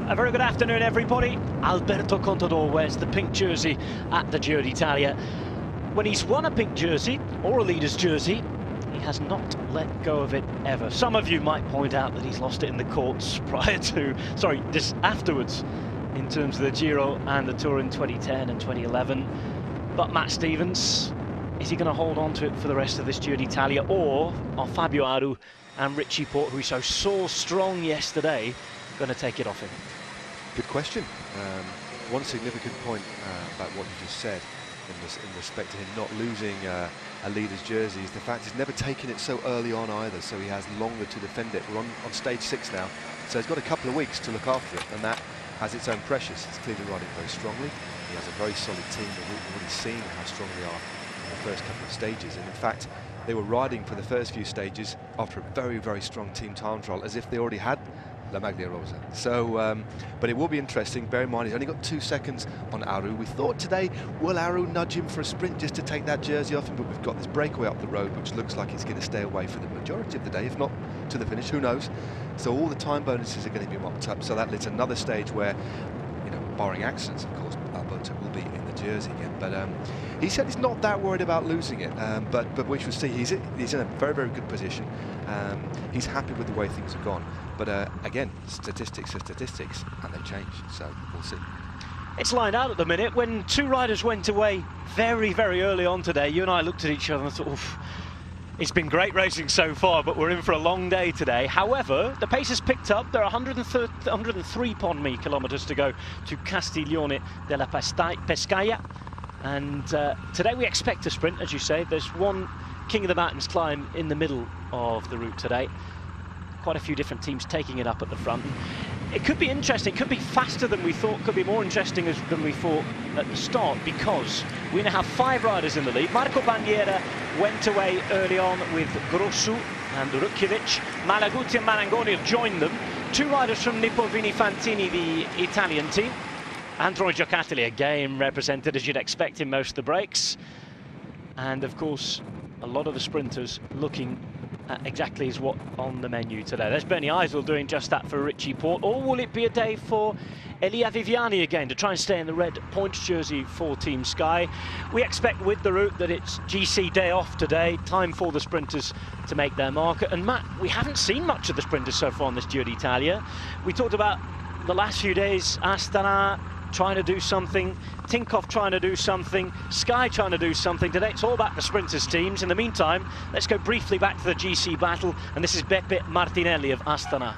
A very good afternoon, everybody. Alberto Contador wears the pink jersey at the Giro d'Italia. When he's won a pink jersey or a leader's jersey, he has not let go of it ever. Some of you might point out that he's lost it in the courts afterwards, in terms of the Giro and the Tour in 2010 and 2011. But Matt Stevens, is he going to hold on to it for the rest of this Giro d'Italia, or are Fabio Aru and Richie Porte, who he so strong yesterday, going to take it off him? Good question. One significant point about what you just said in respect to him not losing a leader's jersey is the fact he's never taken it so early on either, so he has longer to defend it. We're on stage 6 now, so he's got a couple of weeks to look after it, and that has its own pressures. He's clearly riding very strongly. He has a very solid team, and we've already seen how strong they are in the first couple of stages, and in fact they were riding for the first few stages after a very strong team time trial as if they already had La Maglia Rosa. So, but it will be interesting. Bear in mind, he's only got 2 seconds on Aru. We thought today, will Aru nudge him for a sprint just to take that jersey off him? But we've got this breakaway up the road, which looks like he's going to stay away for the majority of the day, if not to the finish. Who knows? So all the time bonuses are going to be mocked up. So that leads another stage where, you know, barring accidents, of course, Alberto will be in the jersey again. But he said he's not that worried about losing it. But we shall see. He's in a very good position. He's happy with the way things have gone. But again, statistics are statistics, and they change, so we'll see. It's lined out at the minute. When 2 riders went away very early on today, you and I looked at each other and thought, oof, it's been great racing so far, but we're in for a long day today. However, the pace has picked up. There are 103 kilometres to go to Castiglione della Pescaia. And today we expect a sprint, as you say. There's one King of the Mountains climb in the middle of the route today. Quite a few different teams taking it up at the front. It could be interesting, it could be faster than we thought, could be more interesting than we thought at the start, because we now have 5 riders in the lead. Marco Bandiera went away early on with Grossu and Rukjevic. Malaguti and Marangoni have joined them. 2 riders from Nippo Vini Fantini, the Italian team. Andrea Giocattoli again represented, as you'd expect, in most of the breaks. And of course, a lot of the sprinters looking at exactly as what on the menu today. There's Bernie Eisel doing just that for Richie Porte. Or will it be a day for Elia Viviani again to try and stay in the red points jersey for Team Sky? We expect with the route that it's GC day off today, time for the sprinters to make their mark. And Matt, we haven't seen much of the sprinters so far on this Giro d'Italia. We talked about the last few days, Astana trying to do something, Tinkoff trying to do something, Sky trying to do something. Today it's all about the sprinters teams. In the meantime, let's go briefly back to the GC battle, and this is Beppe Martinelli of Astana.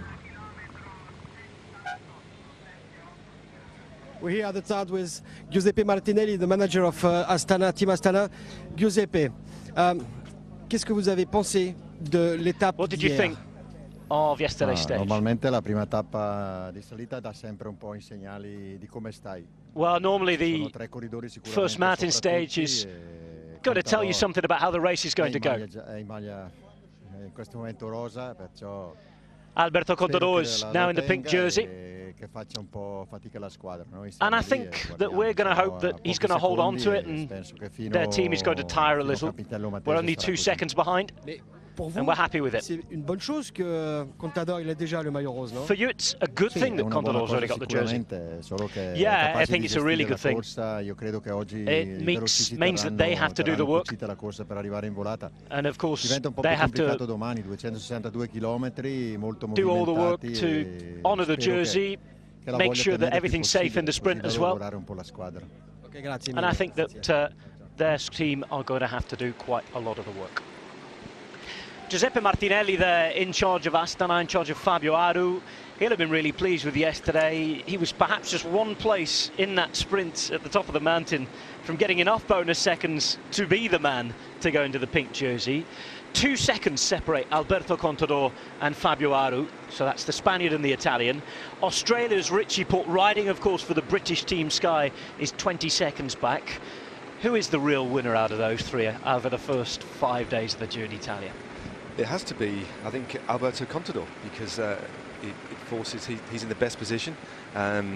We're here at the start with Giuseppe Martinelli, the manager of Astana, Team Astana. Giuseppe, qu'est-ce que vous avez pensé de l'étape? What did you think of yesterday's stage? Normalmente la prima tappa di salita dà sempre un po' i segnali di come stai. Well, normally the first mountain stage is going to tell you something about how the race is going to go. In questo momento rosa, perciò Alberto Contador is now in the pink jersey. And I think that we're going to hope that he's going to hold on to it and their team is going to tire a little. We're only 2 seconds behind. And we're happy with it. C'est une bonne chose que Contador il a déjà le maillot rose, non? For you, it's a good thing that Contador's already got the jersey. Yeah, I think it's a really good thing. It means that they have to do the work. And of course, they have to do all the work to honour the jersey, make sure that everything's safe in the sprint as well. And I think that their team are going to have to do quite a lot of the work. Giuseppe Martinelli there in charge of Astana, in charge of Fabio Aru. He'll have been really pleased with yesterday. He was perhaps just 1 place in that sprint at the top of the mountain from getting enough bonus seconds to be the man to go into the pink jersey. 2 seconds separate Alberto Contador and Fabio Aru, so that's the Spaniard and the Italian. Australia's Richie Porte, riding of course for the British Team Sky, is 20 seconds back. Who is the real winner out of those 3 over the first 5 days of the Giro d'Italia? It has to be, I think, Alberto Contador, because it forces he's in the best position.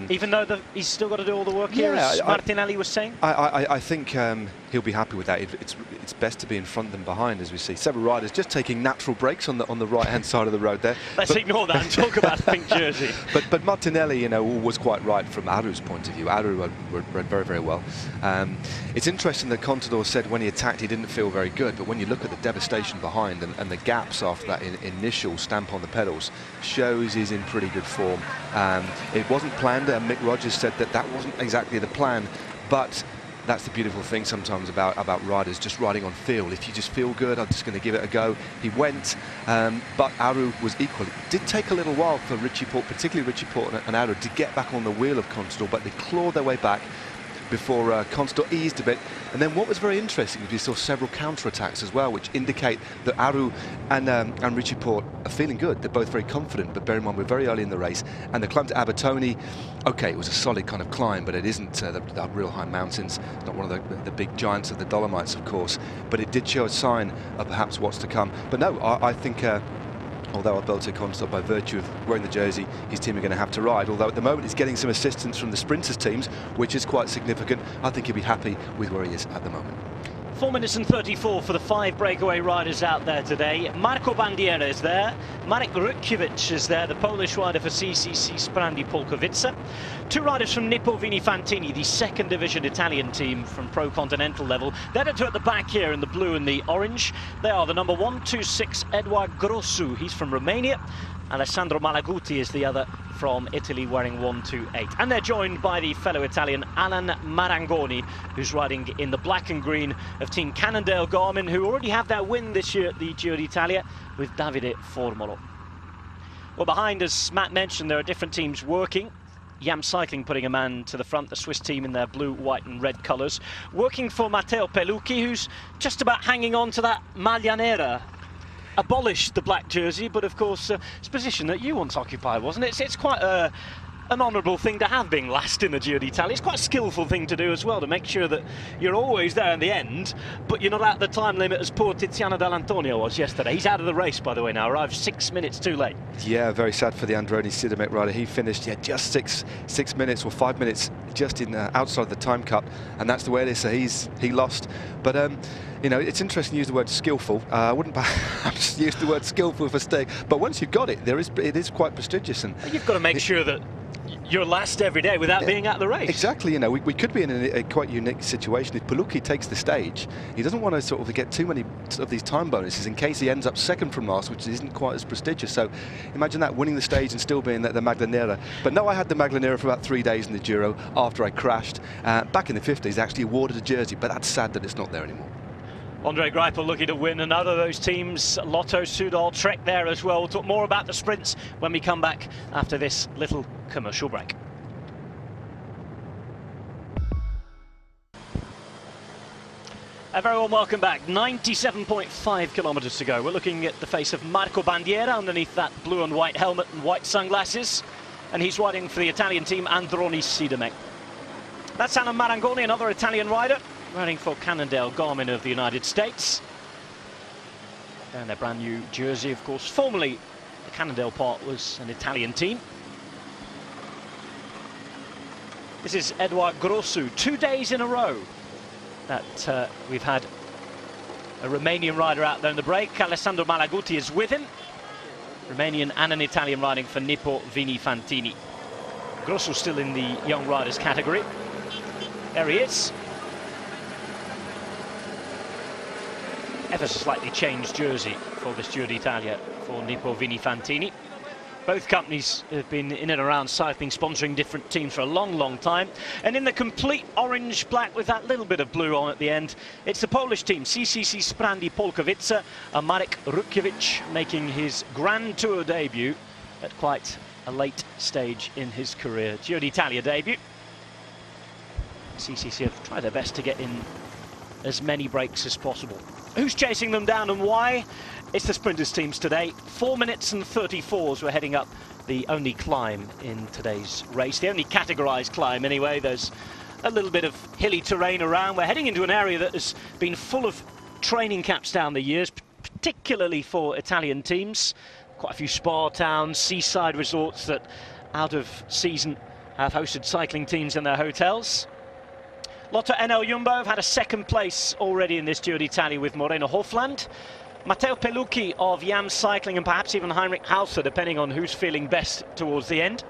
Even though he's still got to do all the work here, as Martinelli was saying? I think he'll be happy with that. It's best to be in front than behind, as we see several riders just taking natural breaks on the right-hand side of the road there. Let's ignore that and talk about the pink jersey. But Martinelli, you know, was quite right from Aru's point of view. Aru ran very, very well. It's interesting that Contador said when he attacked he didn't feel very good, but when you look at the devastation behind and the gaps after that initial stamp on the pedals, shows he's in pretty good form. It wasn't planned. Mick Rogers said that wasn't exactly the plan, but that's the beautiful thing sometimes about riders just riding on feel. If you just feel good, I'm just going to give it a go. He went, but Aru was equal. It did take a little while for Richie Porte, particularly Richie Porte and Aru, to get back on the wheel of Contador, but they clawed their way back before Contador eased a bit. And then what was very interesting was we saw several counter-attacks as well, which indicate that Aru and Richie Porte are feeling good. They're both very confident, but bear in mind we're very early in the race. And the climb to Abertoni, okay, it was a solid kind of climb, but it isn't the real high mountains, not one of the big giants of the Dolomites, of course, but it did show a sign of perhaps what's to come. But no, I think although Alberto Contador, by virtue of wearing the jersey, his team are going to have to ride. Although at the moment he's getting some assistance from the sprinters teams, which is quite significant. I think he'll be happy with where he is at the moment. 4 minutes and 34 for the 5 breakaway riders out there today. Marco Bandiera is there. Marek Rutkiewicz is there, the Polish rider for CCC Sprandi Polkowice. 2 riders from Nippo Vini Fantini, the 2nd division Italian team from pro-continental level. They're at the back here in the blue and the orange. They are the number 126 Edouard Grossu. He's from Romania. Alessandro Malaguti is the other from Italy, wearing 128. And they're joined by the fellow Italian Alan Marangoni, who's riding in the black and green of Team Cannondale Garmin, who already have their win this year at the Giro d'Italia with Davide Formolo. Well, behind, as Matt mentioned, there are different teams working. Yam Cycling putting a man to the front, the Swiss team in their blue, white and red colours. Working for Matteo Pelucchi, who's just about hanging on to that maglia nera. Abolished the black jersey, but of course it's a position that you once occupied, wasn't it? It's quite an honourable thing to have, being last in the Giro d'Italia. It's quite a skillful thing to do as well, to make sure that you're always there in the end, but you're not at the time limit as poor Tiziano Dell'Antonio was yesterday. He's out of the race, by the way, now, arrived 6 minutes too late. Yeah, very sad for the Androni Sidamek rider. He finished just 6 minutes or 5 minutes just in outside the time cut, and that's the way it is. So he lost, but you know, it's interesting to use the word skillful. I wouldn't perhaps use the word skillful for staying, but once you've got it, it is quite prestigious. And you've got to make sure that you're last every day without being at the race. Exactly, you know, we could be in a quite unique situation. If Pelucchi takes the stage, he doesn't want to sort of get too many of these time bonuses in case he ends up second from last, which isn't quite as prestigious. So imagine that, winning the stage and still being the maglia nera. But no, I had the maglia nera for about 3 days in the Giro after I crashed. Back in the 50s, actually awarded a jersey, but that's sad that it's not there anymore. Andre Greipel looking to win another of those teams. Lotto Soudal Trek there as well. We'll talk more about the sprints when we come back after this little commercial break. A very warm welcome back. 97.5 kilometres to go. We're looking at the face of Marco Bandiera underneath that blue and white helmet and white sunglasses. And he's riding for the Italian team Androni Sidamek. That's Alan Marangoni, another Italian rider, riding for Cannondale Garmin of the United States. And their brand new jersey, of course. Formerly, the Cannondale part was an Italian team. This is Edouard Grossu, 2 days in a row that we've had a Romanian rider out there in the break. Alessandro Malaguti is with him. Romanian and an Italian riding for Nippo Vini Fantini. Grossu still in the young riders category. There he is. Ever so slightly changed jersey for this Giro d'Italia for Nippo Vini Fantini. Both companies have been in and around cycling, sponsoring different teams for a long, long time. And in the complete orange-black with that little bit of blue on at the end, it's the Polish team, CCC Sprandi Polkowice, and Marek Rutkiewicz making his Grand Tour debut at quite a late stage in his career. Giro d'Italia debut. CCC have tried their best to get in as many breaks as possible. Who's chasing them down and why? It's the sprinters teams today. 4 minutes and 34 as we're heading up the only climb in today's race. The only categorised climb anyway. There's a little bit of hilly terrain around. We're heading into an area that has been full of training camps down the years, particularly for Italian teams. Quite a few spa towns, seaside resorts that out of season have hosted cycling teams in their hotels. Lotto NL Jumbo have had a second place already in this Giro d'Italia with Moreno Hofland. Matteo Pellucci of Yam Cycling and perhaps even Heinrich Hauser, depending on who's feeling best towards the end.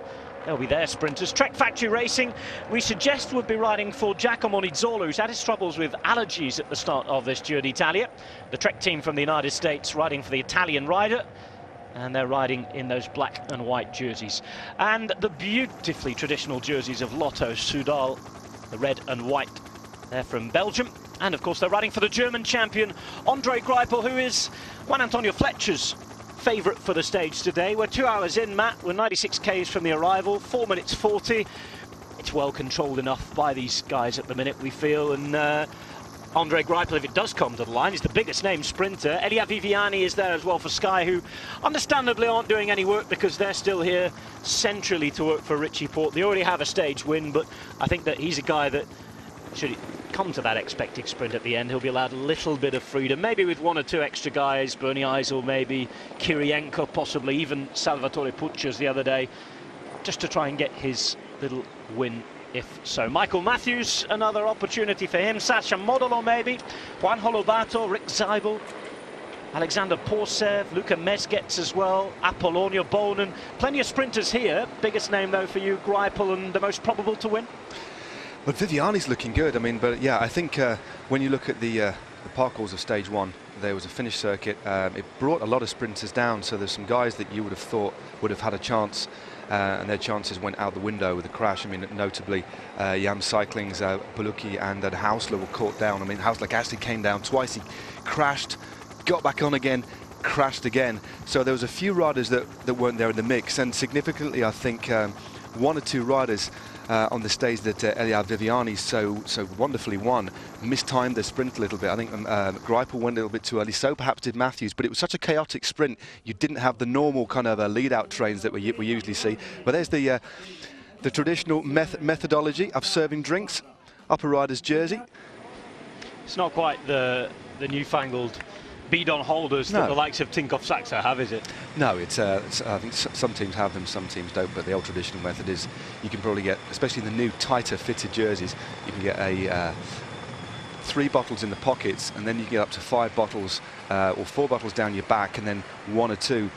They'll be their sprinters. Trek Factory Racing, we suggest would be riding for Giacomo ddʒiːro, who's had his troubles with allergies at the start of this Giro d'Italia. The Trek team from the United States riding for the Italian rider, and they're riding in those black and white jerseys. And the beautifully traditional jerseys of Lotto Soudal, the red and white. They're from Belgium. And of course they're riding for the German champion, Andre Greipel, who is Juan Antonio Fletcher's favourite for the stage today. We're 2 hours in, Matt. We're 96 k's from the arrival, 4 minutes 40. It's well controlled enough by these guys at the minute, we feel. And Andre Greipel, if it does come to the line, is the biggest name sprinter. Elia Viviani is there as well for Sky, who understandably aren't doing any work because they're still here centrally to work for Richie Porte. They already have a stage win, but I think that he's a guy that, should it come to that expected sprint at the end, he'll be allowed a little bit of freedom, maybe with 1 or 2 extra guys, Bernie Eisel, maybe Kirienko, possibly even Salvatore Puccias the other day, just to try and get his little win, if so. Michael Matthews, another opportunity for him. Sacha Modolo, maybe. Juan Holobato, Rick Zeibel, Alexander Porsev, Luca Mezgets as well, Apollonio Bonen. Plenty of sprinters here. Biggest name, though, for you, Greipel, and the most probable to win? Well, Viviani's looking good. I mean, but yeah, I think when you look at the parcours of stage 1, there was a finish circuit. It brought a lot of sprinters down, so there's some guys that you would have thought would have had a chance, and their chances went out the window with a crash. I mean, notably, Yam Cycling's Pellucci and Hausler were caught down. I mean, Hausler actually came down twice. He crashed, got back on again, crashed again. So there was a few riders that weren't there in the mix, and significantly, I think 1 or 2 riders on the stage that Elia Viviani so wonderfully won mistimed their sprint a little bit. I think Greipel went a little bit too early, so perhaps did Matthews, but it was such a chaotic sprint. You didn't have the normal kind of lead-out trains that we usually see. But there's the traditional methodology of serving drinks up a rider's jersey. It's not quite the newfangled bidon holders that the likes of Tinkoff Saxo have, is it? No, it's I think some teams have them, some teams don't, but the old traditional method is you can probably get, especially the new tighter fitted jerseys, you can get 3 bottles in the pockets, and then you can get up to 5 bottles or 4 bottles down your back, and then 1 or 2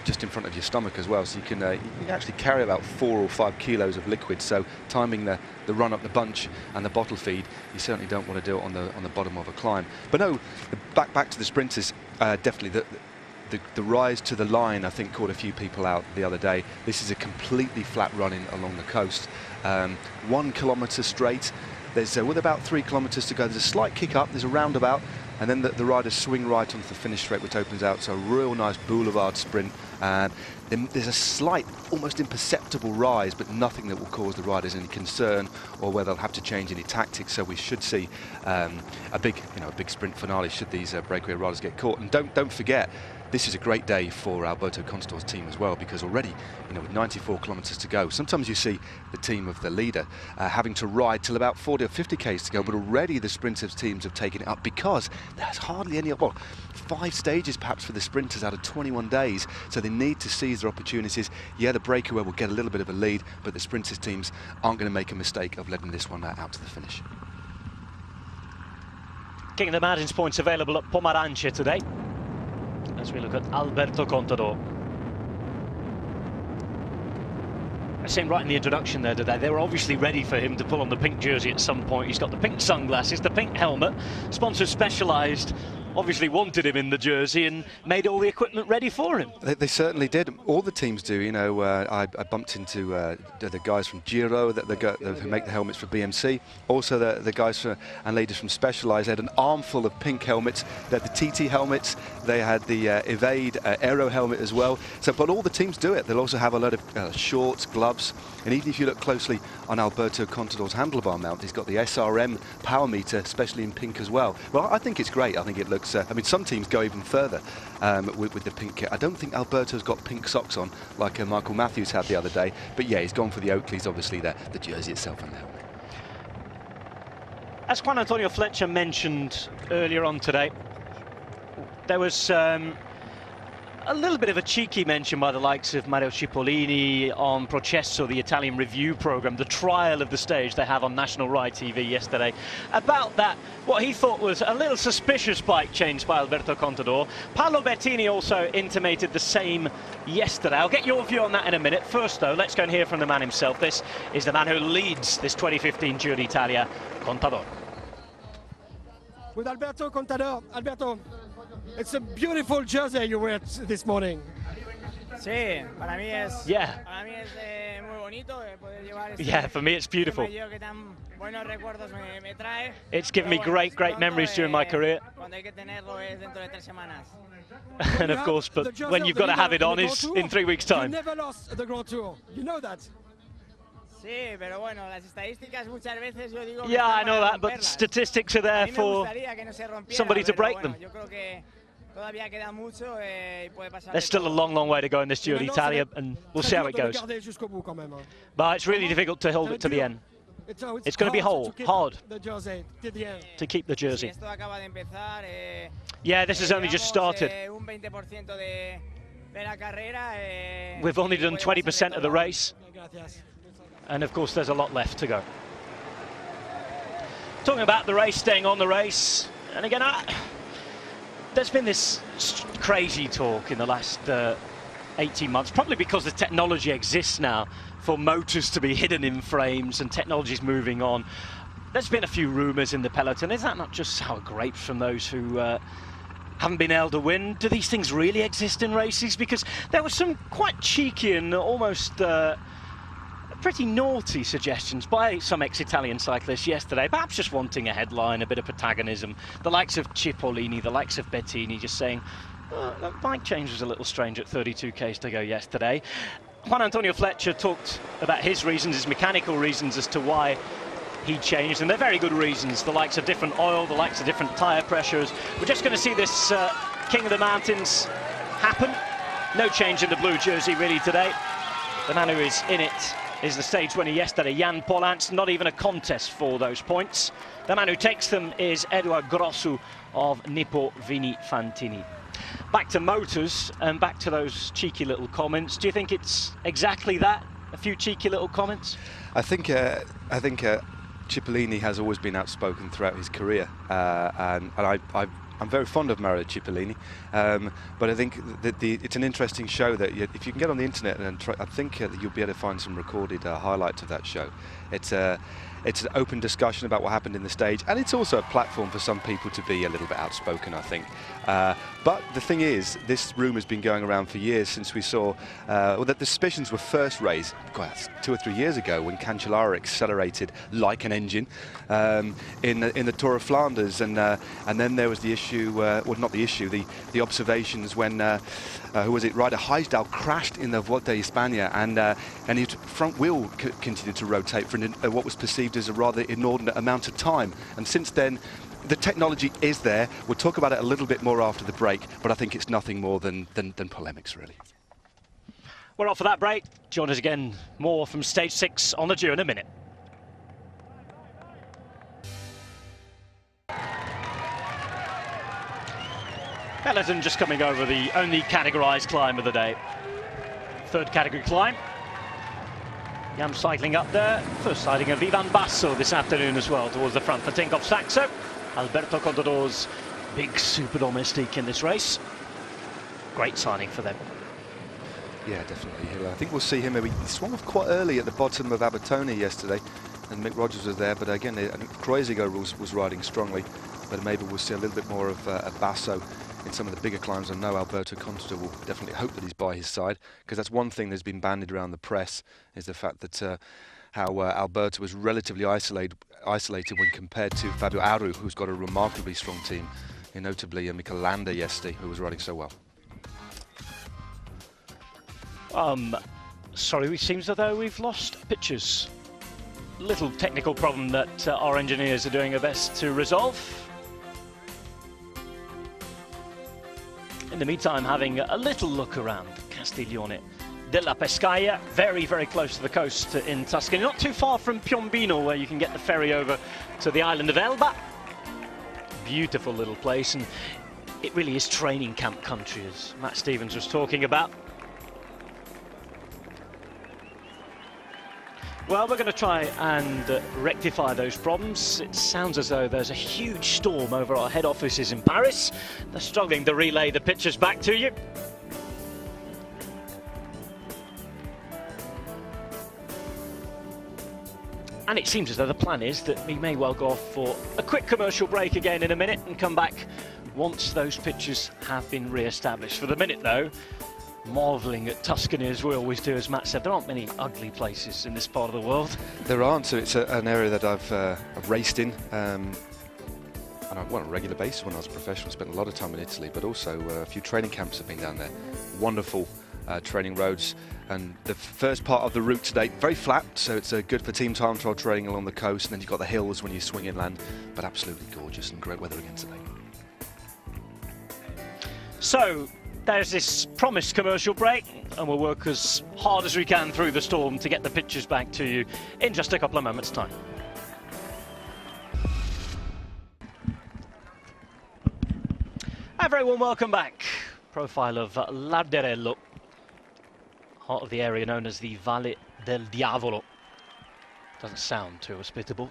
just in front of your stomach as well. So you can actually carry about 4 or 5 kilos of liquid. So timing the run up the bunch and the bottle feed, you certainly don't want to do it on the bottom of a climb. But no, back to the sprinters. Definitely the rise to the line, I think, caught a few people out the other day. This is a completely flat running along the coast, 1 kilometre straight. There's with about 3 kilometres to go. There's a slight kick up, there's a roundabout, and then the riders swing right onto the finish straight, which opens out. So a real nice boulevard sprint. And then there's a slight, almost imperceptible rise, but nothing that will cause the riders any concern or where they'll have to change any tactics. So we should see a big sprint finale should these breakaway riders get caught. And don't forget, this is a great day for Alberto Contador's team as well, because already, with 94 kilometres to go, sometimes you see the team of the leader having to ride till about 40 or 50 k's to go, but already the sprinters teams have taken it up because there's hardly any, 5 stages perhaps for the sprinters out of 21 days, so they need to seize their opportunities. Yeah, the breakaway will get a little bit of a lead, but the sprinters teams aren't going to make a mistake of letting this one out to the finish. King of the Mountains points available at Pomarance today, as we look at Alberto Contador. I was saying right in the introduction there today, they were obviously ready for him to pull on the pink jersey at some point. He's got the pink sunglasses, the pink helmet. Sponsors Specialized obviously wanted him in the jersey and made all the equipment ready for him. They certainly did. All the teams do. I bumped into the guys from Giro who make the helmets for BMC. Also the guys and ladies from Specialized. They had an armful of pink helmets. They had the TT helmets. They had the Evade Aero helmet as well. But all the teams do it. They'll also have a lot of shorts, gloves, and even if you look closely on Alberto Contador's handlebar mount, he's got the SRM power meter, especially in pink as well. Well, I think it's great. I think it looks. Some teams go even further with the pink kit. I don't think Alberto's got pink socks on like Michael Matthews had the other day. But yeah, he's gone for the Oakleys, obviously, the jersey itself and the helmet. As Juan Antonio Fletcher mentioned earlier on today, there was a a little bit of a cheeky mention by the likes of Mario Cipollini on Processo, the Italian review program, the trial of the stage they have on National Rai TV yesterday, about that, what he thought was a little suspicious bike change by Alberto Contador. Paolo Bettini also intimated the same yesterday. I'll get your view on that in a minute. First, though, let's go and hear from the man himself. This is the man who leads this 2015 Giro d'Italia, Contador. With Alberto Contador. Alberto, it's a beautiful jersey you wear this morning. Sí, para mí es. Yeah. Para mí es muy bonito poder llevar este. Yeah, for me it's beautiful. Que tan buenos recuerdos me trae. It's given me great memories during my career. Cuando hay que tenerlo es dentro de 3 semanas. And of course, but when you've got to have it on is in 3 weeks' time. You never lost the Grand Tour. You know that. Sí, pero bueno, las estadísticas muchas veces yo digo. Yeah, I know that, but statistics are there for somebody to break them. Yo creo que todavía queda mucho y puede pasar. There's still a long way to go in this Giro d'Italia, and we'll see how it goes. But it's really difficult to hold it to the end. It's going to be hard to keep the jersey. Yeah, this has only just started. We've only done 20% of the race. And of course, there's a lot left to go. Talking about the race, staying on the race, and again, there's been this crazy talk in the last 18 months, probably because the technology exists now for motors to be hidden in frames and technology's moving on. There's been a few rumours in the peloton. Is that not just sour grapes from those who haven't been able to win? Do these things really exist in races? Because there were some quite cheeky and almost pretty naughty suggestions by some ex-Italian cyclists yesterday, perhaps just wanting a headline, a bit of protagonism. The likes of Cipollini, the likes of Bettini just saying, the bike change was a little strange at 32 k's to go yesterday. Juan Antonio Fletcher talked about his reasons, his mechanical reasons as to why he changed, and they're very good reasons. The likes of different oil, the likes of different tyre pressures. We're just going to see this King of the Mountains happen. No change in the blue jersey really today. The man who is in it is the stage winner yesterday, Jan Polans. Not even a contest for those points. The man who takes them is Eduard Grossu of Nippo Vini Fantini. Back to motors and back to those cheeky little comments. Do you think it's exactly that? A few cheeky little comments? I think Cipollini has always been outspoken throughout his career, and I'm very fond of Mario Cipollini, but I think that it's an interesting show that if you can get on the internet and try, I think that you'll be able to find some recorded highlights of that show. It's an open discussion about what happened in the stage, and it's also a platform for some people to be a little bit outspoken, I think. But the thing is, this rumour's been going around for years since we saw that the suspicions were first raised 2 or 3 years ago when Cancellara accelerated like an engine in the Tour of Flanders, and then there was the issue, well, not the issue, the observations when who was it? Ryder Heisdal crashed in the Vuelta a España, and his front wheel continued to rotate for what was perceived as a rather inordinate amount of time. And since then, the technology is there. We'll talk about it a little bit more after the break, but I think it's nothing more than polemics, really. We're off for that break. Join us again, more from Stage 6 on the Giro in a minute. Peloton just coming over the only categorised climb of the day. Third category climb. Jan cycling up there. First sighting of Ivan Basso this afternoon as well towards the front for Tinkoff Saxo. Alberto Contador's big super domestique in this race. Great signing for them. Yeah, definitely. I think we'll see him. He swung off quite early at the bottom of Abertoni yesterday, and Mick Rogers was there. But again, I think Kreuziger was riding strongly. But maybe we'll see a little bit more of Basso in some of the bigger climbs. I know Alberto Contador will definitely hope that he's by his side, because that's one thing that's been bandied around the press, is the fact that how Alberto was relatively isolated when compared to Fabio Aru, who's got a remarkably strong team, and notably Mikel Landa yesterday, who was riding so well. Sorry, it seems as though we've lost pictures. Little technical problem that our engineers are doing their best to resolve. In the meantime, having a little look around Castiglione della Pescaia, very, very close to the coast in Tuscany, not too far from Piombino, where you can get the ferry over to the island of Elba. Beautiful little place, and it really is training camp country, as Matt Stevens was talking about. Well, we're going to try and rectify those problems. It sounds as though there's a huge storm over our head offices in Paris. They're struggling to relay the pictures back to you. And it seems as though the plan is that we may well go off for a quick commercial break again in a minute and come back once those pictures have been re-established. For the minute, though, marvelling at Tuscany as we always do. As Matt said, there aren't many ugly places in this part of the world. There aren't, so it's an area that I've raced in, and I went on a regular basis when I was a professional. Spent a lot of time in Italy, but also a few training camps have been down there. Wonderful training roads, and the first part of the route today, very flat, so it's good for team time trial training along the coast, and then you've got the hills when you swing inland, but absolutely gorgeous and great weather again today. So, there's this promised commercial break, and we'll work as hard as we can through the storm to get the pictures back to you in just a couple of moments' time. Everyone, welcome back. Profile of l'Arderello, heart of the area known as the Valle del Diavolo. Doesn't sound too hospitable.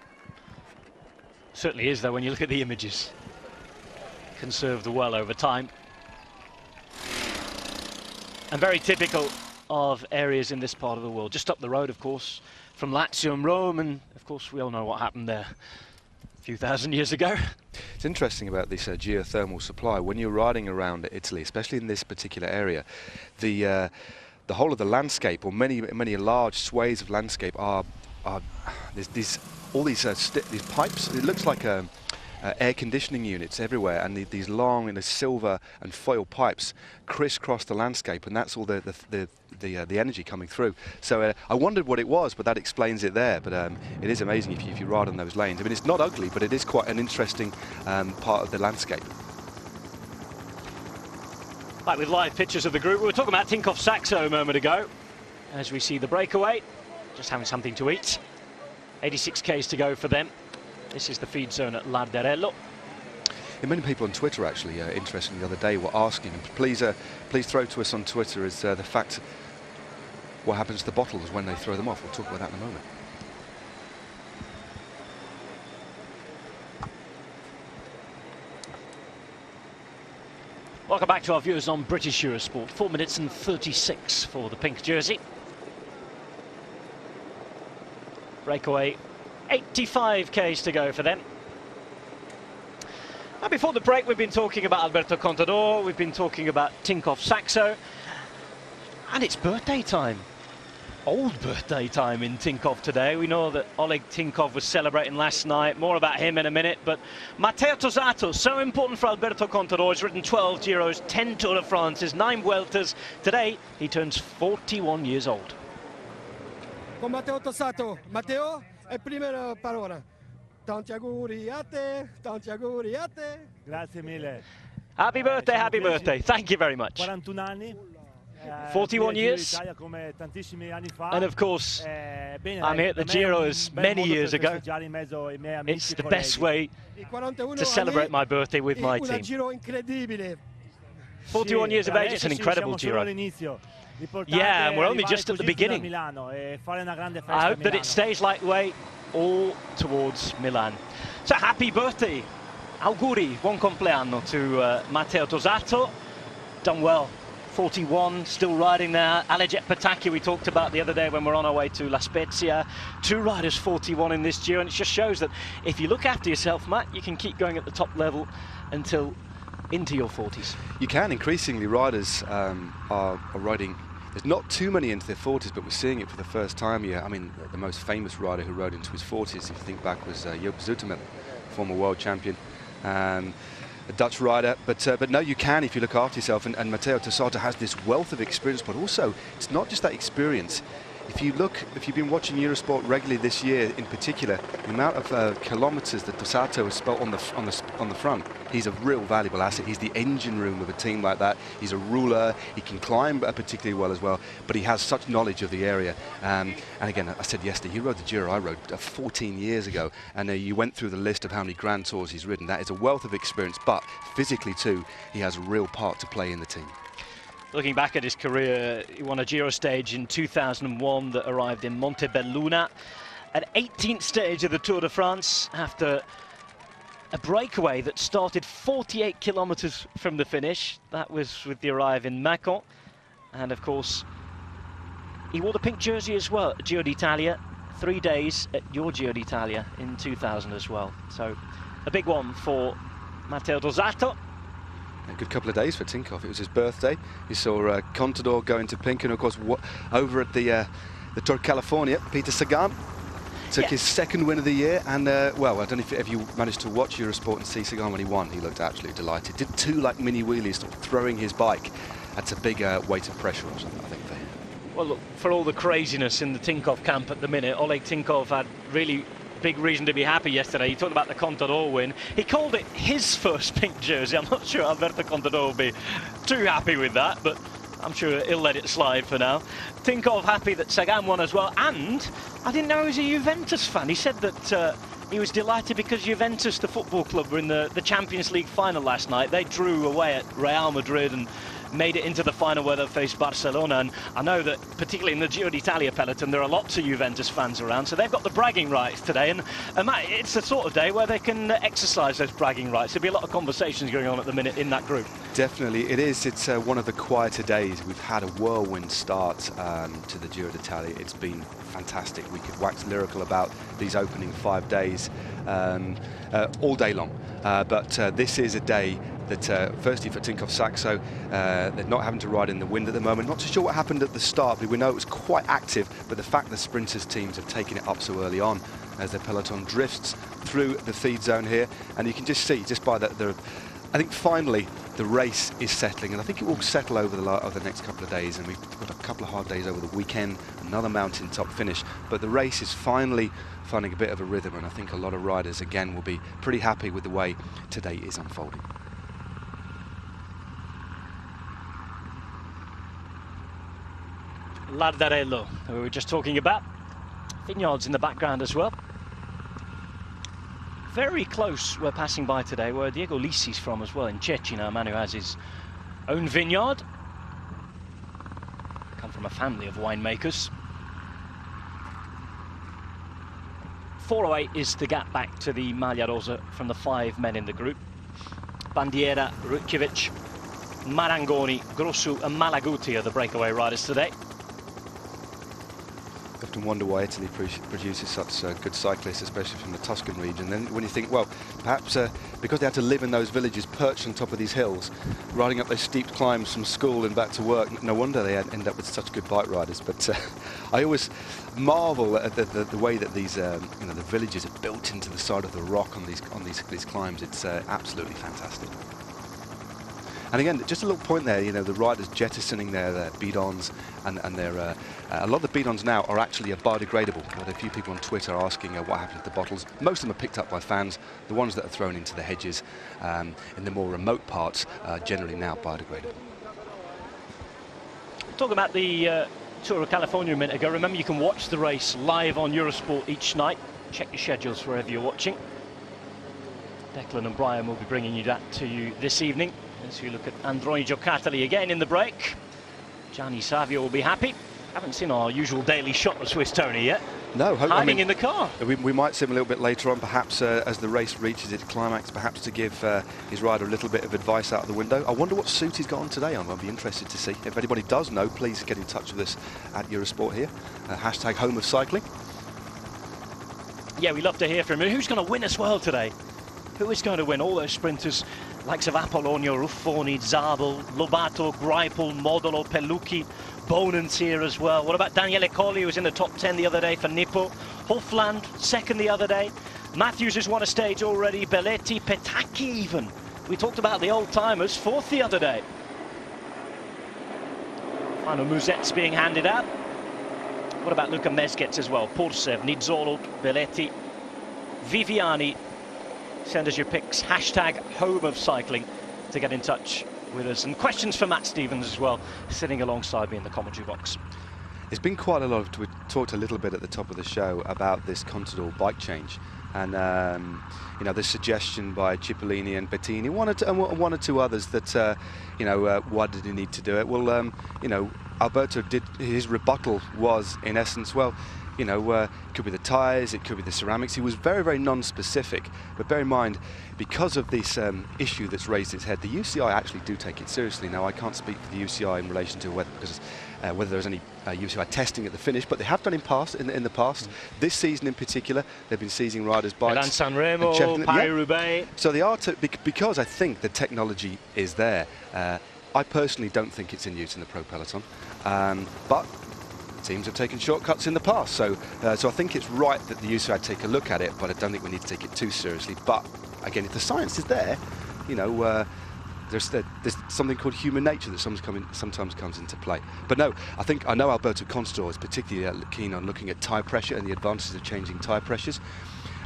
Certainly is, though, when you look at the images. Conserved well over time. And very typical of areas in this part of the world. Just up the road, of course, from Lazio and Rome, and of course we all know what happened there a few thousand years ago. It's interesting about this geothermal supply. When you're riding around Italy, especially in this particular area, the whole of the landscape, or many large swathes of landscape, are there's all these pipes. It looks like air conditioning units everywhere, and these long silver and foil pipes crisscross the landscape, and that's all the energy coming through. So I wondered what it was, but that explains it there. But it is amazing if you ride on those lanes. I mean, it's not ugly, but it is quite an interesting part of the landscape. Back with live pictures of the group. We were talking about Tinkoff Saxo a moment ago, as we see the breakaway, just having something to eat. 86 Ks to go for them. This is the feed zone at l'Arderello. Yeah, many people on Twitter actually, interestingly, the other day were asking, and please throw to us on Twitter, is the fact what happens to the bottles when they throw them off. We'll talk about that in a moment. Welcome back to our viewers on British Eurosport. 4 minutes and 36 for the pink jersey. Breakaway, 85 Ks to go for them. Now, before the break, we've been talking about Alberto Contador, we've been talking about Tinkoff Saxo, and it's birthday time. Old birthday time in Tinkoff today. We know that Oleg Tinkoff was celebrating last night. More about him in a minute. But Matteo Tosato, so important for Alberto Contador. He's ridden 12 Giros, 10 Tour de France's, 9 Vueltas. Today, he turns 41 years old. Con Matteo Tosato. Matteo, è prima parola. Tanti auguri a te, tanti auguri a te. Grazie mille. Happy birthday, happy birthday. Thank you very much. 41 anni. 41 years. And of course, I'm here at the Giro as many years ago. It's the best way to celebrate my birthday with my team. 41 years of age, it's an incredible Giro. Yeah, and we're only just at the beginning. I hope that it stays like way all towards Milan. So happy birthday. Auguri, buon compleanno to Matteo Tosato. Done well. 41, still riding there. Aleix Pataki we talked about the other day when we're on our way to La Spezia. 2 riders 41 in this Giro, and it just shows that if you look after yourself, Matt, you can keep going at the top level until into your 40s. You can. Increasingly, riders are riding. There's not too many into their 40s, but we're seeing it for the first time here. I mean, the most famous rider who rode into his 40s, if you think back, was Joop Zoetemelk, former world champion. A Dutch rider, but no, you can if you look after yourself, and Matteo Tosato has this wealth of experience, but also it's not just that experience, if you've been watching Eurosport regularly this year in particular, the amount of kilometres that Dossato has spelt on the front, he's a real valuable asset. He's the engine room of a team like that. He's a ruler. He can climb particularly well as well, but he has such knowledge of the area. And again, I said yesterday, he rode the Giro I rode 14 years ago, and you went through the list of how many Grand Tours he's ridden. That is a wealth of experience, but physically too, he has a real part to play in the team. Looking back at his career, he won a Giro stage in 2001 that arrived in Montebelluna. At 18th stage of the Tour de France, after a breakaway that started 48 kilometers from the finish. That was with the arrive in Macon. And of course, he wore the pink jersey as well at Giro d'Italia. 3 days at your Giro d'Italia in 2000 as well. So a big one for Matteo Dossato. A good couple of days for Tinkoff. It was his birthday. You saw Contador go into pink, and of course over at the Tour California, Peter Sagan took his second win of the year. And well, I don't know if you managed to watch Eurosport and see Sagan when he won. He looked absolutely delighted. Did 2 like mini wheelies, throwing his bike. That's a big weight of pressure or something, I think, for him. Well, look, for all the craziness in the Tinkoff camp at the minute, Oleg Tinkoff had really big reason to be happy yesterday. He talked about the Contador win. He called it his first pink jersey. I'm not sure Alberto Contador will be too happy with that, but I'm sure he'll let it slide for now. Tinkoff happy that Sagan won as well, and I didn't know he was a Juventus fan. He said that he was delighted because Juventus, the football club, were in the Champions League final last night. They drew away at Real Madrid and made it into the final where they faced Barcelona. And I know that particularly in the Giro d'Italia peloton there are lots of Juventus fans around, so they've got the bragging rights today, and it's the sort of day where they can exercise those bragging rights. There'll be a lot of conversations going on at the minute in that group. Definitely it is. It's one of the quieter days. We've had a whirlwind start to the Giro d'Italia. It's been fantastic. We could wax lyrical about these opening 5 days all day long, but this is a day that firstly for Tinkoff Saxo, they're not having to ride in the wind at the moment. Not too sure what happened at the start, but we know it was quite active, but the fact the sprinters teams have taken it up so early on as the peloton drifts through the feed zone here, and you can just see just by I think finally the race is settling, and I think it will settle over the next couple of days, and we've got a couple of hard days over the weekend, another mountaintop finish, but the race is finally finding a bit of a rhythm, and I think a lot of riders again will be pretty happy with the way today is unfolding. Lardarello, who we were just talking about. Vineyards in the background as well. Very close, we're passing by today, where Diego Lisi's from as well, in Cecina. A man who has his own vineyard. Come from a family of winemakers. 4:08 is the gap back to the Maglia Rosa from the 5 men in the group. Bandiera, Rutkiewicz, Marangoni, Grossu and Malaguti are the breakaway riders today. I often wonder why Italy produces such good cyclists, especially from the Tuscan region. Then when you think, well, perhaps because they had to live in those villages perched on top of these hills, riding up those steep climbs from school and back to work, no wonder they end up with such good bike riders. But I always marvel at the way that these the villages are built into the side of the rock on these climbs. It's absolutely fantastic. And again, just a little point there, the riders jettisoning their bidons, and their a lot of the bidons now are actually biodegradable. There are a few people on Twitter asking what happened to the bottles. Most of them are picked up by fans. The ones that are thrown into the hedges in the more remote parts are generally now biodegradable. Talking about the Tour of California a minute ago, remember you can watch the race live on Eurosport each night. Check your schedules wherever you're watching. Declan and Brian will be bringing you that to you this evening. As we look at Androni Giocattoli again in the break. Gianni Savio will be happy. Haven't seen our usual daily shot of Swiss Tony yet. No, hiding in the car. We might see him a little bit later on, perhaps as the race reaches its climax, perhaps to give his rider a little bit of advice out of the window. I wonder what suit he's got on today. I'll be interested to see. If anybody does know, please get in touch with us at Eurosport here. Hashtag home of cycling. Yeah, we love to hear from him. Who's going to win as well today? Who is going to win? All those sprinters, likes of Apollonio, Ruffoni, Zabel, Lobato, Greipel, Modolo, Pellucci, Bonan's here as well. What about Daniele Colli, who was in the top 10 the other day for Nippo? Hofland, second the other day. Matthews has won a stage already. Belletti, Petacchi even. We talked about the old-timers, fourth the other day. Final Musette's being handed out. What about Luca Mezgec as well? Porsev, ʻdʒiːro, Belletti, Viviani. Send us your picks. Hashtag home of cycling to get in touch with us. And questions for Matt Stevens as well, sitting alongside me in the commentary box. There's been quite a lot of, we talked a little bit at the top of the show about this Contador bike change. And, you know, the suggestion by Cipollini and Bettini, one or two others that, you know, why did he need to do it? Well, you know, Alberto did, his rebuttal was, in essence, well, you know, it could be the tyres, it could be the ceramics. He was very, very non-specific. But bear in mind, because of this issue that's raised its head, the UCI actually do take it seriously. Now, I can't speak for the UCI in relation to whether there's any UCI testing at the finish, but they have done in the past. This season in particular, they've been seizing riders' bikes. Milan Sanremo, Paris-Roubaix. So they are, because I think the technology is there. I personally don't think it's in use in the pro peloton, but teams have taken shortcuts in the past, so I think it's right that the UCI take a look at it, but I don't think we need to take it too seriously. But again, if the science is there, you know, there's something called human nature that sometimes comes into play. But no, I know Alberto Contador is particularly keen on looking at tyre pressure and the advantages of changing tyre pressures.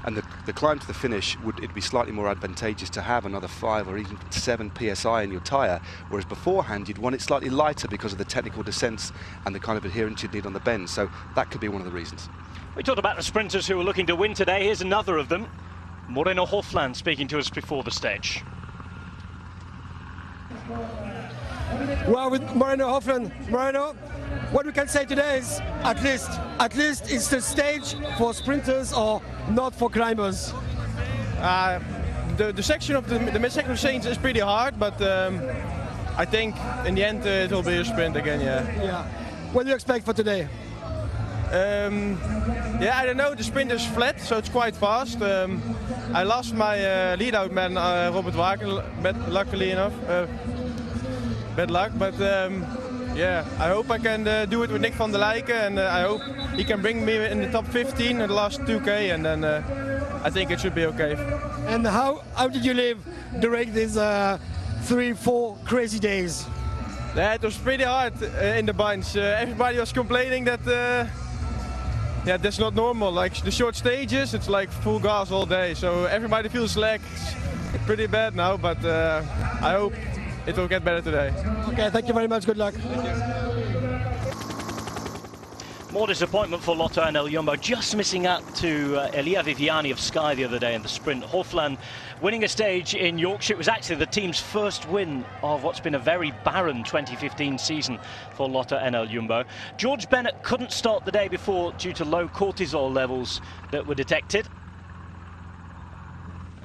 And the climb to the finish, it'd be slightly more advantageous to have another 5 or even 7 psi in your tyre, whereas beforehand you'd want it slightly lighter because of the technical descents and the kind of adherence you'd need on the bend. So that could be one of the reasons. We talked about the sprinters who are looking to win today. Here's another of them, Moreno Hofland, speaking to us before the stage. Well, with Moreno Hofland, Moreno, what we can say today is at least it's the stage for sprinters or not for climbers. The section of the mid-section change is pretty hard, but I think in the end it will be a sprint again. Yeah. What do you expect for today? Yeah, I don't know. The sprint is flat, so it's quite fast. I lost my lead-out man, Robert Wakel, luckily enough. Bad luck, but yeah, I hope I can do it with Nick van der Leijken, and I hope he can bring me in the top 15 in the last 2K, and then I think it should be okay. And how did you live during these 3-4 crazy days? Yeah, it was pretty hard in the bunch. Everybody was complaining that yeah, that's not normal. Like the short stages, it's like full gas all day, so everybody feels like it's pretty bad now, but I hope it will get better today. Okay, thank you very much. Good luck. More disappointment for Lotto NL Jumbo, just missing out to Elia Viviani of Sky the other day in the sprint. Hofland winning a stage in Yorkshire. It was actually the team's first win of what's been a very barren 2015 season for Lotto NL Jumbo. George Bennett couldn't start the day before due to low cortisol levels that were detected.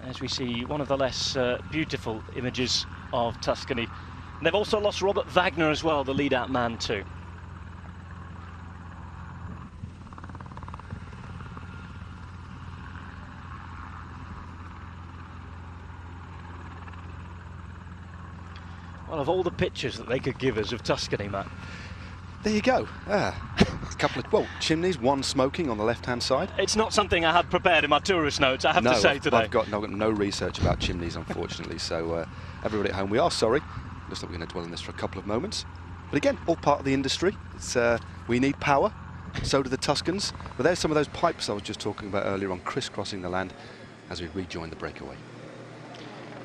As we see one of the less beautiful images of Tuscany. And they've also lost Robert Wagner as well, the lead-out man too. Well, of all the pictures that they could give us of Tuscany, Matt. There you go. A couple of, well, chimneys, one smoking on the left-hand side. It's not something I had prepared in my tourist notes, I have to say today. I've got no research about chimneys, unfortunately, so everybody at home, we are sorry. Looks like we're going to dwell on this for a couple of moments. But again, all part of the industry. It's, we need power, so do the Tuscans. But there's some of those pipes I was just talking about earlier on, crisscrossing the land as we rejoin the breakaway.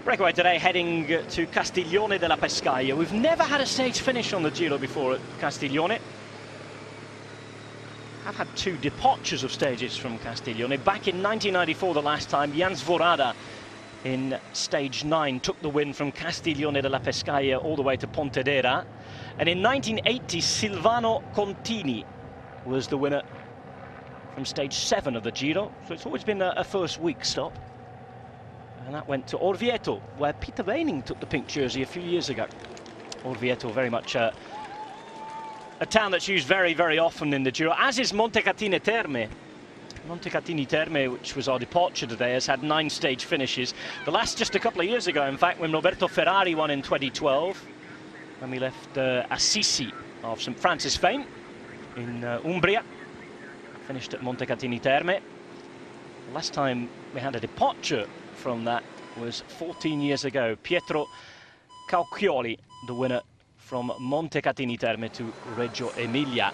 Breakaway today heading to Castiglione della Pescaia. We've never had a stage finish on the Giro before at Castiglione. I've had 2 departures of stages from Castiglione. Back in 1994, the last time, Jan Svorada in stage 9 took the win from Castiglione della Pescaia all the way to Pontedera. And in 1980, Silvano Contini was the winner from stage 7 of the Giro. So it's always been a first week stop. And that went to Orvieto, where Peter Weining took the pink jersey a few years ago. Orvieto, very much a town that's used very, very often in the Giro, as is Montecatini Terme. Montecatini Terme, which was our departure today, has had 9 stage finishes. The last just a couple of years ago, in fact, when Roberto Ferrari won in 2012, when we left Assisi of St Francis Fane in Umbria, finished at Montecatini Terme. The last time we had a departure from that was 14 years ago. Pietro Caucchioli, the winner from Montecatini Terme to Reggio Emilia.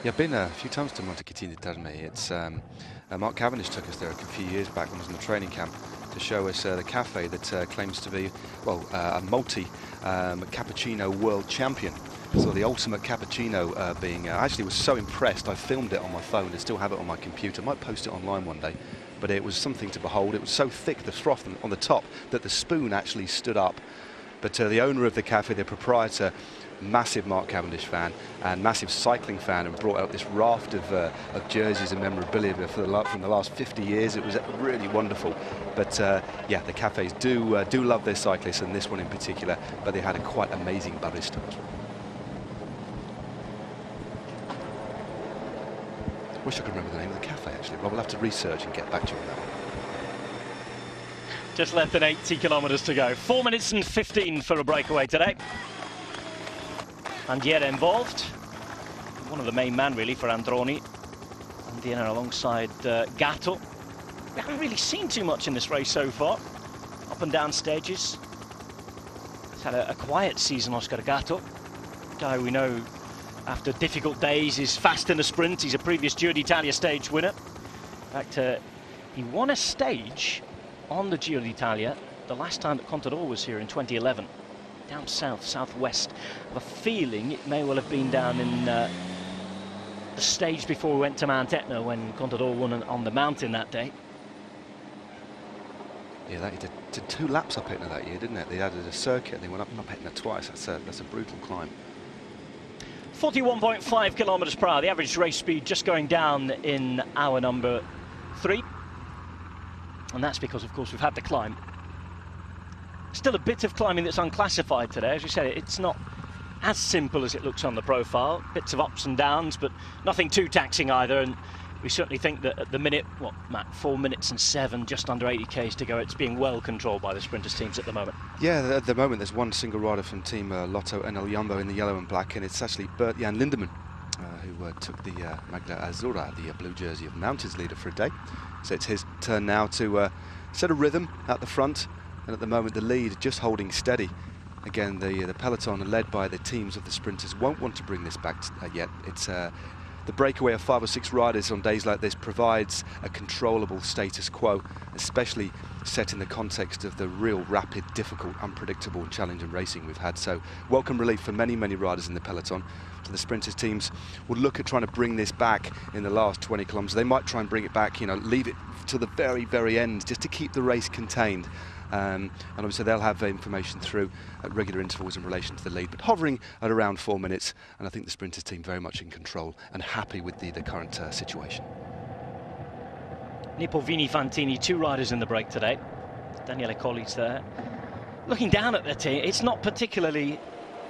Yeah, I've been a few times to Montecatini Terme. It's Mark Cavendish took us there a few years back when I was in the training camp to show us the cafe that claims to be, well, a cappuccino world champion. So the ultimate cappuccino being, I actually was so impressed, I filmed it on my phone and still have it on my computer. I might post it online one day, but it was something to behold. It was so thick, the froth on the top, that the spoon actually stood up. But the owner of the cafe, the proprietor, massive Mark Cavendish fan and massive cycling fan, and brought out this raft of jerseys and memorabilia from the last 50 years. It was really wonderful. But yeah, the cafes do love their cyclists, and this one in particular, but they had a quite amazing barista as well. Wish I could remember the name of the cafe, actually. Rob, we'll have to research and get back to you on that one. Just less than 80 kilometres to go. 4 minutes and 15 for a breakaway today. Andiera involved. One of the main men, really, for Androni. Andiera alongside Gatto. We haven't really seen too much in this race so far. Up and down stages. He's had a quiet season, Oscar Gatto. Guy we know after difficult days is fast in the sprint. He's a previous Giro d'Italia stage winner. In fact, he won a stage on the Giro d'Italia the last time that Contador was here in 2011. Down south, southwest. I have a feeling it may well have been down in the stage before we went to Mount Etna when Contador won on the mountain that day. Yeah, he did 2 laps up Etna that year, didn't it? They added a circuit and they went up Etna twice. That's a brutal climb. 41.5 kilometres per hour, the average race speed just going down in hour number 3. And that's because, of course, we've had the climb. Still a bit of climbing that's unclassified today. As you said, it's not as simple as it looks on the profile. Bits of ups and downs, but nothing too taxing either. And we certainly think that at the minute, what, Matt, 4 minutes and 7, just under 80 k's to go, it's being well controlled by the sprinters teams at the moment. Yeah, at the moment there's one single rider from Team Lotto NL Jumbo in the yellow and black, and it's actually Bert-Jan Lindemann who took the Maglia Azzurra, the blue jersey of Mountains leader, for a day. So it's his turn now to set a rhythm at the front, and at the moment the lead just holding steady. Again, the peloton, led by the teams of the sprinters, won't want to bring this back yet. It's the breakaway of 5 or 6 riders on days like this provides a controllable status quo, especially set in the context of the real rapid, difficult, unpredictable and challenging racing we've had. So welcome relief for many, many riders in the peloton. So the sprinters teams will look at trying to bring this back in the last 20 kilometres. They might try and bring it back, you know, leave it to the very, very end, just to keep the race contained. And obviously they'll have information through at regular intervals in relation to the lead, but hovering at around 4 minutes, and I think the sprinters team very much in control and happy with the current situation. Nippo Vini Fantini, 2 riders in the break today. Daniele Colli's there. Looking down at their team, it's not particularly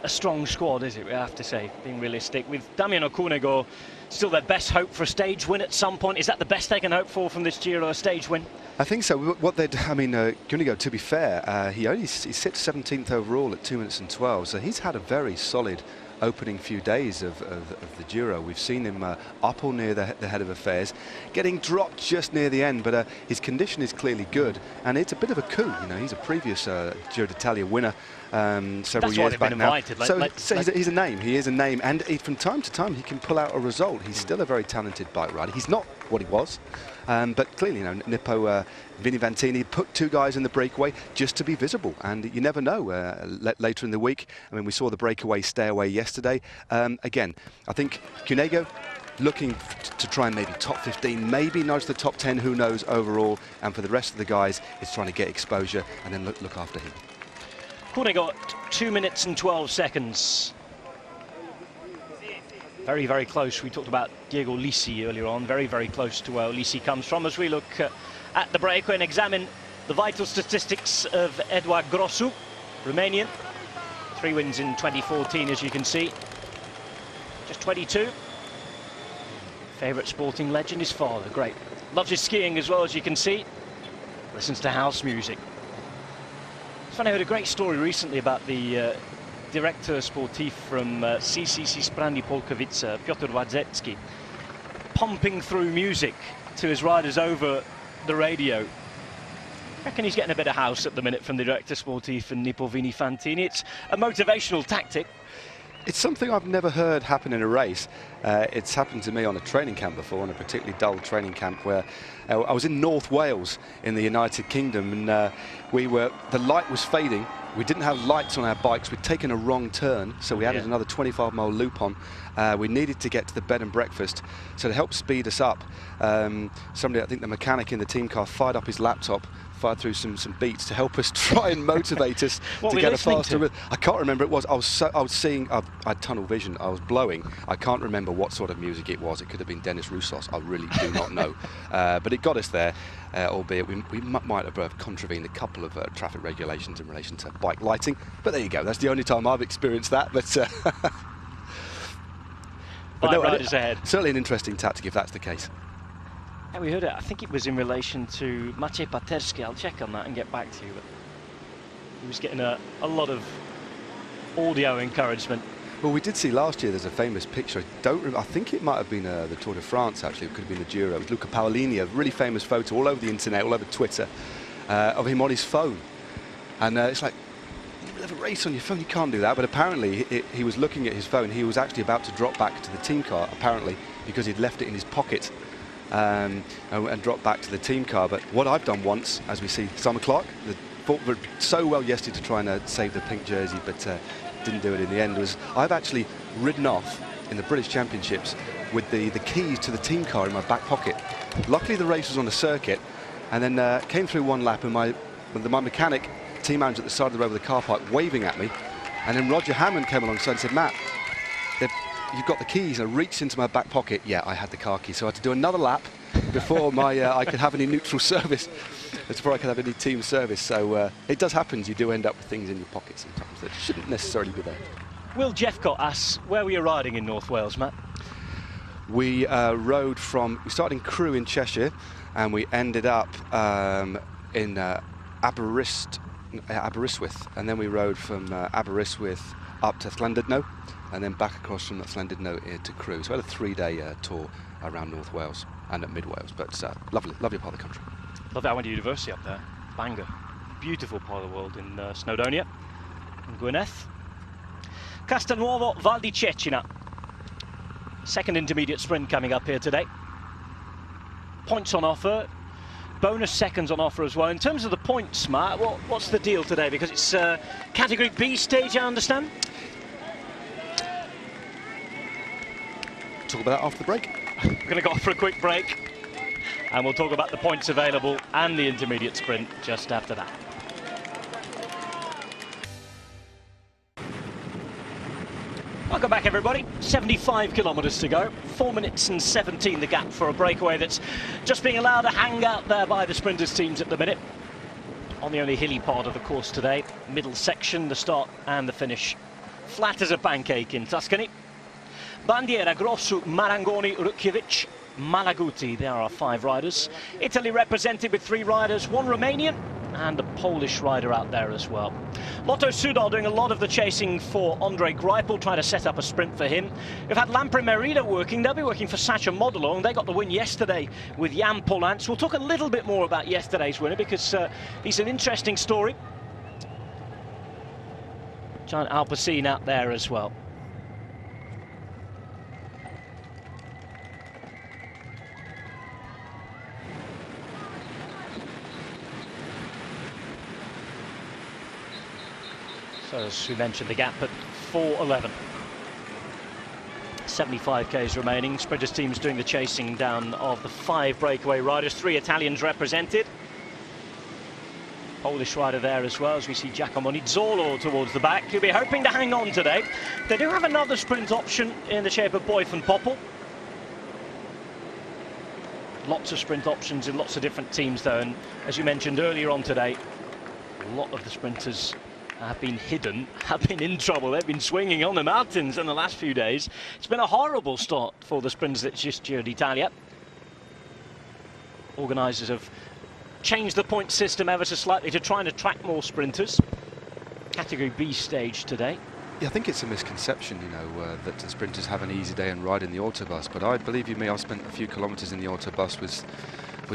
a strong squad, is it, we have to say, being realistic. With Damiano Cunego still their best hope for a stage win at some point. Is that the best they can hope for from this Giro, a stage win? I think so. What they'd, I mean, Cunego, to be fair, he sits 17th overall at 2 minutes and 12, so he's had a very solid opening few days of the Giro. We've seen him up or near the head of affairs, getting dropped just near the end, but his condition is clearly good, and it's a bit of a coup. You know, he's a previous Giro d'Italia winner several years back now. So he's a name. He is a name, and from time to time he can pull out a result. He's still a very talented bike rider. He's not what he was, but clearly, you know, Nippo Vini Fantini put 2 guys in the breakaway just to be visible, and you never know. Later in the week, I mean, we saw the breakaway stay away yesterday. Again, I think Cunego looking to try and maybe top 15, maybe nudge the top 10, who knows, overall. And for the rest of the guys, it's trying to get exposure and then look after him. Cunego, 2 minutes and 12 seconds. Very, very close. We talked about Diego Lisi earlier on. Very, very close to where Lisi comes from. As we look at the breakaway and examine the vital statistics of Eduard Grosu, Romanian. 3 wins in 2014, as you can see. Just 22. Favourite sporting legend, his father. Great. Loves his skiing as well, as you can see. Listens to house music. It's funny, I heard a great story recently about the director sportif from CCC Sprandi Polkowice, Piotr Wadzecki, pumping through music to his riders over the radio. I reckon he's getting a bit of house at the minute from the director sportif and Nippo Vini Fantini. It's a motivational tactic. It's something I've never heard happen in a race. It's happened to me on a training camp before, on a particularly dull training camp where I was in North Wales in the United Kingdom, and the light was fading. We didn't have lights on our bikes. We'd taken a wrong turn, so we added another 25-mile loop on. We needed to get to the bed and breakfast, so to help speed us up, somebody, I think the mechanic in the team car, fired up his laptop, fired through some beats to help us try and motivate us to get a faster rhythm. I can't remember. It was I was seeing. I had tunnel vision. I was blowing. I can't remember what sort of music it was. It could have been Dennis Roussos. I really do not know. But it got us there, albeit we might have contravened a couple of traffic regulations in relation to bike lighting. But there you go. That's the only time I've experienced that. But Riders ahead. Certainly an interesting tactic if that's the case. Yeah, we heard it. I think it was in relation to Maciej Paterski. I'll check on that and get back to you. But he was getting a lot of audio encouragement. Well, we did see last year, there's a famous picture. I think it might have been the Tour de France, actually. It could have been the Giro. It was Luca Paolini, a really famous photo all over the internet, all over Twitter, of him on his phone. And it's like, in the middle of a race on your phone, you can't do that. But apparently, he was looking at his phone. He was actually about to drop back to the team car, apparently, because he'd left it in his pocket. And drop back to the team car. But what I've done once, as we see Summer Clark, fought so well yesterday to try and save the pink jersey, but didn't do it in the end, was I've actually ridden off in the British Championships with the keys to the team car in my back pocket. Luckily the race was on a circuit, and then came through one lap, and my mechanic, team manager at the side of the road with the car park, waving at me, and then Roger Hammond came alongside and said, "Matt, you've got the keys." And I reached into my back pocket. Yeah, I had the car key, so I had to do another lap before I could have any neutral service, before I could have any team service. So it does happen. You do end up with things in your pocket sometimes that shouldn't necessarily be there. Will Jeffcott asks, where were you riding in North Wales, Matt? We we started in Crewe in Cheshire, and we ended up in Aberystwyth, and then we rode from Aberystwyth up to Llandudno, and then back across from Llandudno to Crewe. So we had a 3-day tour around North Wales and at Mid Wales, but lovely part of the country. Love it. I went to university up there. Bangor. Beautiful part of the world in Snowdonia and Gwynedd. Castelnuovo Val di Cecina. Second intermediate sprint coming up here today. Points on offer. Bonus seconds on offer as well. In terms of the points, Matt, what's the deal today? Because it's category B stage, I understand. Talk about that after the break. We're going to go for a quick break, and we'll talk about the points available and the intermediate sprint just after that. Welcome back, everybody. 75 kilometres to go. 4 minutes and 17 the gap for a breakaway that's just being allowed to hang out there by the sprinters teams at the minute. On the only hilly part of the course today, middle section, the start and the finish. Flat as a pancake in Tuscany. Bandiera, Grossu, Marangoni, Rukjevic, Malaguti. There are 5 riders. Italy represented with 3 riders, 1 Romanian and a Polish rider out there as well. Lotto Sudal doing a lot of the chasing for Andre Greipel, trying to set up a sprint for him. We've had Lampre Merida working. They'll be working for Sacha Modelo, and they got the win yesterday with Jan Polans. We'll talk a little bit more about yesterday's winner because he's an interesting story. Giant Alpecin out there as well. So as we mentioned, the gap at 4:11. 75 k's remaining. Sprinters teams doing the chasing down of the 5 breakaway riders. 3 Italians represented. Polish rider there as well, as we see Giacomo ďiːro towards the back. He'll be hoping to hang on today. They do have another sprint option in the shape of Boyf and Poppel. Lots of sprint options in lots of different teams though, and as you mentioned earlier on today, a lot of the sprinters have been hidden, have been in trouble. They've been swinging on the mountains in the last few days. It's been a horrible start for the sprinters at Giro d'Italia. Organisers have changed the point system ever so slightly to try and attract more sprinters. Category B stage today. Yeah, I think it's a misconception, you know, that the sprinters have an easy day and ride in the autobus. But I believe you me, I've spent a few kilometres in the autobus with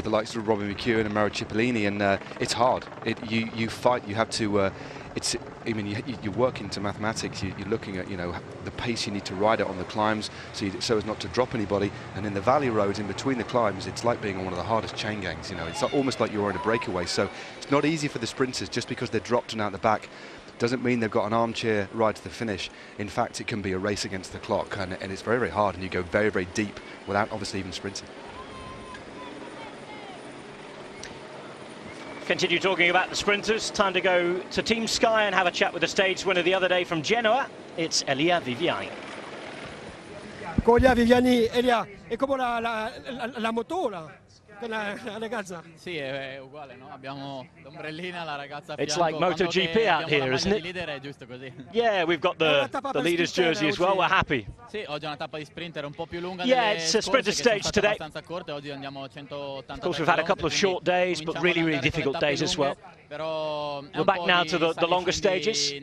the likes of Robbie McEwen and Mauro Cipollini, and it's hard. You fight. You have to I mean, you're working to mathematics. You're looking at, you know, the pace you need to ride it on the climbs, so as not to drop anybody. And in the valley roads in between the climbs, it's like being on one of the hardest chain gangs. You know, it's almost like you're on a breakaway. So it's not easy for the sprinters just because they're dropped and out the back. Doesn't mean they've got an armchair ride to the finish. In fact, it can be a race against the clock, and it's very, very hard, and you go very, very deep without obviously even sprinting. Continue talking about the sprinters. Time to go to Team Sky and have a chat with the stage winner the other day from Genoa. It's Elia Viviani. Con Elia Viviani, Elia, è come la motora della ragazza. Sì, è uguale, no? Abbiamo l'ombrellina, la ragazza a It's fianco. like MotoGP out here, isn't it? Leader, è giusto così. Yeah, we've got the leader's jersey as well. We're happy. Sì, oggi è una tappa di sprinter un po' più lunga. Yeah, it's a sprinter stage today. Abbastanza corte, oggi andiamo a 180. Of course, we've had a couple of short days, but really, really difficult days as well. We're back now to the longer stages.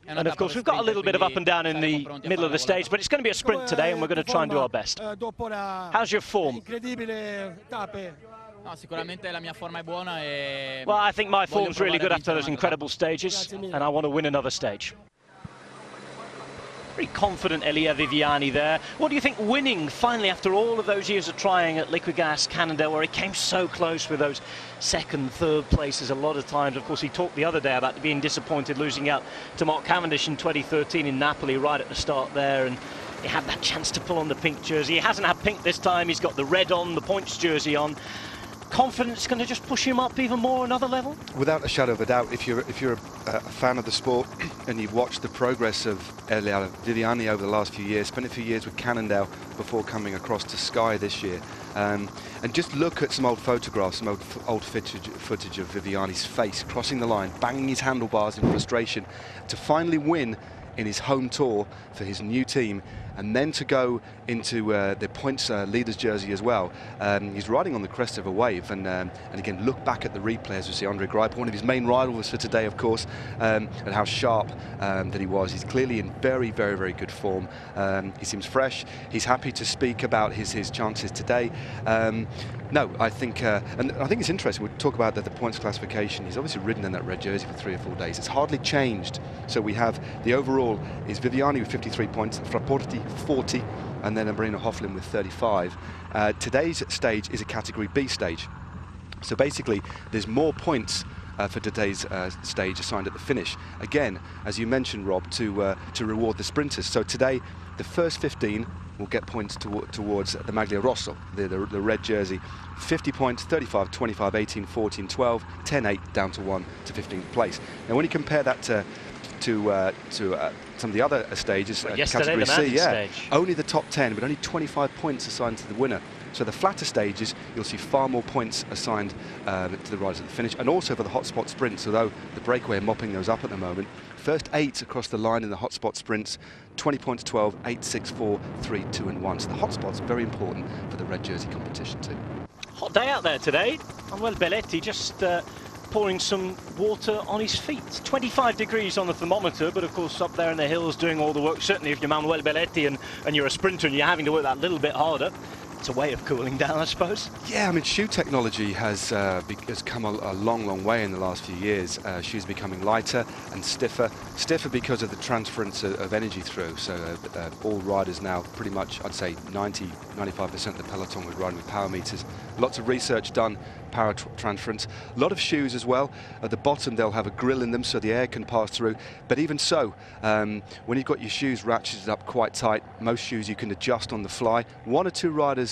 And of course, we've got a little bit of up and down in the middle of the stage, but it's going to be a sprint today, and we're going to try and do our best. How's your form? No, sicuramente la mia forma è buona e well, I think my form's really good after those incredible stages, and I want to win another stage. Very confident Elia Viviani there. What do you think winning finally after all of those years of trying at Liquigas, Cannondale, where he came so close with those second, third places a lot of times? Of course, he talked the other day about being disappointed losing out to Mark Cavendish in 2013 in Napoli right at the start there, and he had that chance to pull on the pink jersey. He hasn't had pink this time. He's got the red on, the points jersey on. Confidence going to just push him up even more another level? Without a shadow of a doubt, if you're a fan of the sport and you've watched the progress of Elia Viviani over the last few years, spent a few years with Cannondale before coming across to Sky this year, and just look at some old photographs, some old footage of Viviani's face crossing the line, banging his handlebars in frustration to finally win in his home tour for his new team, and then to go into the points leader's jersey as well. He's riding on the crest of a wave, and again, look back at the replay as we see Andre Greipel, one of his main rivals for today, of course, and how sharp that he was. He's clearly in very, very, very good form. He seems fresh. He's happy to speak about his chances today. No, I think, and I think it's interesting, we'll talk about the points classification. He's obviously ridden in that red jersey for 3 or 4 days. It's hardly changed. So we have the overall is Viviani with 53 points, Frapporti 40, and then Marino Hoflin with 35. Today's stage is a Category B stage. So basically, there's more points for today's stage assigned at the finish. Again, as you mentioned, Rob, to reward the sprinters. So today, the first 15 will get points towards the Maglia Rosso, the red jersey. 50 points, 35, 25, 18, 14, 12, 10, 8, down to 1 to 15th place. Now, when you compare that to some of the other stages, Category C, only the top 10, but only 25 points assigned to the winner. So the flatter stages, you'll see far more points assigned to the riders at the finish, and also for the hotspot sprints, although the breakaway are mopping those up at the moment. First 8 across the line in the hotspot sprints, 20 points, 12, 8, 6, 4, 3, 2 and 1. So the hotspots are very important for the red jersey competition too. Hot day out there today. Manuel Belletti just pouring some water on his feet. 25 degrees on the thermometer, but of course up there in the hills doing all the work. Certainly if you're Manuel Belletti and you're a sprinter and you're having to work that little bit harder, it's a way of cooling down, I suppose. Yeah, I mean, shoe technology has come a long, long way in the last few years. Shoes becoming lighter and stiffer because of the transference of energy through. So all riders now, pretty much, I'd say 90–95% of the peloton would ride with power meters. Lots of research done, power transference. A lot of shoes as well. At the bottom, they'll have a grill in them so the air can pass through. But even so, when you've got your shoes ratcheted up quite tight, most shoes you can adjust on the fly. 1 or 2 riders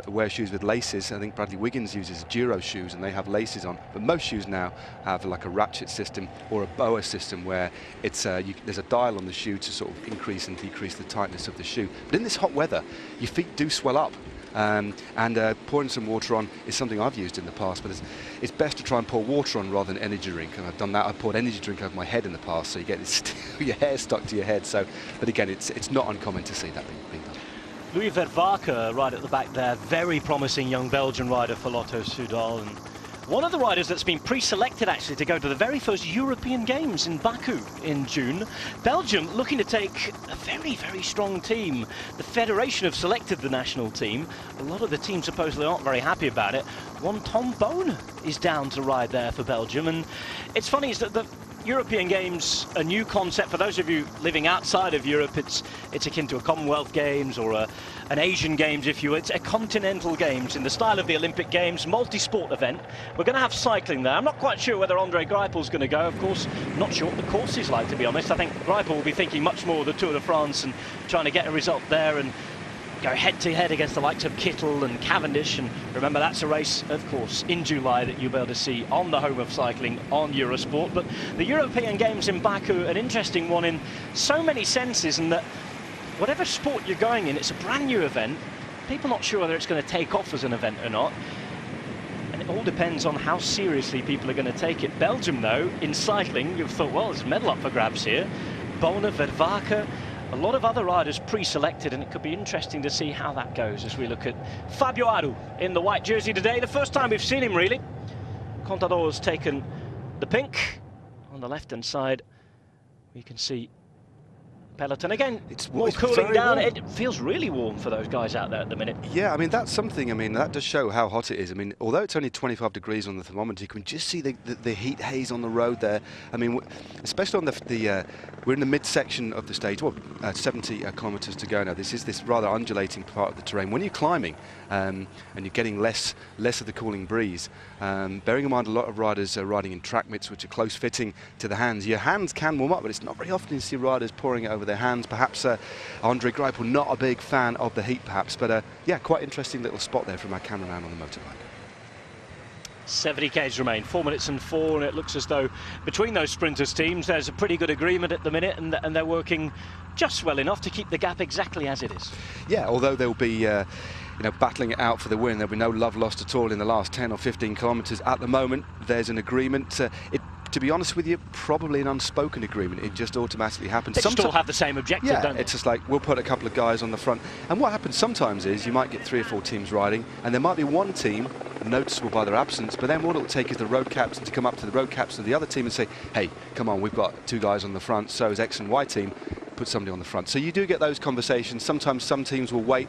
wear shoes with laces. I think Bradley Wiggins uses Giro shoes and they have laces on. But most shoes now have like a ratchet system or a boa system where it's there's a dial on the shoe to sort of increase and decrease the tightness of the shoe. But in this hot weather, your feet do swell up. Pouring some water on is something I've used in the past, but it's best to try and pour water on rather than energy drink. And I've done that. I've poured energy drink over my head in the past, so you get your hair stuck to your head. So, but again, it's not uncommon to see that being done. Louis Vervaeke right at the back there, very promising young Belgian rider for Lotto Soudal, and One of the riders that's been pre-selected actually to go to the very first European Games in Baku in June. Belgium looking to take a very, very strong team. The federation have selected the national team. A lot of the teams supposedly aren't very happy about it. One Tom Bone is down to ride there for Belgium. And it's funny is that the European Games, a new concept for those of you living outside of Europe. It's akin to a Commonwealth Games or an Asian Games, if you will. It's a continental Games in the style of the Olympic Games, multi-sport event. We're going to have cycling there. I'm not quite sure whether Andre Greipel's going to go. Of course, not sure what the course is like, to be honest. I think Greipel will be thinking much more of the Tour de France and trying to get a result there and go head-to-head against the likes of Kittel and Cavendish. And remember, that's a race, of course, in July that you'll be able to see on the home of cycling on Eurosport. But the European Games in Baku, an interesting one in so many senses, and that whatever sport you're going in, it's a brand new event. People not sure whether it's going to take off as an event or not. And it all depends on how seriously people are going to take it. Belgium, though, in cycling, you've thought, well, there's a medal up for grabs here. Bona, Vervaeke, a lot of other riders pre-selected, and it could be interesting to see how that goes as we look at Fabio Aru in the white jersey today. The first time we've seen him, really. Contador's taken the pink. On the left-hand side, we can see peloton again. It's more cooling down. Warm. It feels really warm for those guys out there at the minute. Yeah, I mean, that's something. I mean, that does show how hot it is. I mean, although it's only 25 degrees on the thermometer, you can just see the heat haze on the road there. I mean, especially on we're in the midsection of the stage. Well, 70 kilometers to go now. This is this rather undulating part of the terrain. When you're climbing and you're getting less of the cooling breeze, bearing in mind a lot of riders are riding in track mitts which are close fitting to the hands. Your hands can warm up, but it's not very often you see riders pouring it over their hands. Perhaps Andre Greipel, not a big fan of the heat, perhaps, but yeah, quite interesting little spot there from our cameraman on the motorbike. 70 k's remain, 4 minutes and 4, and it looks as though between those sprinters teams there's a pretty good agreement at the minute, and they're working just well enough to keep the gap exactly as it is. Yeah, although they'll be you know, battling it out for the win. There'll be no love lost at all in the last 10 or 15 kilometres. At the moment, there's an agreement. To be honest with you, probably an unspoken agreement. It just automatically happens. They still have the same objective, yeah, don't they? It's just like, we'll put a couple of guys on the front. And what happens sometimes is you might get 3 or 4 teams riding, and there might be one team noticeable by their absence, but then what it'll take is the road captain to come up to the road captain of the other team and say, hey, come on, we've got 2 guys on the front, so is X and Y team, put somebody on the front. So you do get those conversations. Sometimes some teams will wait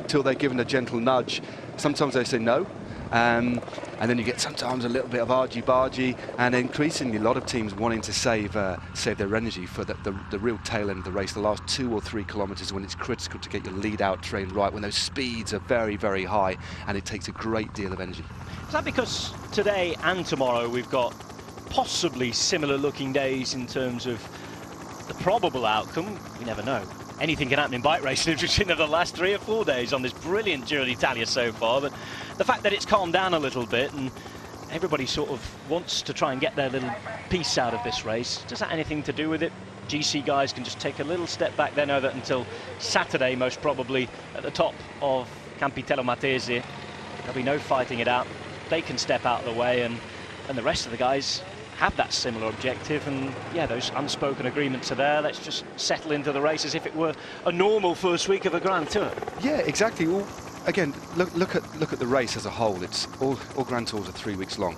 till they're given a gentle nudge. Sometimes they say no. And then you get sometimes a little bit of argy-bargy, and increasingly a lot of teams wanting to save their energy for the real tail end of the race, the last 2 or 3 kilometres, when it's critical to get your lead-out train right, when those speeds are very, very high, and it takes a great deal of energy. Is that because today and tomorrow we've got possibly similar-looking days in terms of the probable outcome? We never know. Anything can happen in bike racing. We've seen over the last 3 or 4 days on this brilliant Giro d'Italia so far, but the fact that it's calmed down a little bit and everybody sort of wants to try and get their little piece out of this race, does that have anything to do with it? GC guys can just take a little step back. They know that until Saturday, most probably at the top of Campitello Matese, there'll be no fighting it out. They can step out of the way, and the rest of the guys have that similar objective, and yeah, those unspoken agreements are there. Let's just settle into the race as if it were a normal first week of a Grand Tour. Yeah, exactly. Well, again, look at the race as a whole. It's all Grand Tours are 3 weeks long.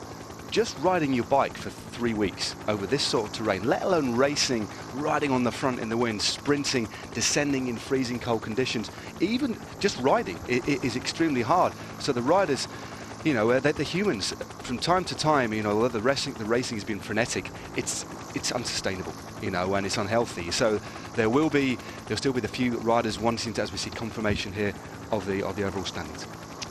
Just riding your bike for 3 weeks over this sort of terrain, let alone racing, riding on the front in the wind, sprinting, descending in freezing cold conditions, even just riding it is extremely hard. So the riders, you know, the humans, from time to time, you know, although the racing has been frenetic, it's unsustainable, you know, and it's unhealthy. So there'll still be the few riders wanting to, as we see confirmation here, of the overall standings.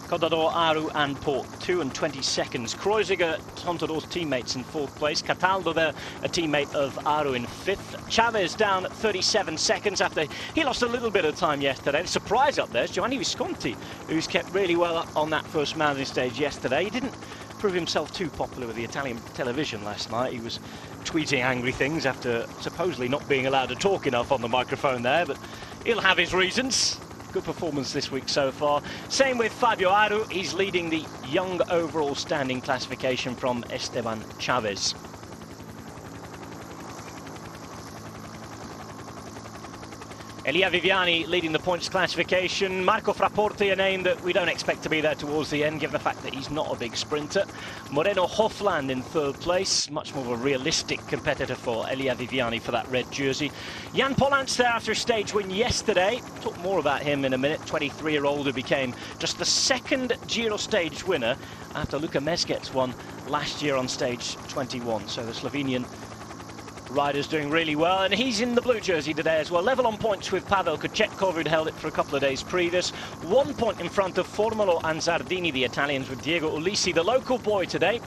Contador, Aru and Port, 2 and 20 seconds. Kreuziger, Contador's teammates, in 4th place. Cataldo there, a teammate of Aru, in 5th. Chavez down 37 seconds after he lost a little bit of time yesterday. The surprise up there is Giovanni Visconti, who's kept really well up on that first mountain stage yesterday. He didn't prove himself too popular with the Italian television last night. He was tweeting angry things after supposedly not being allowed to talk enough on the microphone there, but he'll have his reasons. Good performance this week so far. Same with Fabio Aru. He's leading the young overall standing classification from Esteban Chavez. Elia Viviani leading the points classification. Marco Fraporti, a name that we don't expect to be there towards the end, given the fact that he's not a big sprinter. Moreno Hofland in third place, much more of a realistic competitor for Elia Viviani for that red jersey. Jan Polans there after a stage win yesterday. Talk more about him in a minute. 23-year-old who became just the second Giro stage winner after Luka Mezgec won last year on stage 21. So the Slovenian rider's doing really well, and he's in the blue jersey today as well. Level on points with Pavel Kochetkov, who'd held it for a couple of days previous. 1 point in front of Formolo and Zardini, the Italians, with Diego Ulisi, the local boy today.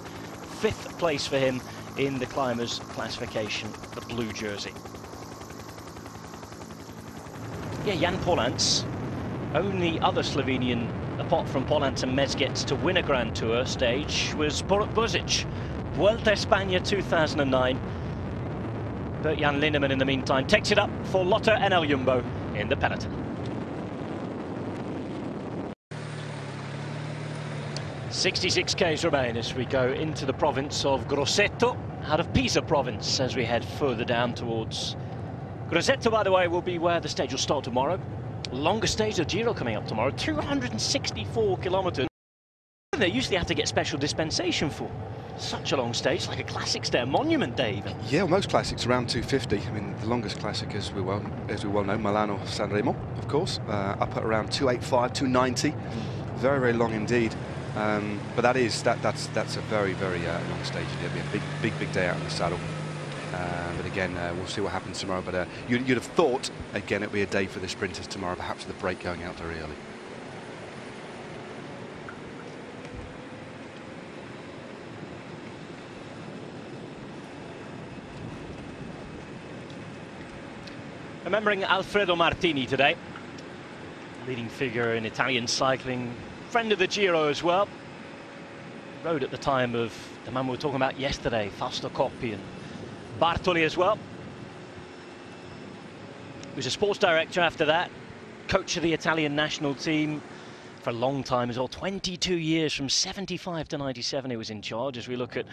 5th place for him in the climbers classification, the blue jersey. Yeah, Jan Polans, only other Slovenian, apart from Polans and Mezgec, to win a Grand Tour stage was Borut Buzic. Vuelta España 2009. But Jan Lindemann, in the meantime, takes it up for Lotto NL Jumbo in the peloton. 66 k's remain as we go into the province of Grosseto, out of Pisa province, as we head further down towards Grosseto. By the way, will be where the stage will start tomorrow. Longest stage of Giro coming up tomorrow, 264 kilometres. They usually have to get special dispensation for. Such a long stage, like a classics day, a monument day even. Yeah, well, most classics around 250. I mean, the longest classic, as we well know, Milano San Remo, of course, up at around 285, 290. Very, very long indeed. But that's a very, very long stage. It'll be a big day out in the saddle. But again, we'll see what happens tomorrow. But you'd have thought, again, it'll be a day for the sprinters tomorrow, perhaps the break going out very early. Remembering Alfredo Martini today, leading figure in Italian cycling, friend of the Giro as well. Rode at the time of the man we were talking about yesterday, Fausto Coppi and Bartoli as well. He was a sports director after that, coach of the Italian national team for a long time as well. 22 years, from 75 to 97 he was in charge, as we look at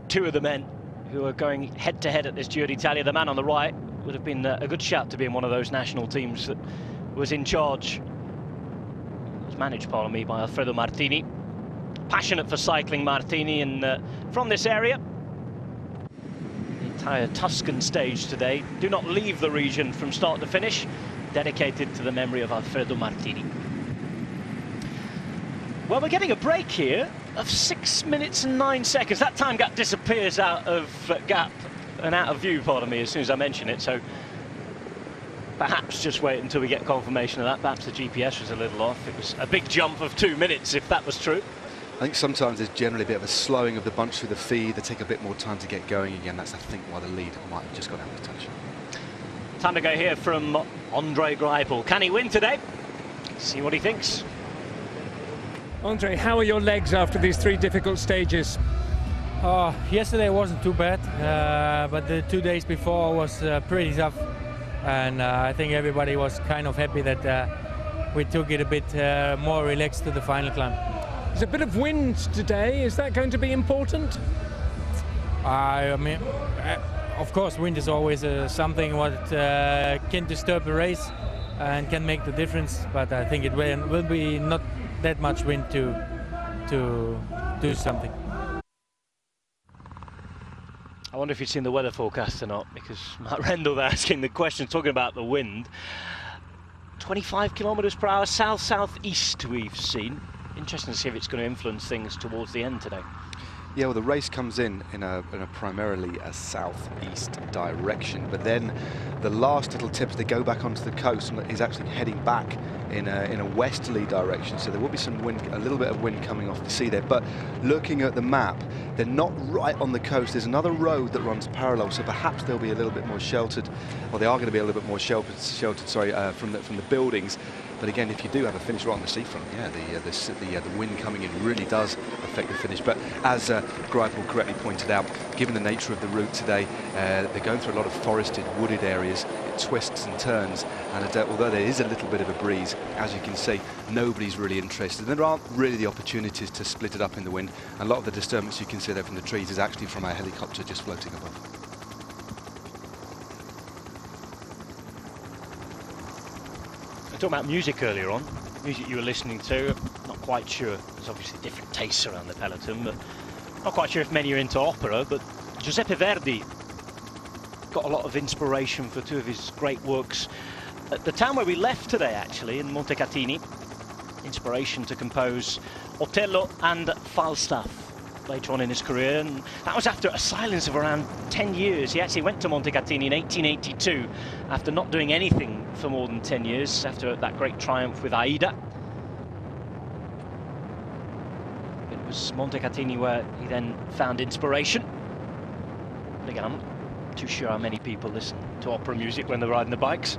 two of the men who are going head-to-head at this Giro d'Italia. The man on the right would have been a good shout to be in one of those national teams that was in charge. It was managed, pardon me, by Alfredo Martini. Passionate for cycling, Martini, and from this area. The entire Tuscan stage today. Do not leave the region from start to finish. Dedicated to the memory of Alfredo Martini. Well, we're getting a break here of 6 minutes and 9 seconds. That time gap disappears out of gap and out of view, pardon me, as soon as I mention it. So perhaps just wait until we get confirmation of that. Perhaps the GPS was a little off. It was a big jump of 2 minutes, if that was true. I think sometimes there's generally a bit of a slowing of the bunch through the feed. They take a bit more time to get going again. That's, I think, why the lead might have just gone out of touch. Time to go here from Andre Greipel. Can he win today? See what he thinks. Andre, how are your legs after these 3 difficult stages? Yesterday wasn't too bad, but the 2 days before was pretty tough, and I think everybody was kind of happy that we took it a bit more relaxed to the final climb. There's a bit of wind today. Is that going to be important? I mean, of course, wind is always something what can disturb the race and can make the difference, but I think it will be not that much wind to do something. I wonder if you've seen the weather forecast or not, because Matt Rendell asking the question, talking about the wind. 25 kilometres per hour, south-southeast we've seen. Interesting to see if it's going to influence things towards the end today. Yeah, well, the race comes in a primarily a southeast direction, but then the last little tip as they go back onto the coast is actually heading back in a westerly direction. So there will be some wind, a little bit of wind coming off the sea there. But looking at the map, they're not right on the coast. There's another road that runs parallel, so perhaps they'll be a little bit more sheltered, or they are going to be a little bit more sheltered. Sorry, from the buildings. But again, if you do have a finish right on the seafront, yeah, the wind coming in really does affect the finish. But as Greipel correctly pointed out, given the nature of the route today, they're going through a lot of forested, wooded areas. It twists and turns, and although there is a little bit of a breeze, as you can see, nobody's really interested. There aren't really the opportunities to split it up in the wind. And a lot of the disturbance you can see there from the trees is actually from a helicopter just floating above. talking about music earlier on, music you were listening to. Not quite sure. There's obviously different tastes around the peloton, but not quite sure if many are into opera. But Giuseppe Verdi got a lot of inspiration for two of his great works at the town where we left today, actually, in Montecatini. Inspiration to compose Otello and Falstaff later on in his career, and that was after a silence of around 10 years. He actually went to Montecatini in 1882 after not doing anything for more than 10 years, after that great triumph with Aida. It was Montecatini where he then found inspiration. But again, I'm not too sure how many people listen to opera music when they're riding the bikes.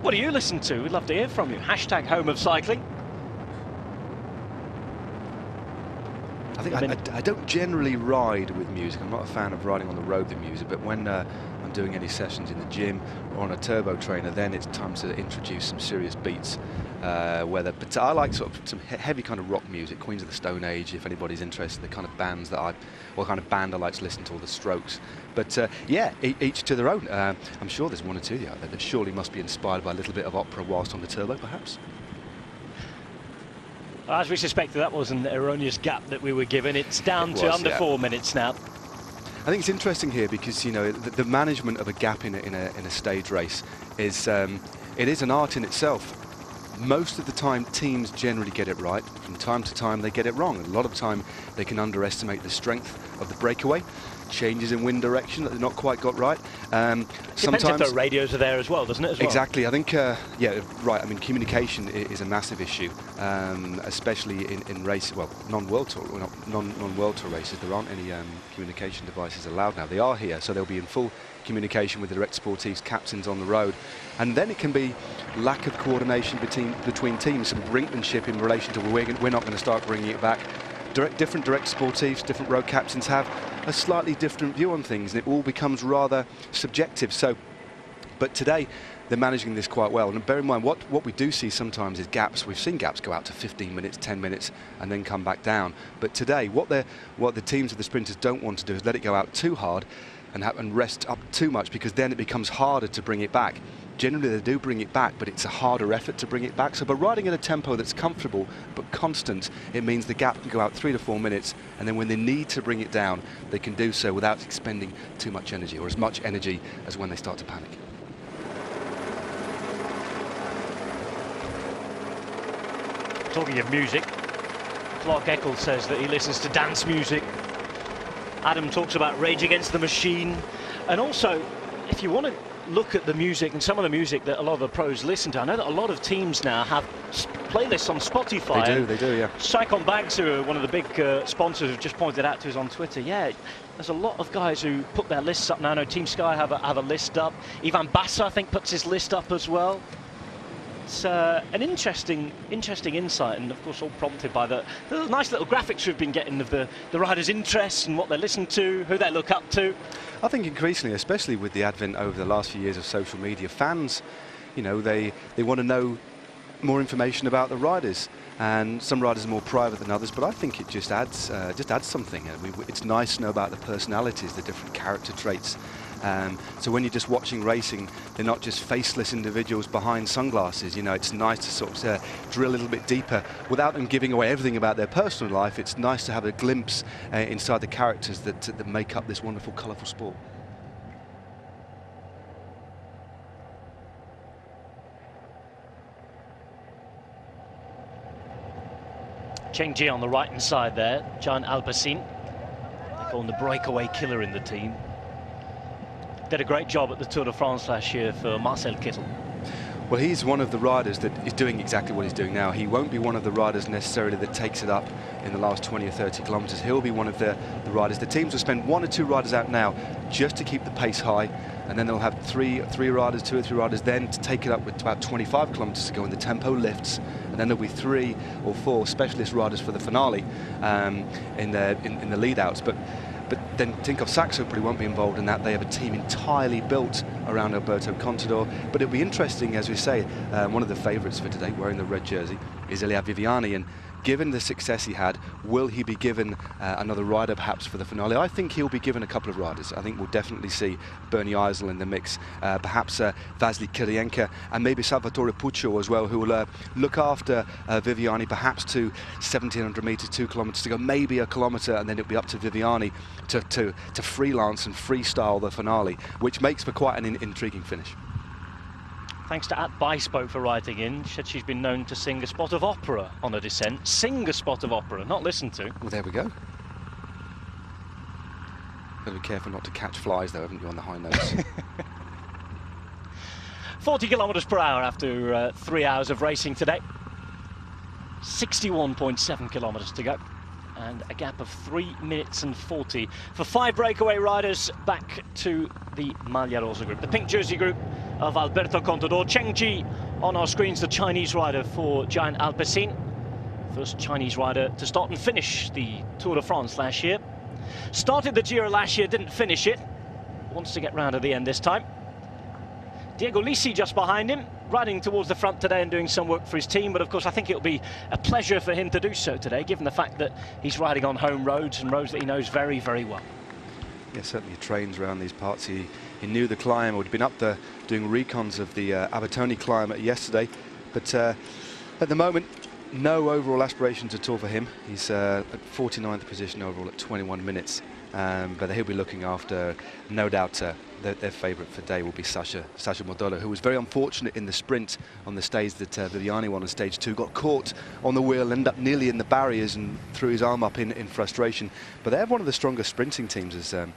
What do you listen to? We'd love to hear from you. Hashtag Home of Cycling. I think I don't generally ride with music. I'm not a fan of riding on the road with music, but when I'm doing any sessions in the gym or on a turbo trainer, then it's time to introduce some serious beats. But I like sort of some heavy kind of rock music, Queens of the Stone Age, if anybody's interested, the kind of bands that what kind of band I like to listen to, or the Strokes. But yeah, each to their own. I'm sure there's one or two out there that surely must be inspired by a little bit of opera whilst on the turbo, perhaps. As we suspected, that was an erroneous gap that we were given. It's down to under 4 minutes now. I think it's interesting here because, you know, the management of a gap in a stage race is it is an art in itself. Most of the time, teams generally get it right. From time to time, they get it wrong. And a lot of the time, they can underestimate the strength of the breakaway. Changes in wind direction that they've not quite got right. Depends if the radios are there as well, doesn't it? As well? Exactly. I think, yeah, right. I mean, communication is a massive issue, especially in races. Well, non-World Tour, non-World Tour races. There aren't any communication devices allowed now. They are here, so they'll be in full communication with the direct sportives, captains on the road, and then it can be lack of coordination between teams, some brinkmanship in relation to we're not going to start bringing it back. Different direct sportives, different road captains have a slightly different view on things, and it all becomes rather subjective. So, but today they're managing this quite well. And bear in mind, what we do see sometimes is gaps. We've seen gaps go out to 15 minutes, 10 minutes, and then come back down. But today, what the teams of the sprinters don't want to do is let it go out too hard and rest up too much, because then it becomes harder to bring it back. Generally they do bring it back, but it's a harder effort to bring it back. So by riding at a tempo that's comfortable but constant, it means the gap can go out 3 to 4 minutes, and then when they need to bring it down, they can do so without expending too much energy, or as much energy as when they start to panic. Talking of music, Clark Eckel says that he listens to dance music. Adam talks about Rage Against the Machine. And also, if you want to look at the music and some of the music that a lot of the pros listen to, I know that a lot of teams now have playlists on Spotify. They do, yeah. Sycon Bags, who are one of the big sponsors, have just pointed out to us on Twitter, yeah, there's a lot of guys who put their lists up now. I know Team Sky have a list up. Ivan Bassa, I think, puts his list up as well. It's an interesting insight, and of course all prompted by the nice little graphics we've been getting of the riders' interests and what they listen to, who they look up to. I think increasingly, especially with the advent over the last few years of social media, fans, you know, they want to know more information about the riders, and some riders are more private than others, but I think it just adds something. It's nice to know about the personalities, the different character traits. So when you're just watching racing, they're not just faceless individuals behind sunglasses. You know, it's nice to sort of drill a little bit deeper without them giving away everything about their personal life. It's nice to have a glimpse inside the characters that make up this wonderful, colourful sport. Cheng Ji on the right-hand side there, Gian Alpecin. They call him the breakaway killer in the team. Did a great job at the Tour de France last year for Marcel Kittel. Well, he's one of the riders that is doing exactly what he's doing now. He won't be one of the riders necessarily that takes it up in the last 20 or 30 kilometres. He'll be one of the riders. The teams will spend 1 or 2 riders out now just to keep the pace high, and then they'll have 2 or 3 riders then to take it up with about 25 kilometres to go, and the tempo lifts, and then there'll be 3 or 4 specialist riders for the finale in the lead-outs. But then Tinkoff Saxo probably won't be involved in that. They have a team entirely built around Alberto Contador. But it'll be interesting, as we say, one of the favourites for today, wearing the red jersey, is Elia Viviani. And given the success he had, will he be given another rider perhaps for the finale? I think he'll be given a couple of riders. I think we'll definitely see Bernie Eisel in the mix, perhaps Vasily Kirienka, and maybe Salvatore Puccio as well, who will look after Viviani, perhaps to 1,700 metres, 2 kilometres to go, maybe a kilometre, and then it'll be up to Viviani to freelance and freestyle the finale, which makes for quite an intriguing finish. Thanks to @Byspoke for writing in. She said she's been known to sing a spot of opera on a descent. Sing a spot of opera, not listen to. Well, there we go. Got to be careful not to catch flies, though, haven't you, on the high notes? 40 kilometres per hour after 3 hours of racing today. 61.7 kilometres to go. And a gap of 3 minutes and 40 for 5 breakaway riders back to the Maglia Rosa group. The pink jersey group of Alberto Contador. Cheng Ji on our screens, the Chinese rider for Giant Alpecin. First Chinese rider to start and finish the Tour de France last year. Started the Giro last year, didn't finish it. Wants to get round to the end this time. Diego Lisi just behind him, riding towards the front today and doing some work for his team, but of course I think it'll be a pleasure for him to do so today, given the fact that he's riding on home roads and roads that he knows very, very well. Yeah, certainly he trains around these parts. He knew the climb, or he'd been up there doing recons of the Abertoni climb yesterday, but at the moment, no overall aspirations at all for him. He's at 49th position overall at 21 minutes, but he'll be looking after, no doubt, their favourite for day will be Sasha Modolo, who was very unfortunate in the sprint on the stage that Viviani won on stage 2. Got caught on the wheel, ended up nearly in the barriers and threw his arm up in frustration. But they have one of the strongest sprinting teams as of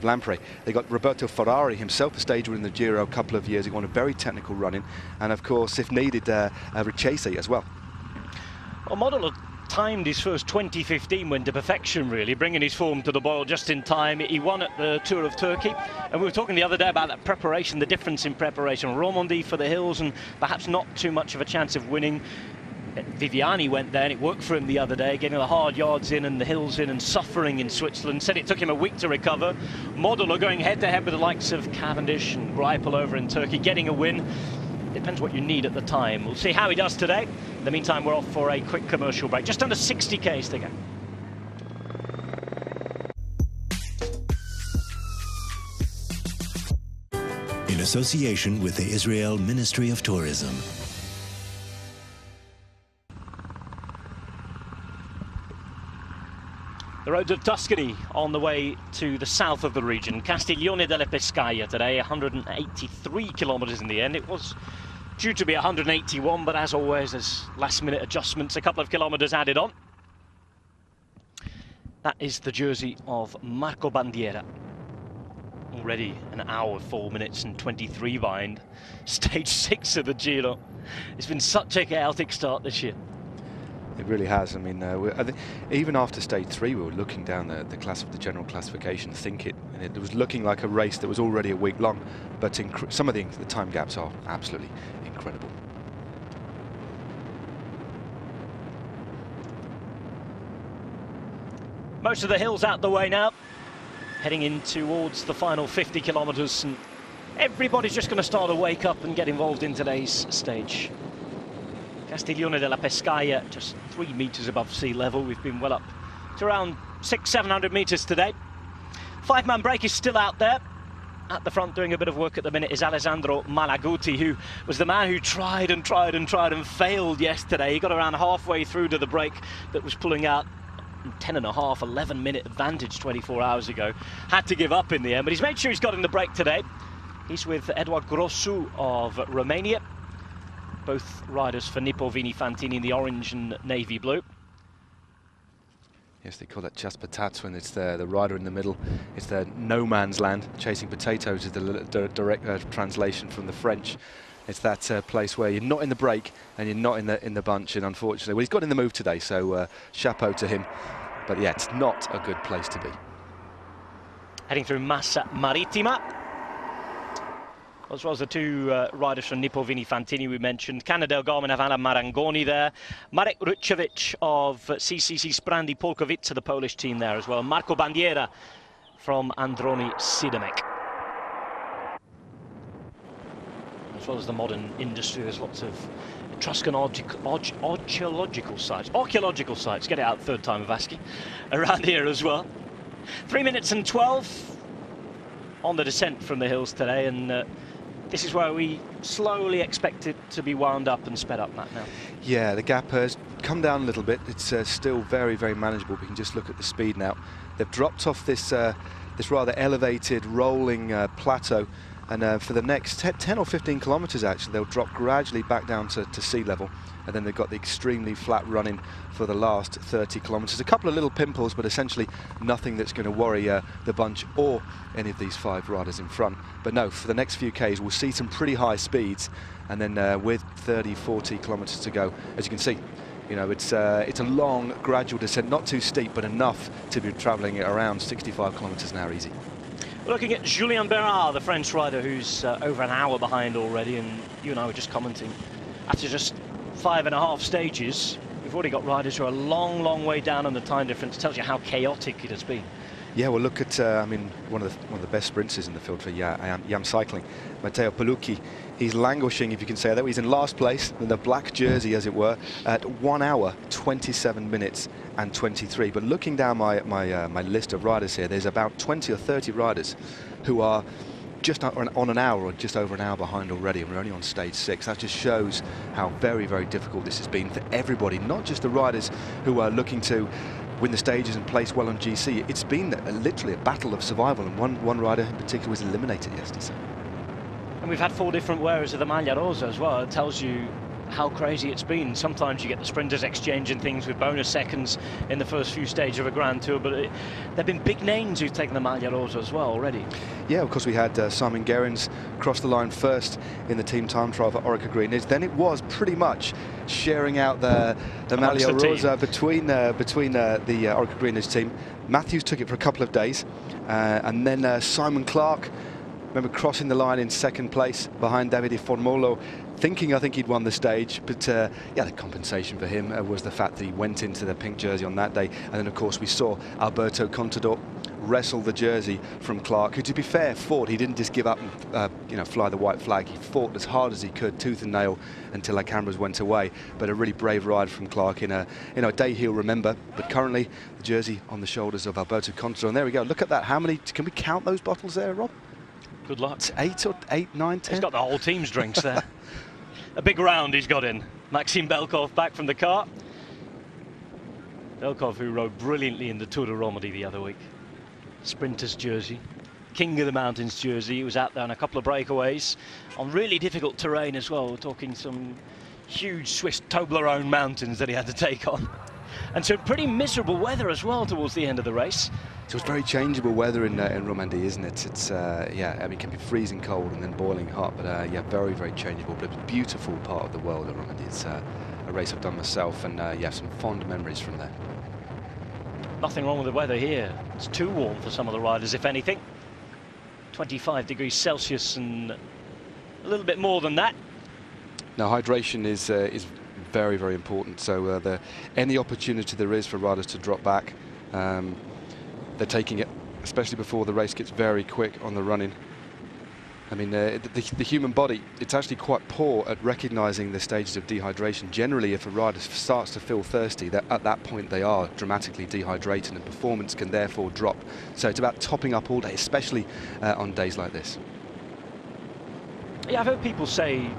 Lampre. They got Roberto Ferrari himself, a stage winner in the Giro a couple of years ago, on a very technical running, and of course, if needed, Richese as well. Well, Modolo timed his first 2015 win to perfection, really, bringing his form to the boil just in time. He won at the Tour of Turkey, and we were talking the other day about that preparation, the difference in preparation. Romandy for the hills, and perhaps not too much of a chance of winning. Viviani went there and it worked for him the other day, getting the hard yards in and the hills in and suffering in Switzerland. Said it took him a week to recover. Modolo going head-to-head with the likes of Cavendish and Greipel over in Turkey, getting a win. Depends what you need at the time. We'll see how he does today. In the meantime, we're off for a quick commercial break. Just under 60 Ks to go. In association with the Israel Ministry of Tourism. The roads of Tuscany on the way to the south of the region. Castiglione della Pescaia today, 183 kilometres in the end. It was due to be 181, but as always, there's last-minute adjustments, a couple of kilometres added on. That is the jersey of Marco Bandiera. Already an hour, 4 minutes and 23 behind. Stage 6 of the Giro. It's been such a chaotic start this year. It really has. I mean, I think even after stage 3, we were looking down the general classification, and it was looking like a race that was already a week long. But some of the time gaps are absolutely incredible. Most of the hills out the way now, heading in towards the final 50 kilometres, and everybody's just going to start to wake up and get involved in today's stage. Castiglione della Pescaia, just 3 metres above sea level. We've been well up to around 600-700 metres today. 5-man break is still out there. At the front doing a bit of work at the minute is Alessandro Malaguti, who was the man who tried and failed yesterday. He got around halfway through to the break that was pulling out 10.5, 11-minute advantage 24 hours ago. Had to give up in the end, but he's made sure he's got in the break today. He's with Eduard Grosu of Romania. Both riders for Nippo Vini Fantini in the orange and navy blue. Yes, they call that Chas Patats when it's the rider in the middle. It's the no man's land. Chasing potatoes is the direct translation from the French. It's that place where you're not in the break and you're not in the bunch. And unfortunately, well, he's got in the move today, so chapeau to him. But yeah, it's not a good place to be. Heading through Massa Marittima, as well as the two riders from Nippo Vini Fantini we mentioned. Canna del Garmin have Alan Marangoni there. Marek Ruchevich of CCC Sprandi Polkowice, the Polish team there as well. Marco Bandiera from Androni Sidemek. As well as the modern industry, there's lots of Etruscan archaeological sites, get it out third time of asking, around here as well. 3 minutes and 12 on the descent from the hills today, and this is where we slowly expect it to be wound up and sped up, Matt, now. Yeah, the gap has come down a little bit. It's still very, very manageable. We can just look at the speed now. They've dropped off this this rather elevated rolling plateau, and for the next 10 or 15 kilometers actually they'll drop gradually back down to sea level, and then they've got the extremely flat running for the last 30 kilometers. A couple of little pimples, but essentially nothing that's going to worry the bunch or any of these 5 riders in front. But no, for the next few Ks we'll see some pretty high speeds, and then with 30-40 kilometers to go, as you can see, you know, it's a long gradual descent, not too steep but enough to be traveling at around 65 kilometers an hour easy. We're looking at Julien Bérard, the French rider, who's over an hour behind already, and you and I were just commenting, after just 5.5 stages, we've already got riders who are a long, long way down on the time difference. Tells you how chaotic it has been. Yeah, well, look at, I mean, one of the best sprinters in the field for YAM Cycling, Matteo Palucchi. He's languishing, if you can say that. He's in last place in the black jersey, as it were, at 1 hour, 27 minutes and 23. But looking down my list of riders here, there's about 20 or 30 riders who are just on an hour or just over an hour behind already, and we're only on stage 6. That just shows how very, very difficult this has been for everybody, not just the riders who are looking to win the stages and place well on GC. It's been literally a battle of survival, and one rider in particular was eliminated yesterday. And we've had 4 different wearers of the Maglia Rosa as well. It tells you how crazy it's been. Sometimes you get the sprinters exchanging things with bonus seconds in the first few stages of a Grand Tour, but there have been big names who've taken the Maglia Rosa as well already. Yeah, of course we had Simon Gerrans cross the line first in the team time trial for Orica Greenidge. Then it was pretty much sharing out the Maglia Rosa between the Orica Greenidge team. Matthews took it for a couple of days, and then Simon Clark, remember, crossing the line in 2nd place behind Davide Formolo, thinking I think he'd won the stage, but yeah, the compensation for him was the fact that he went into the pink jersey on that day. And then of course we saw Alberto Contador wrestle the jersey from Clark, who, to be fair, fought. He didn't just give up and you know, fly the white flag. He fought as hard as he could, tooth and nail, until our cameras went away. But a really brave ride from Clark in a day he'll remember. But currently the jersey on the shoulders of Alberto Contador, and there we go. Look at that. How many? Can we count those bottles there, Rob? Good luck. 8, 9, 10. He's got the whole team's drinks there. A big round he's got in. Maxime Belkov back from the car. Belkov, who rode brilliantly in the Tour de Romandie the other week. Sprinter's jersey, King of the Mountains jersey. He was out there on a couple of breakaways on really difficult terrain as well. We're talking some huge Swiss Toblerone mountains that he had to take on. And so pretty miserable weather as well towards the end of the race. So it's very changeable weather in Romandie, isn't it? It's yeah, I mean, it can be freezing cold and then boiling hot, but yeah, very, very changeable. But it's a beautiful part of the world of Romandie. It's a race I've done myself, and yeah, some fond memories from there. Nothing wrong with the weather here. It's too warm for some of the riders, if anything. 25 degrees Celsius and a little bit more than that. Now, hydration is very, very important. So any opportunity there is for riders to drop back, they're taking it, especially before the race gets very quick on the running. I mean, the human body, it's actually quite poor at recognizing the stages of dehydration. Generally, if a rider starts to feel thirsty, at that point they are dramatically dehydrated, and performance can therefore drop. So it's about topping up all day, especially on days like this. Yeah, I've heard people say,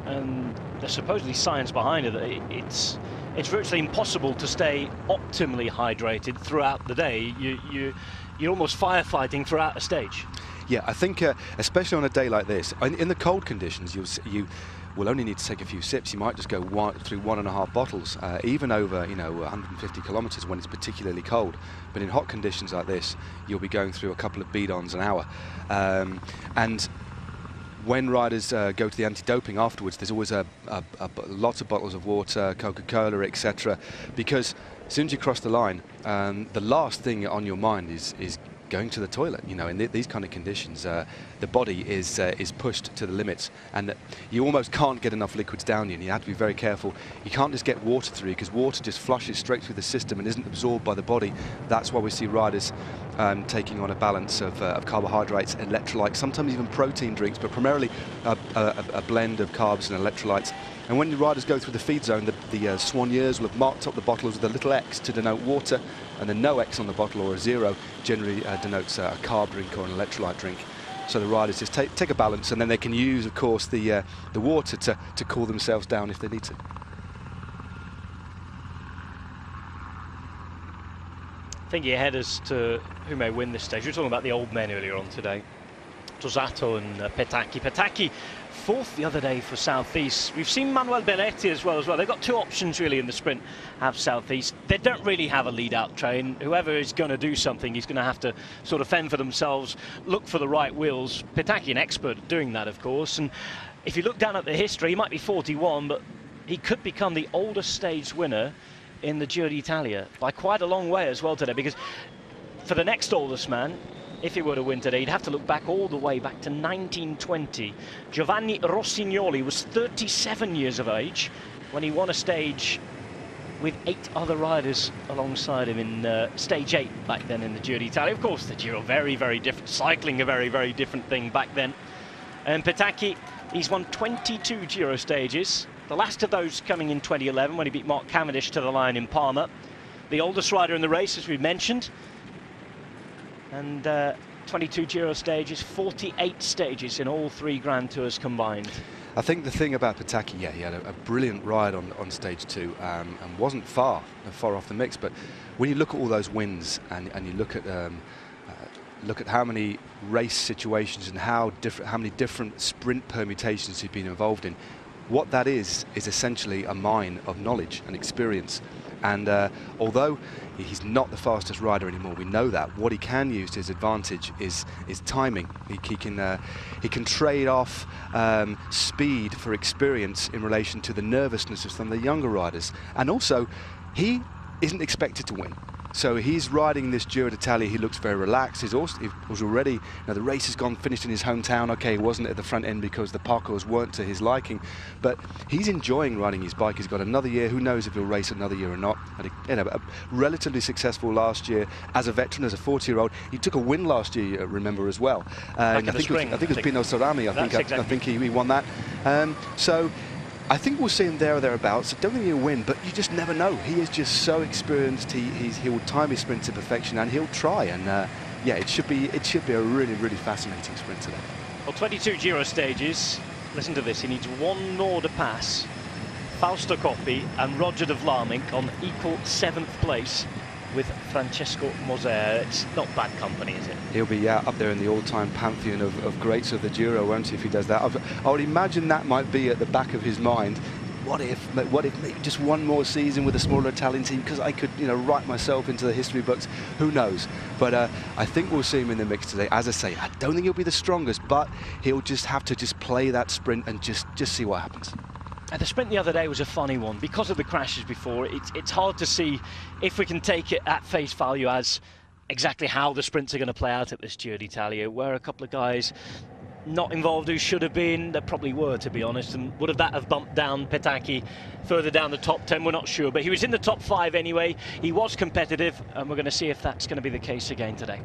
and there's supposedly science behind it, that it's virtually impossible to stay optimally hydrated throughout the day. You're almost firefighting throughout a stage. Yeah, I think especially on a day like this, in the cold conditions, you will only need to take a few sips. You might just go through 1.5 bottles, even over 150 kilometers when it's particularly cold. But in hot conditions like this, you'll be going through a couple of bidons an hour, and when riders go to the anti-doping afterwards, there's always lots of bottles of water, Coca-Cola, etc. Because as soon as you cross the line, the last thing on your mind is going to the toilet. You know, in these kind of conditions, the body is pushed to the limits, and you almost can't get enough liquids down you, and you have to be very careful. You can't just get water through, because water just flushes straight through the system and isn't absorbed by the body. That's why we see riders taking on a balance of carbohydrates, electrolytes, sometimes even protein drinks, but primarily a blend of carbs and electrolytes And when the riders go through the feed zone, the soigneurs will have marked up the bottles with a little X to denote water, and the no X on the bottle, or a 0, generally denotes a carb drink or an electrolyte drink. So the riders just take a balance, and then they can use, of course, the water to cool themselves down if they need to. Thinking ahead as to who may win this stage, we were talking about the old men earlier on today. Tosato and Petacchi. Petacchi, 4th the other day for Southeast. We've seen Manuel Beretti as well. They've got 2 options really in the sprint, have Southeast. They don't really have a lead-out train. Whoever is going to do something, he's going to have to sort of fend for themselves, look for the right wheels. Petacchi, an expert at doing that, of course. And if you look down at the history, he might be 41, but he could become the oldest stage winner in the Giro d'Italia by quite a long way as well today, because for the next oldest man, if he were to win today, he'd have to look back all the way back to 1920. Giovanni Rossignoli was 37 years of age when he won a stage with 8 other riders alongside him in stage 8 back then in the Giro d'Italia. Of course, the Giro, very, very different. Cycling, a very, very different thing back then. And Petacchi, he's won 22 Giro stages. The last of those coming in 2011 when he beat Mark Cavendish to the line in Parma. The oldest rider in the race, as we mentioned. And 22 Giro stages, 48 stages in all 3 Grand Tours combined. I think the thing about Petacchi, yeah, he had a brilliant ride on stage 2 and wasn't far off the mix. But when you look at all those wins and you look at how many race situations and how many different sprint permutations he'd been involved in, what that is essentially a mine of knowledge and experience. And although he's not the fastest rider anymore, we know that. What he can use to his advantage is timing. He can trade off speed for experience in relation to the nervousness of some of the younger riders. And also, he isn't expected to win. So he's riding this Giro d'Italia. He looks very relaxed. He was already, the race has finished in his hometown. Okay, he wasn't at the front end because the parcours weren't to his liking, but he's enjoying riding his bike. He's got another year. Who knows if he'll race another year or not? A relatively successful last year as a veteran, as a 40-year-old. He took a win last year, remember, as well. I think it was Pino Cerami. I think he won that. So I think we'll see him there or thereabouts. I don't think he'll win, but you just never know. He is just so experienced. He will time his sprint to perfection, and he'll try. And yeah, it should be a really, really fascinating sprint today. Well, 22 Giro stages. Listen to this. He needs 1 more to pass Fausto Coppi and Roger de Vlaeminck on equal 7th place with Francesco Moser. It's not bad company, is it? He'll be up there in the all-time pantheon of greats of the Giro, won't he, if he does that? I would imagine that might be at the back of his mind. What if maybe just 1 more season with a smaller Italian team, because I could, write myself into the history books. Who knows? But I think we'll see him in the mix today. As I say, I don't think he'll be the strongest, but he'll just have to play that sprint and just see what happens. And the sprint the other day was a funny one because of the crashes before. It's hard to see if we can take it at face value as exactly how the sprints are going to play out at this Giro d'Italia, where a couple of guys not involved who should have been. There probably were, to be honest, and would that have bumped down Petacchi further down the top 10? We're not sure, but he was in the top 5 anyway. He was competitive, and we're going to see if that's going to be the case again today.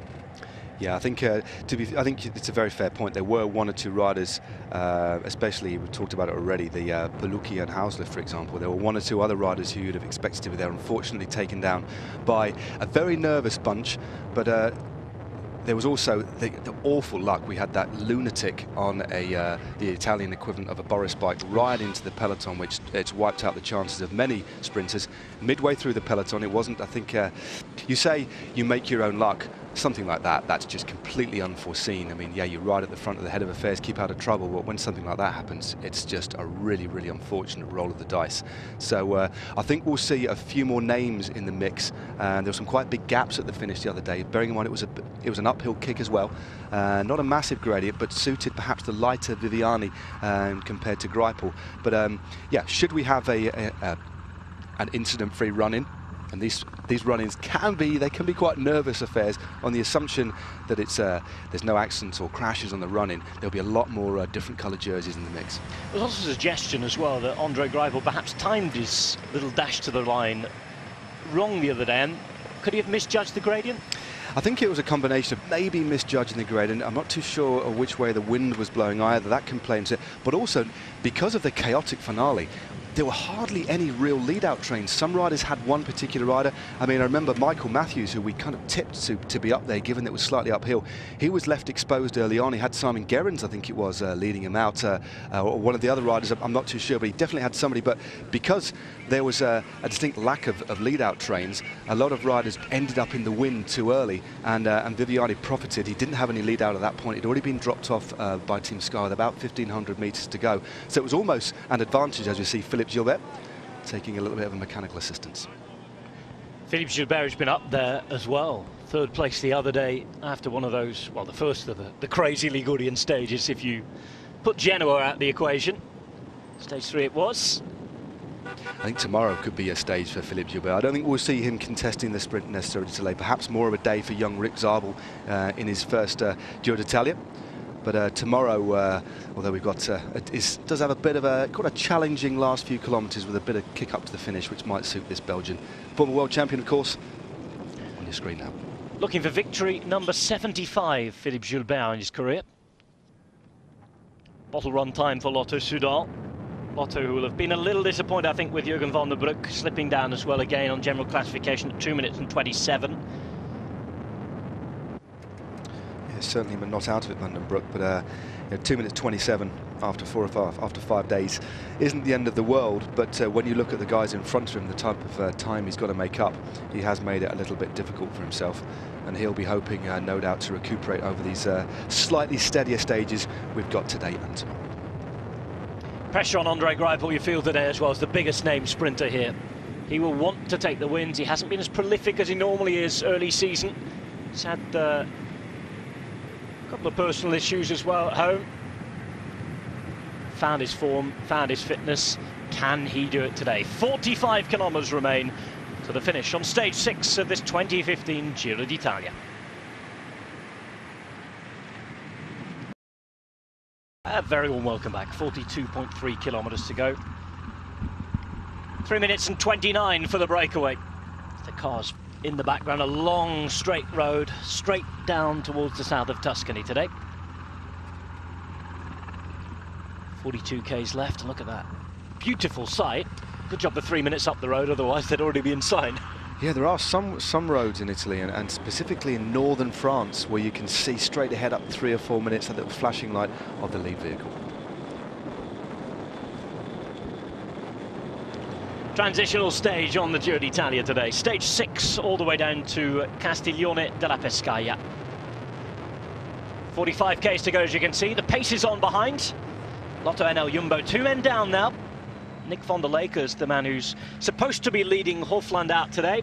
Yeah, I think I think it's a very fair point. There were 1 or 2 riders, especially, we talked about it already, the Palucchi and Hausler, for example. There were 1 or 2 other riders who you'd have expected to be there, unfortunately taken down by a very nervous bunch. But there was also the awful luck. We had that lunatic on the Italian equivalent of a Boris bike right into the peloton, which it's wiped out the chances of many sprinters. Midway through the peloton, it wasn't, I think, you say you make your own luck. Something like that, that's just completely unforeseen. I mean, yeah, you ride at the front of the head of affairs, keep out of trouble, but when something like that happens, it's just a really, really unfortunate roll of the dice. So I think we'll see a few more names in the mix. There were some quite big gaps at the finish the other day, bearing in mind it was an uphill kick as well. Not a massive gradient, but suited perhaps the lighter Viviani compared to Greipel. But yeah, should we have an incident-free run-in? And these run-ins can be quite nervous affairs. On the assumption that there's no accidents or crashes on the run-in, there'll be a lot more different coloured jerseys in the mix. There's also a suggestion as well that Andre Greipel perhaps timed his little dash to the line wrong the other day, and Could he have misjudged the gradient? I think it was a combination of maybe misjudging the gradient. I'm not too sure of which way the wind was blowing either. That can play into it. But also, because of the chaotic finale, there were hardly any real lead-out trains. Some riders had one particular rider. I mean, I remember Michael Matthews, who we kind of tipped to be up there, given that it was slightly uphill. He was left exposed early on. He had Simon Gerrans, I think it was, leading him out. Or one of the other riders, I'm not too sure, but he definitely had somebody. But because there was a distinct lack of lead-out trains, a lot of riders ended up in the wind too early, and Viviani profited. He didn't have any lead-out at that point. He'd already been dropped off by Team Sky with about 1,500 metres to go. So it was almost an advantage, as you see Philippe Gilbert taking a little bit of a mechanical assistance. Philippe Gilbert has been up there as well. Third place the other day after one of those, well, the first of the crazy Ligurian stages, if you put Genoa out of the equation. Stage 3 it was. I think tomorrow could be a stage for Philippe Gilbert. I don't think we'll see him contesting the sprint necessarily today. Perhaps more of a day for young Rick Zabel in his first Giro d'Italia. But tomorrow, although we've got, does have a bit of quite a challenging last few kilometres with a bit of kick up to the finish, which might suit this Belgian. Former world champion, of course, on your screen now. Looking for victory number 75, Philippe Gilbert in his career. Bottle run time for Lotto Soudal. Lotto, who will have been a little disappointed, I think, with Jürgen van der Broek slipping down as well again on general classification at 2 minutes and 27. Certainly not out of it, Van den Broek, but you know, 2 minutes 27 after 5 days isn't the end of the world. But when you look at the guys in front of him, the type of time he's got to make up, he has made it a little bit difficult for himself, and he'll be hoping, no doubt, to recuperate over these slightly steadier stages we've got today and tomorrow. Pressure on Andre Greipel, you feel today as well, as the biggest name sprinter here. He will want to take the wins. He hasn't been as prolific as he normally is early season. He's had couple of personal issues as well at home. Found his form, found his fitness. Can he do it today? 45 kilometres remain to the finish on stage 6 of this 2015 Giro d'Italia. A very warm welcome back. 42.3 kilometres to go. 3 minutes and 29 for the breakaway. The cars in the background, a long straight road straight down towards the south of Tuscany today. 42 k's left, and look at that beautiful sight. Good job the 3 minutes up the road, otherwise they'd already be inside. Yeah, there are some roads in Italy, and specifically in northern France, where you can see straight ahead up 3 or 4 minutes at the flashing light of the lead vehicle. Transitional stage on the Giro d'Italia today. Stage 6 all the way down to Castiglione della Pescaia. 45 k's to go, as you can see. The pace is on behind. Lotto NL Jumbo, 2 men down now. Nick van der Lekers, the man who's supposed to be leading Hofland out today.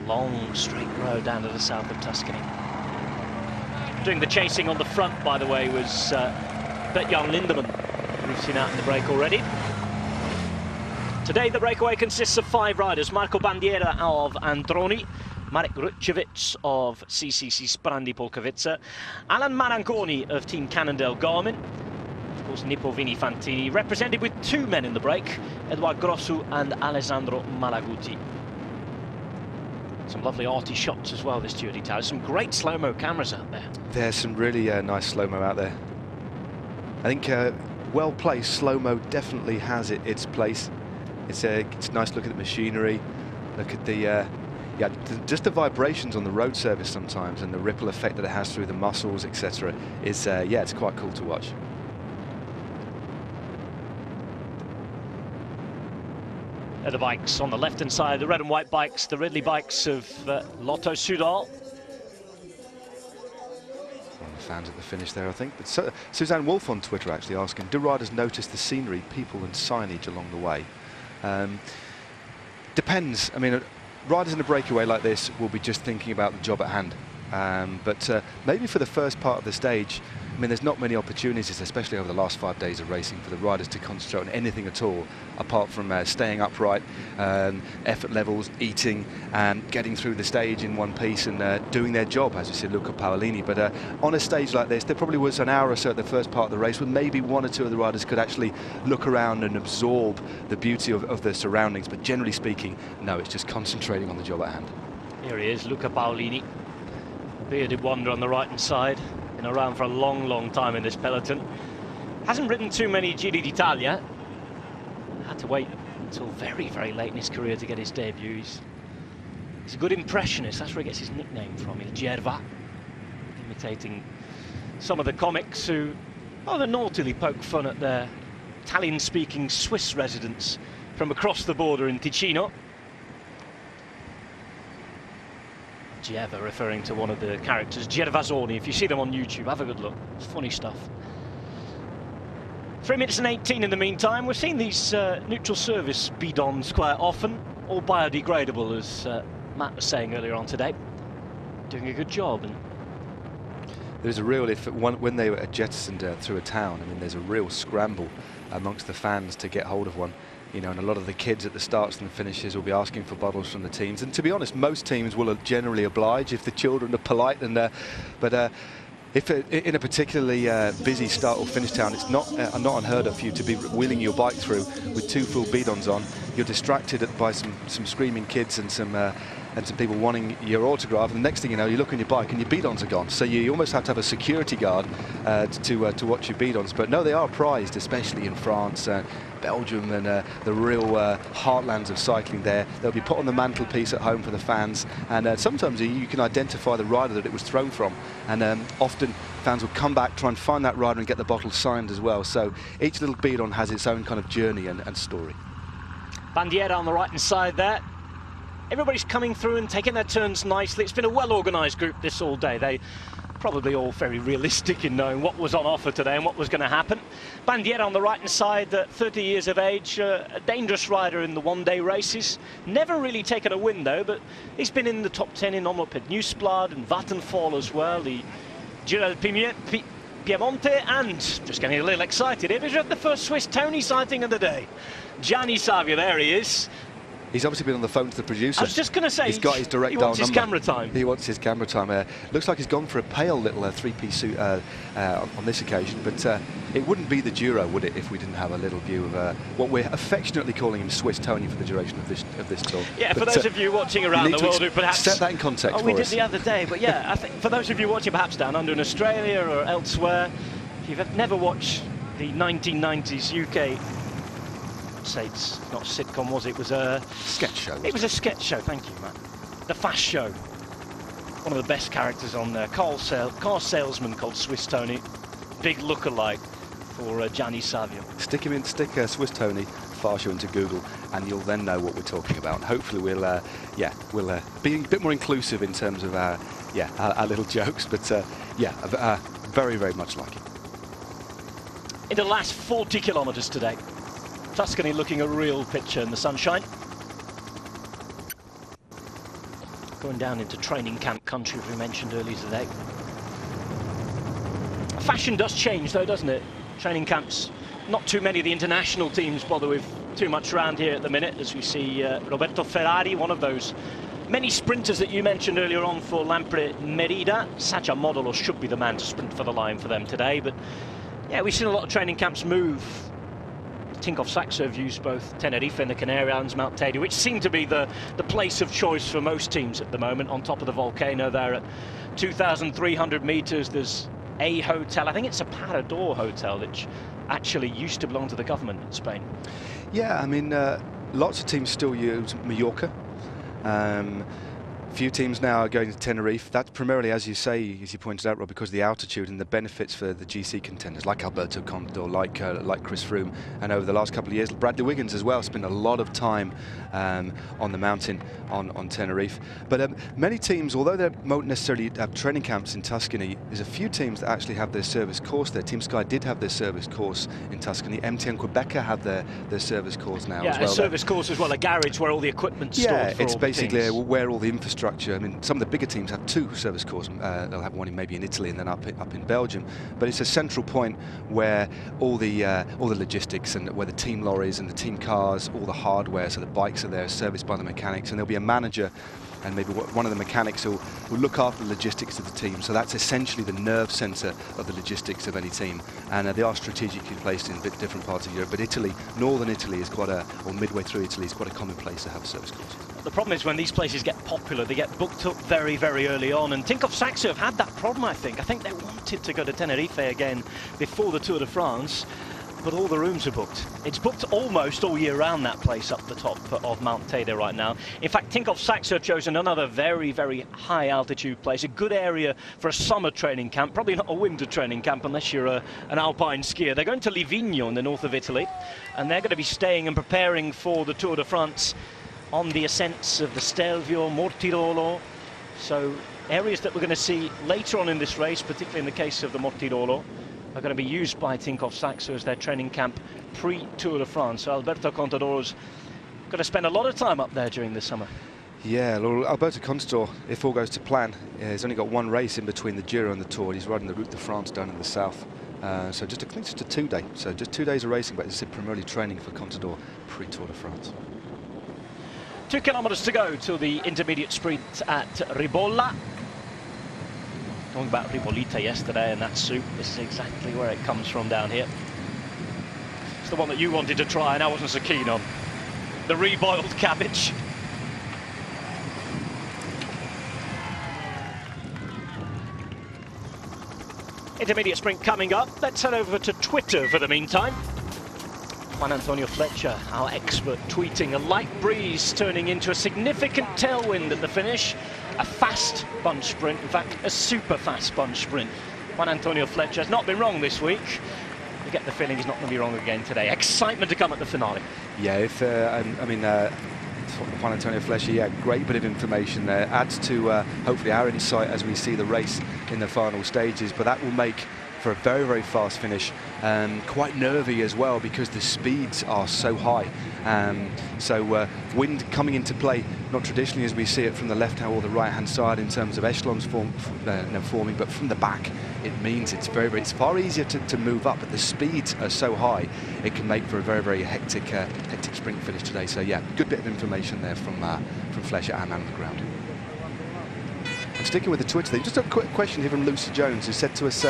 Long straight road down to the south of Tuscany. Doing the chasing on the front, by the way, was Bert-Jan Lindemann, who've seen out in the break already. Today the breakaway consists of 5 riders: Marco Bandiera of Androni, Marek Ruchevich of CCC Sprandi Polkowice, Alan Maranconi of Team Cannondale Garmin, of course Nippo Vini Fantini, represented with 2 men in the break, Edouard Grossu and Alessandro Malaguti. Some lovely arty shots as well this Giro d'Italia, some great slow-mo cameras out there. There's some really nice slow-mo out there. I think well-placed slow-mo definitely has its place. It's nice to look at the machinery, look at the just the vibrations on the road surface sometimes, and the ripple effect that it has through the muscles, etc. Is yeah, it's quite cool to watch. The bikes on the left-hand side, the red and white bikes, the Ridley bikes of Lotto Soudal. Fans at the finish there, I think. But Suzanne Wolf on Twitter actually asking, do riders notice the scenery, people and signage along the way? Depends. I mean, riders in a breakaway like this will be just thinking about the job at hand. but maybe for the first part of the stage, I mean, there's not many opportunities, especially over the last 5 days of racing, for the riders to concentrate on anything at all, apart from staying upright, effort levels, eating, and getting through the stage in one piece and doing their job, as you said, Luca Paolini. But on a stage like this, there probably was an hour or so at the first part of the race where maybe 1 or 2 of the riders could actually look around and absorb the beauty of their surroundings. But generally speaking, no, it's just concentrating on the job at hand. Here he is, Luca Paolini, bearded wonder on the right-hand side. Been around for a long, long time in this peloton. Hasn't ridden too many Giri d'Italia. Had to wait until very, very late in his career to get his debut. He's a good impressionist. That's where he gets his nickname from, Il Gerva, imitating some of the comics who rather naughtily poke fun at their Italian-speaking Swiss residents from across the border in Ticino. Gerva referring to one of the characters, Gervasoni. If you see them on YouTube, have a good look. It's funny stuff. 3 minutes and 18 in the meantime. We're seeing these neutral service bidons quite often, all biodegradable, as Matt was saying earlier on today. Doing a good job. And there's a real, when they were jettisoned through a town, I mean, there's a real scramble amongst the fans to get hold of one. You know, and a lot of the kids at the starts and the finishes will be asking for bottles from the teams. And to be honest, most teams will generally oblige if the children are polite. And if in a particularly busy start or finish town, it's not unheard of for you to be wheeling your bike through with 2 full bidons on. You're distracted by some screaming kids and some people wanting your autograph, and the next thing you know, you look on your bike and your bidons are gone. So you almost have to have a security guard to watch your bidons. But no, they are prized, especially in France, Belgium, and the real heartlands of cycling there. They'll be put on the mantelpiece at home for the fans, and sometimes you can identify the rider that it was thrown from, and often fans will come back, try and find that rider and get the bottle signed as well. So each little bidon has its own kind of journey and story. Bandiera on the right-hand side there. Everybody's coming through and taking their turns nicely. It's been a well-organised group this all day. They probably all very realistic in knowing what was on offer today and what was going to happen. Bandiera on the right-hand side, 30 years of age, a dangerous rider in the one-day races. Never really taken a win, though, but he's been in the top 10 in Omloop at Nieuwsblad and Vattenfall as well, the Giro del Piemonte, and just getting a little excited here, he's at the first Swiss Tony sighting of the day. Gianni Savia, there he is. He's obviously been on the phone to the producer. I was just going to say, he's got his direct dial number. He wants his camera time. He wants his camera time. Looks like he's gone for a pale little three-piece suit on this occasion, but it wouldn't be the Giro, would it, if we didn't have a little view of what we're affectionately calling him Swiss Tony for the duration of this tour. Yeah, but for those of you watching around the world who perhaps... set that in context we did the other day, but yeah, I think for those of you watching perhaps down under in Australia or elsewhere, if you've never watched the 1990s UK... say it's not a sitcom, was it? It was a sketch show. It was a sketch show, thank you, Matt. The Fast Show. One of the best characters on there. Car salesman called Swiss Tony. Big look-alike for Gianni Savia. Stick Swiss Tony Fast Show into Google, and you'll then know what we're talking about. And hopefully we'll be a bit more inclusive in terms of our little jokes. But very, very much like it. In the last 40 kilometres today. Tuscany looking a real picture in the sunshine. Going down into training camp country, as we mentioned earlier today. Fashion does change though, doesn't it? Training camps, not too many of the international teams bother with too much around here at the minute, as we see Roberto Ferrari, one of those many sprinters that you mentioned earlier on for Lampre Merida. Such a model, or should be the man to sprint for the line for them today. But yeah, we've seen a lot of training camps move. Tinkoff Saxo have used both Tenerife and the Canary Islands, Mount Teide, which seem to be the place of choice for most teams at the moment. On top of the volcano there at 2,300 meters, there's a hotel. I think it's a Parador hotel, which actually used to belong to the government in Spain. Yeah, I mean, lots of teams still use Mallorca. Few teams now are going to Tenerife. That's primarily, as you say, as you pointed out, Rob, because of the altitude and the benefits for the GC contenders, like Alberto Contador, like Chris Froome, and over the last couple of years, Bradley Wiggins as well spent a lot of time on the mountain on Tenerife. But many teams, although they won't necessarily have training camps in Tuscany, there's a few teams that actually have their service course there. Team Sky did have their service course in Tuscany. MTN Quebecer have their service course now as well. Yeah, a service course as well, a garage where all the equipment's stored. Yeah, it's basically where all the infrastructure infrastructure. I mean, some of the bigger teams have 2 service courts. They'll have one maybe in Italy and then up in Belgium. But it's a central point where all the logistics and where the team lorries and the team cars, all the hardware, so the bikes are there, serviced by the mechanics, and there'll be a manager and maybe one of the mechanics who will look after the logistics of the team. So that's essentially the nerve centre of the logistics of any team. And they are strategically placed in a bit different parts of Europe. But Italy, northern Italy is quite or midway through Italy is quite a common place to have a service course. The problem is when these places get popular, they get booked up very, very early on. And Tinkoff Saxo have had that problem, I think. I think they wanted to go to Tenerife again before the Tour de France, but all the rooms are booked. It's booked almost all year round, that place up the top of Mount Teide right now. In fact, Tinkoff Saxo have chosen another very, very high altitude place, a good area for a summer training camp, probably not a winter training camp unless you're an alpine skier. They're going to Livigno in the north of Italy, and they're going to be staying and preparing for the Tour de France on the ascents of the Stelvio, Mortirolo. So areas that we're going to see later on in this race, particularly in the case of the Mortirolo, are going to be used by Tinkoff Saxo as their training camp pre-Tour de France. So Alberto Contador's going to spend a lot of time up there during the summer. Yeah, well, Alberto Contador, if all goes to plan, he's only got 1 race in between the Giro and the Tour. He's riding the Route de France down in the south. So I think just a 2-day. So just 2 days of racing, but it's primarily training for Contador pre-Tour de France. 2 kilometres to go to the intermediate sprint at Ribolla. Talking about Ribolita yesterday and that soup, this is exactly where it comes from down here. It's the one that you wanted to try and I wasn't so keen on. The reboiled cabbage. Intermediate sprint coming up. Let's head over to Twitter for the meantime. Juan Antonio Fletcher, our expert, tweeting a light breeze turning into a significant tailwind at the finish. A fast bunch sprint, in fact, a super fast bunch sprint. Juan Antonio Fletcher has not been wrong this week. You get the feeling he's not going to be wrong again today. Excitement to come at the finale. Yeah, Juan Antonio Fletcher, yeah, great bit of information there. Adds to hopefully our insight as we see the race in the final stages, but that will make for a very, very fast finish. Quite nervy as well because the speeds are so high. So wind coming into play, not traditionally as we see it from the left-hand or the right-hand side in terms of echelons forming, but from the back it means it's it's far easier to move up, but the speeds are so high it can make for a very, very hectic sprint finish today. So yeah, good bit of information there from Fletcher and man on the ground. And sticking with the Twitter thing, just a quick question here from Lucy Jones, who said to us,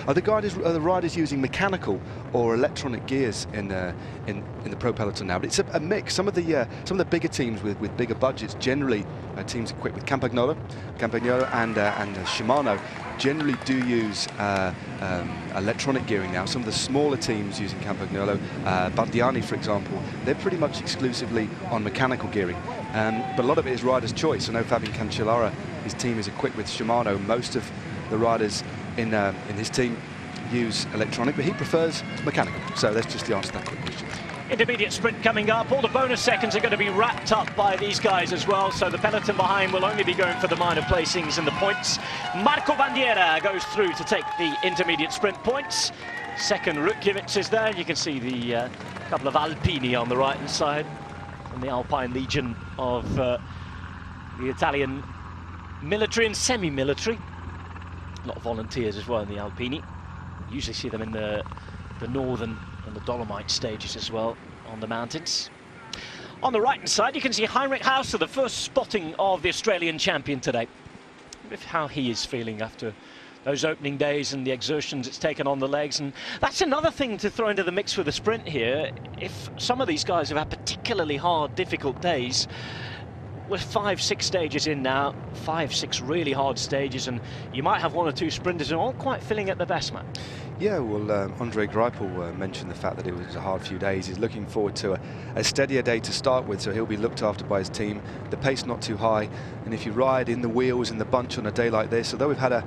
are the riders using mechanical or electronic gears in the pro peloton now? But it's a mix. Some of the bigger teams with bigger budgets, generally teams equipped with Campagnolo and Shimano, generally do use electronic gearing now. Some of the smaller teams using Campagnolo, Bardiani for example, they're pretty much exclusively on mechanical gearing. But a lot of it is rider's choice. I know Fabian Cancellara, his team is equipped with Shimano. Most of the riders in his team use electronic, but he prefers mechanical. So that's just the answer to that quick question. Intermediate sprint coming up. All the bonus seconds are going to be wrapped up by these guys as well, so the peloton behind will only be going for the minor placings and the points. Marco Bandiera goes through to take the intermediate sprint points. Second, Rutkiewicz is there. You can see the couple of Alpini on the right-hand side from the Alpine Legion of the Italian military and semi-military. A lot of volunteers as well in the Alpini. You usually see them in the northern and the Dolomite stages as well on the mountains. On the right-hand side, you can see Heinrich Hauser, the first spotting of the Australian champion today. With how he is feeling after those opening days and the exertions it's taken on the legs. And that's another thing to throw into the mix with the sprint here. If some of these guys have had particularly hard, difficult days, we're 5-6 stages in now, 5-6 really hard stages, and you might have 1 or 2 sprinters who aren't quite feeling at the best, Matt. Yeah, well, Andre Greipel mentioned the fact that it was a hard few days. He's looking forward to a steadier day to start with, so he'll be looked after by his team. The pace not too high, and if you ride in the wheels in the bunch on a day like this, although we've had a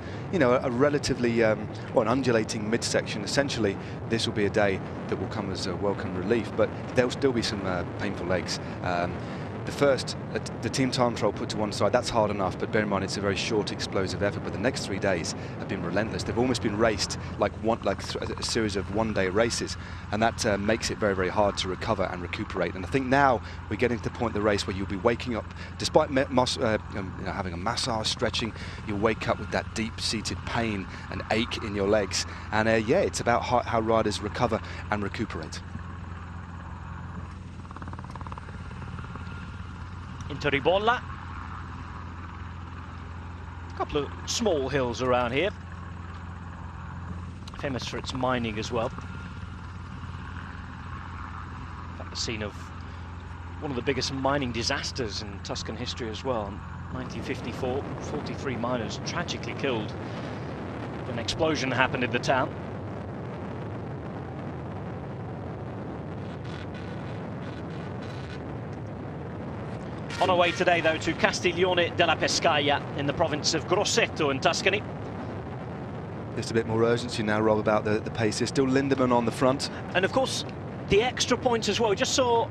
relatively an undulating midsection, essentially this will be a day that will come as a welcome relief. But there'll still be some painful legs. the team time trial put to one side, that's hard enough, but bear in mind it's a very short explosive effort, but the next 3 days have been relentless. They've almost been raced like a series of one-day races, and that makes it very, very hard to recover and recuperate. And I think now we're getting to the point of the race where you'll be waking up, despite having a massage, stretching, you'll wake up with that deep-seated pain and ache in your legs. And yeah, it's about how riders recover and recuperate. Into Ribolla. A couple of small hills around here. Famous for its mining as well. In fact, the scene of one of the biggest mining disasters in Tuscan history as well. In 1954, 43 miners tragically killed. An explosion happened in the town. On our way today, though, to Castiglione della Pescaia in the province of Grosseto in Tuscany. Just a bit more urgency now, Rob, about the pace. There's still Lindemann on the front. And of course, the extra points as well. We just saw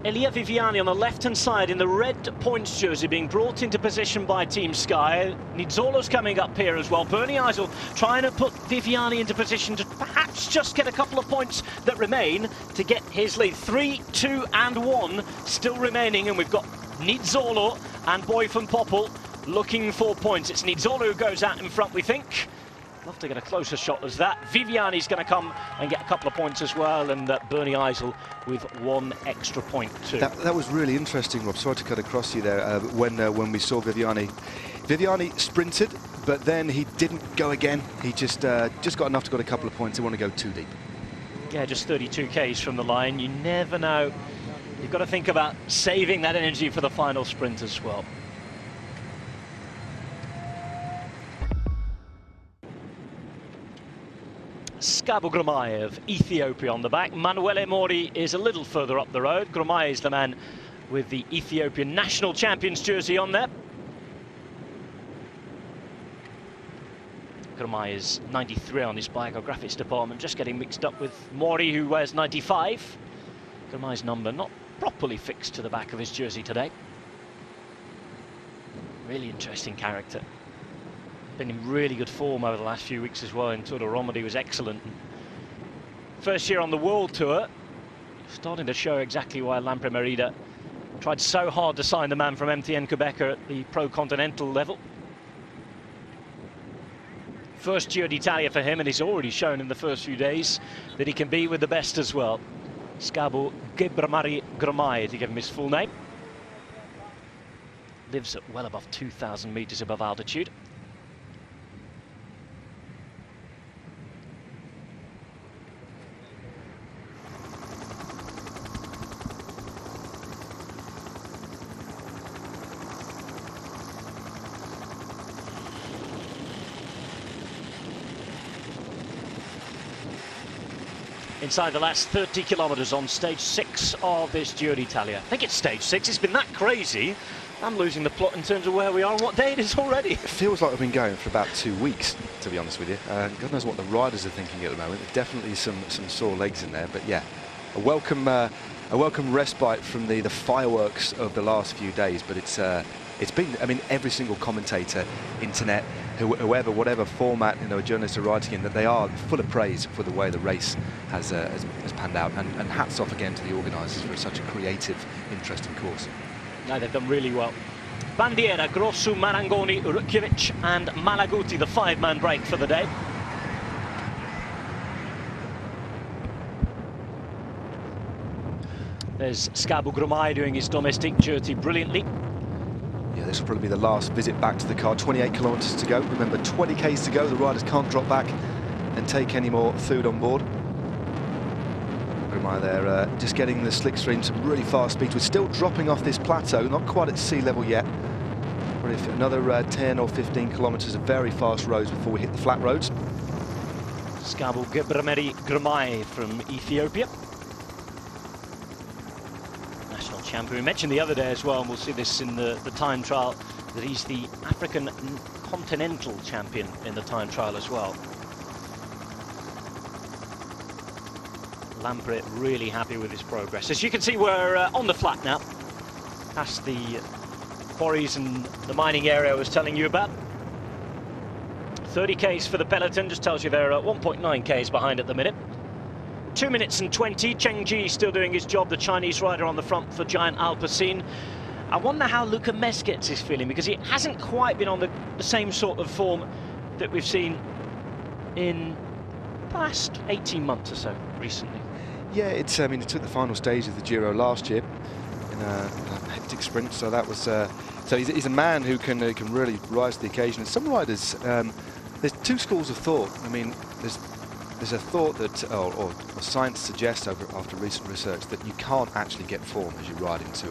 Elia Viviani on the left-hand side in the red points jersey being brought into position by Team Sky. ʻdʒiːro's coming up here as well. Bernie Eisel trying to put Viviani into position to perhaps just get a couple of points that remain to get his lead. 3, 2 and 1 still remaining, and we've got ʻdʒiːro and Boy van Poppel looking for points. It's ʻdʒiːro who goes out in front, we think. Love to get a closer shot as that. Viviani's going to come and get a couple of points as well, and Bernie Eisel with 1 extra point too. That was really interesting, Rob. Sorry to cut across you there. When we saw Viviani sprinted, but then he didn't go again. He just got enough to get a couple of points. He didn't want to go too deep. Yeah, just 32 Ks from the line. You never know. You've got to think about saving that energy for the final sprint as well. Skabo Gramae of Ethiopia on the back. Manuele Mori is a little further up the road. Gramae is the man with the Ethiopian national champions jersey on there. Gramae is 93 on his biographics department, just getting mixed up with Mori, who wears 95. Gramae's number not properly fixed to the back of his jersey today. Really interesting character. Been in really good form over the last few weeks as well. In Tour de Romandie was excellent. First year on the World Tour, starting to show exactly why Lampre Merida tried so hard to sign the man from MTN Quebec at the Pro Continental level. First Giro d'Italia for him, and he's already shown in the first few days that he can be with the best as well. Skabo Gramae, to give him his full name. Lives at well above 2,000 meters above altitude. Inside the last 30 kilometres on stage 6 of this Giro d'Italia. I think it's stage 6. It's been that crazy. I'm losing the plot in terms of where we are and what day it is already. It feels like we've been going for about 2 weeks, to be honest with you. God knows what the riders are thinking at the moment. There's definitely some sore legs in there, but yeah, a welcome respite from the fireworks of the last few days. But it's been, I mean, every single commentator, internet, whoever, whatever format, you know, journalists are writing in, that they are full of praise for the way the race has panned out, and hats off again to the organisers for such a creative, interesting course. No, they've done really well. Bandiera, Grossu, Marangoni, Rukjevic and Malaguti, the 5-man break for the day. There's Skabo Gramae doing his domestic duty brilliantly. Yeah, this will probably be the last visit back to the car. 28 kilometres to go. Remember, 20 Ks to go. The riders can't drop back and take any more food on board. Gramae there, just getting the slick stream, some really fast speeds. We're still dropping off this plateau, not quite at sea level yet. Probably another 10 or 15 kilometres of very fast roads before we hit the flat roads. Skabo Gramae from Ethiopia. Champion. We mentioned the other day as well, and we'll see this in the time trial, that he's the African continental champion in the time trial as well. Lampre really happy with his progress. As you can see, we're on the flat now. past the quarries and the mining area I was telling you about. 30 Ks for the peloton, just tells you they're 1.9 Ks behind at the minute. 2 minutes and 20, Cheng Ji still doing his job, the Chinese rider on the front for Giant Alpecin. I wonder how Luka Mezgec is feeling, because he hasn't quite been on the same sort of form that we've seen in the past 18 months or so recently. Yeah, it's, I mean, it took the final stage of the Giro last year in a hectic sprint, so that was, so he's a man who can really rise to the occasion. And some riders, there's two schools of thought. I mean, there's a thought that, or science suggests after recent research, that you can't actually get form as you ride into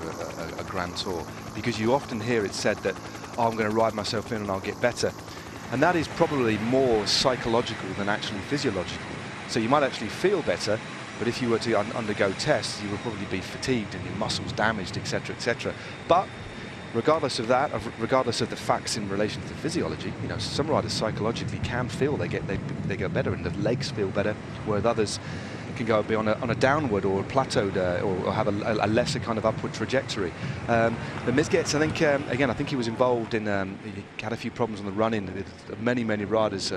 a Grand Tour, because you often hear it said that, oh, I'm going to ride myself in and I'll get better. And that is probably more psychological than actually physiological. So you might actually feel better, but if you were to undergo tests, you would probably be fatigued and your muscles damaged, etc., etc. But regardless of that, regardless of the facts in relation to physiology, you know, some riders psychologically can feel they go better, and the legs feel better, whereas others can go be on a downward or plateaued or have a lesser kind of upward trajectory. But Mezgec, I think, again, I think he was involved in, he had a few problems on the run-in. Many rise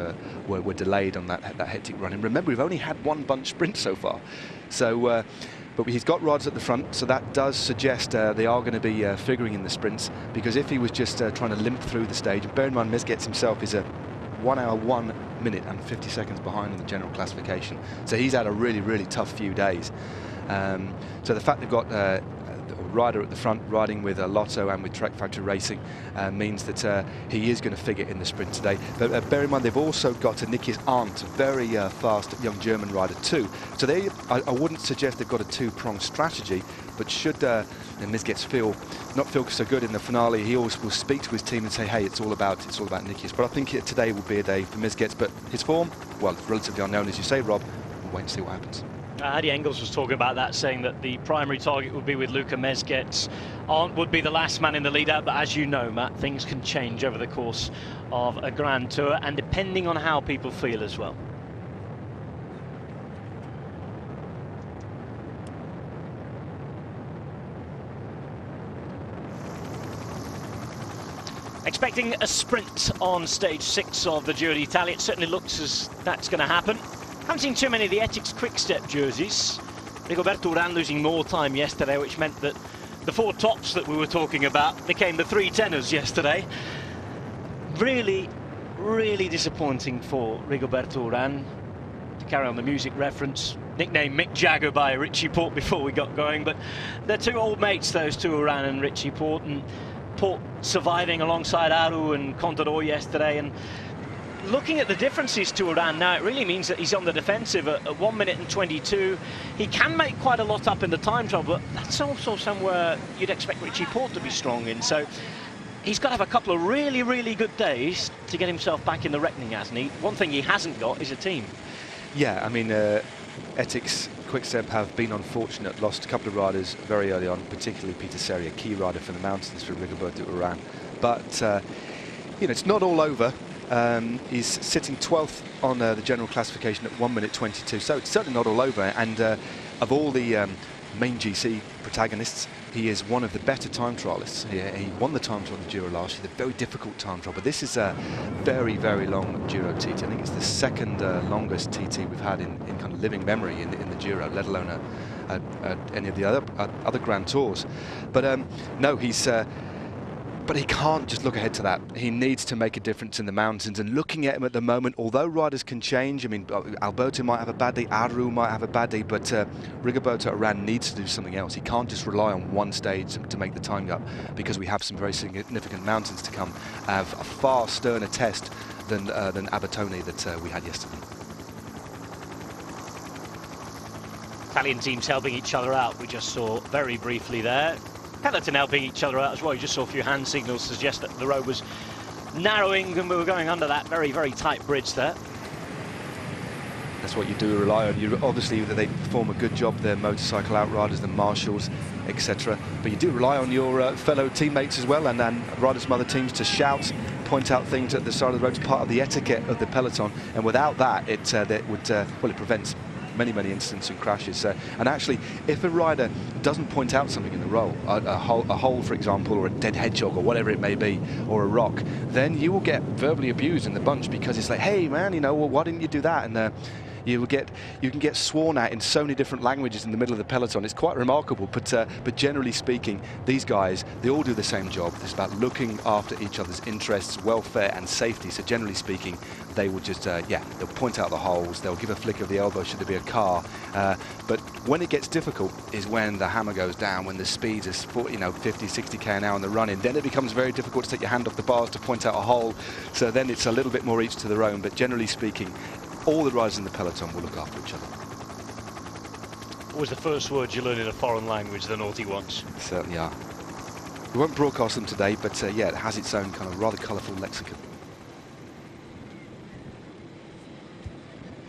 were delayed on that hectic run-in. Remember, we've only had one bunch sprint so far. So, but he's got rods at the front, so that does suggest they are going to be figuring in the sprints, because if he was just trying to limp through the stage, and bear in mind Mezgec himself is a 1 hour, 1 minute and 50 seconds behind in the general classification. So he's had a really tough few days. So the fact they've got a rider at the front riding with Lotto and with Trek Factory Racing means that he is going to figure in the sprint today. But bear in mind, they've also got Nikias Arndt, a very fast young German rider too. So I wouldn't suggest they've got a two-pronged strategy, but should Mezgec not feel so good in the finale, he always will speak to his team and say, hey, it's all about Nikias. But I think today will be a day for Mezgec. But his form, well, it's relatively unknown, as you say, Rob. We'll wait and see what happens. Adi Engels was talking about that, saying that the primary target would be with Luka Mezgec. Arndt would be the last man in the lead-out, but as you know, Matt, things can change over the course of a Grand Tour, and depending on how people feel as well. Expecting a sprint on stage 6 of the Giro d'Italia. It certainly looks as that's going to happen. Haven't seen too many of the Ethics Quick-Step jerseys. Rigoberto Urán losing more time yesterday, which meant that the 4 tops that we were talking about became the 3 tenors yesterday. Really disappointing for Rigoberto Urán. To carry on the music reference, nicknamed Mick Jagger by Richie Porte before we got going, but they're two old mates, those two, Urán and Richie Porte, and Porte surviving alongside Aru and Contador yesterday. And looking at the differences to Urán now, it really means that he's on the defensive at 1 minute and 22. He can make quite a lot up in the time trial, but that's also somewhere you'd expect Richie Porte to be strong in. So he's got to have a couple of really good days to get himself back in the reckoning, hasn't he? One thing he hasn't got is a team. Yeah, I mean, Ethics Quick-Step have been unfortunate, lost a couple of riders very early on, particularly Peter Seri, a key rider for the mountains for Rigoberto Urán. But, you know, it's not all over. He's sitting 12th on the general classification at 1 minute 22, so it's certainly not all over. And of all the main GC protagonists, he is one of the better time trialists. He won the time trial in the Giro last year, the very difficult time trial, but this is a very long Giro TT. I think it's the second longest TT we've had in kind of living memory in the Giro, let alone any of the other Grand Tours. But no, he's but he can't just look ahead to that. He needs to make a difference in the mountains. And looking at him at the moment, although riders can change, I mean, Alberto might have a bad day, Aru might have a bad day, but Rigoberto Urán needs to do something else. He can't just rely on one stage to make the time up, because we have some very significant mountains to come. Have a far sterner test than Abetone that we had yesterday. Italian teams helping each other out, we just saw very briefly there. Peloton helping each other out as well. You just saw a few hand signals suggest that the road was narrowing and we were going under that very tight bridge there. That's what you do rely on. You obviously, they perform a good job, their motorcycle outriders, the marshals, etc. But you do rely on your fellow teammates as well, and riders from other teams to shout, point out things at the side of the road. It's part of the etiquette of the peloton, and without that, it prevents many incidents and crashes. And actually, if a rider doesn't point out something in the roll, a hole, for example, or a dead hedgehog, or whatever it may be, or a rock, then you will get verbally abused in the bunch, because it's like, hey man, you know, well, why didn't you do that? And you can get sworn at in so many different languages in the middle of the peloton. It's quite remarkable, but generally speaking, these guys, they all do the same job. It's about looking after each other's interests, welfare and safety. So generally speaking, they will just, they'll point out the holes, they'll give a flick of the elbow should there be a car. But when it gets difficult is when the hammer goes down, when the speeds is 40, 50, 60k an hour on the run-in. Then it becomes very difficult to take your hand off the bars to point out a hole. So then it's a little bit more each to their own. But generally speaking, all the riders in the peloton will look after each other. What was the first word you learn in a foreign language, the naughty ones? Certainly are. We won't broadcast them today, but yeah, it has its own kind of rather colourful lexicon.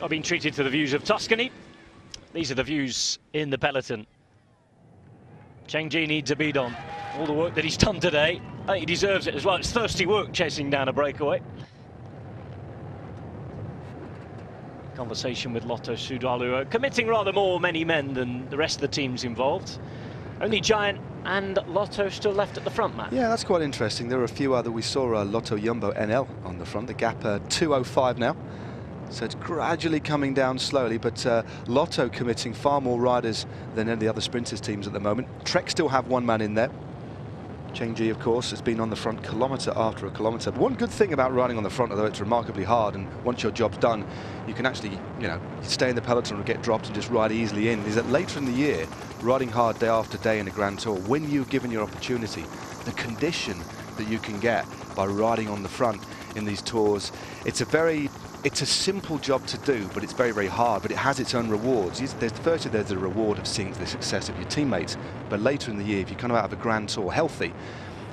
I've been treated to the views of Tuscany. These are the views in the peloton. Chengji needs a bead on. All the work that he's done today, I think he deserves it as well. It's thirsty work chasing down a breakaway. Conversation with Lotto Soudal, committing rather many men than the rest of the teams involved. Only Giant and Lotto still left at the front, Matt. Yeah, that's quite interesting. There are a few other. We saw Lotto Jumbo NL on the front. The gap 2:05 now. So it's gradually coming down slowly, but Lotto committing far more riders than any of the other sprinters teams at the moment. Trek still have one man in there. Chengji, of course, has been on the front kilometre after a kilometre. But one good thing about riding on the front, although it's remarkably hard, and once your job's done, you can actually, stay in the peloton or get dropped and just ride easily in, is that later in the year, riding hard day after day in a Grand Tour, when you're given your opportunity, the condition that you can get by riding on the front in these tours, it's a simple job to do, but it's very hard, but it has its own rewards. Firstly, there's the reward of seeing the success of your teammates, but later in the year, if you come out of a Grand Tour healthy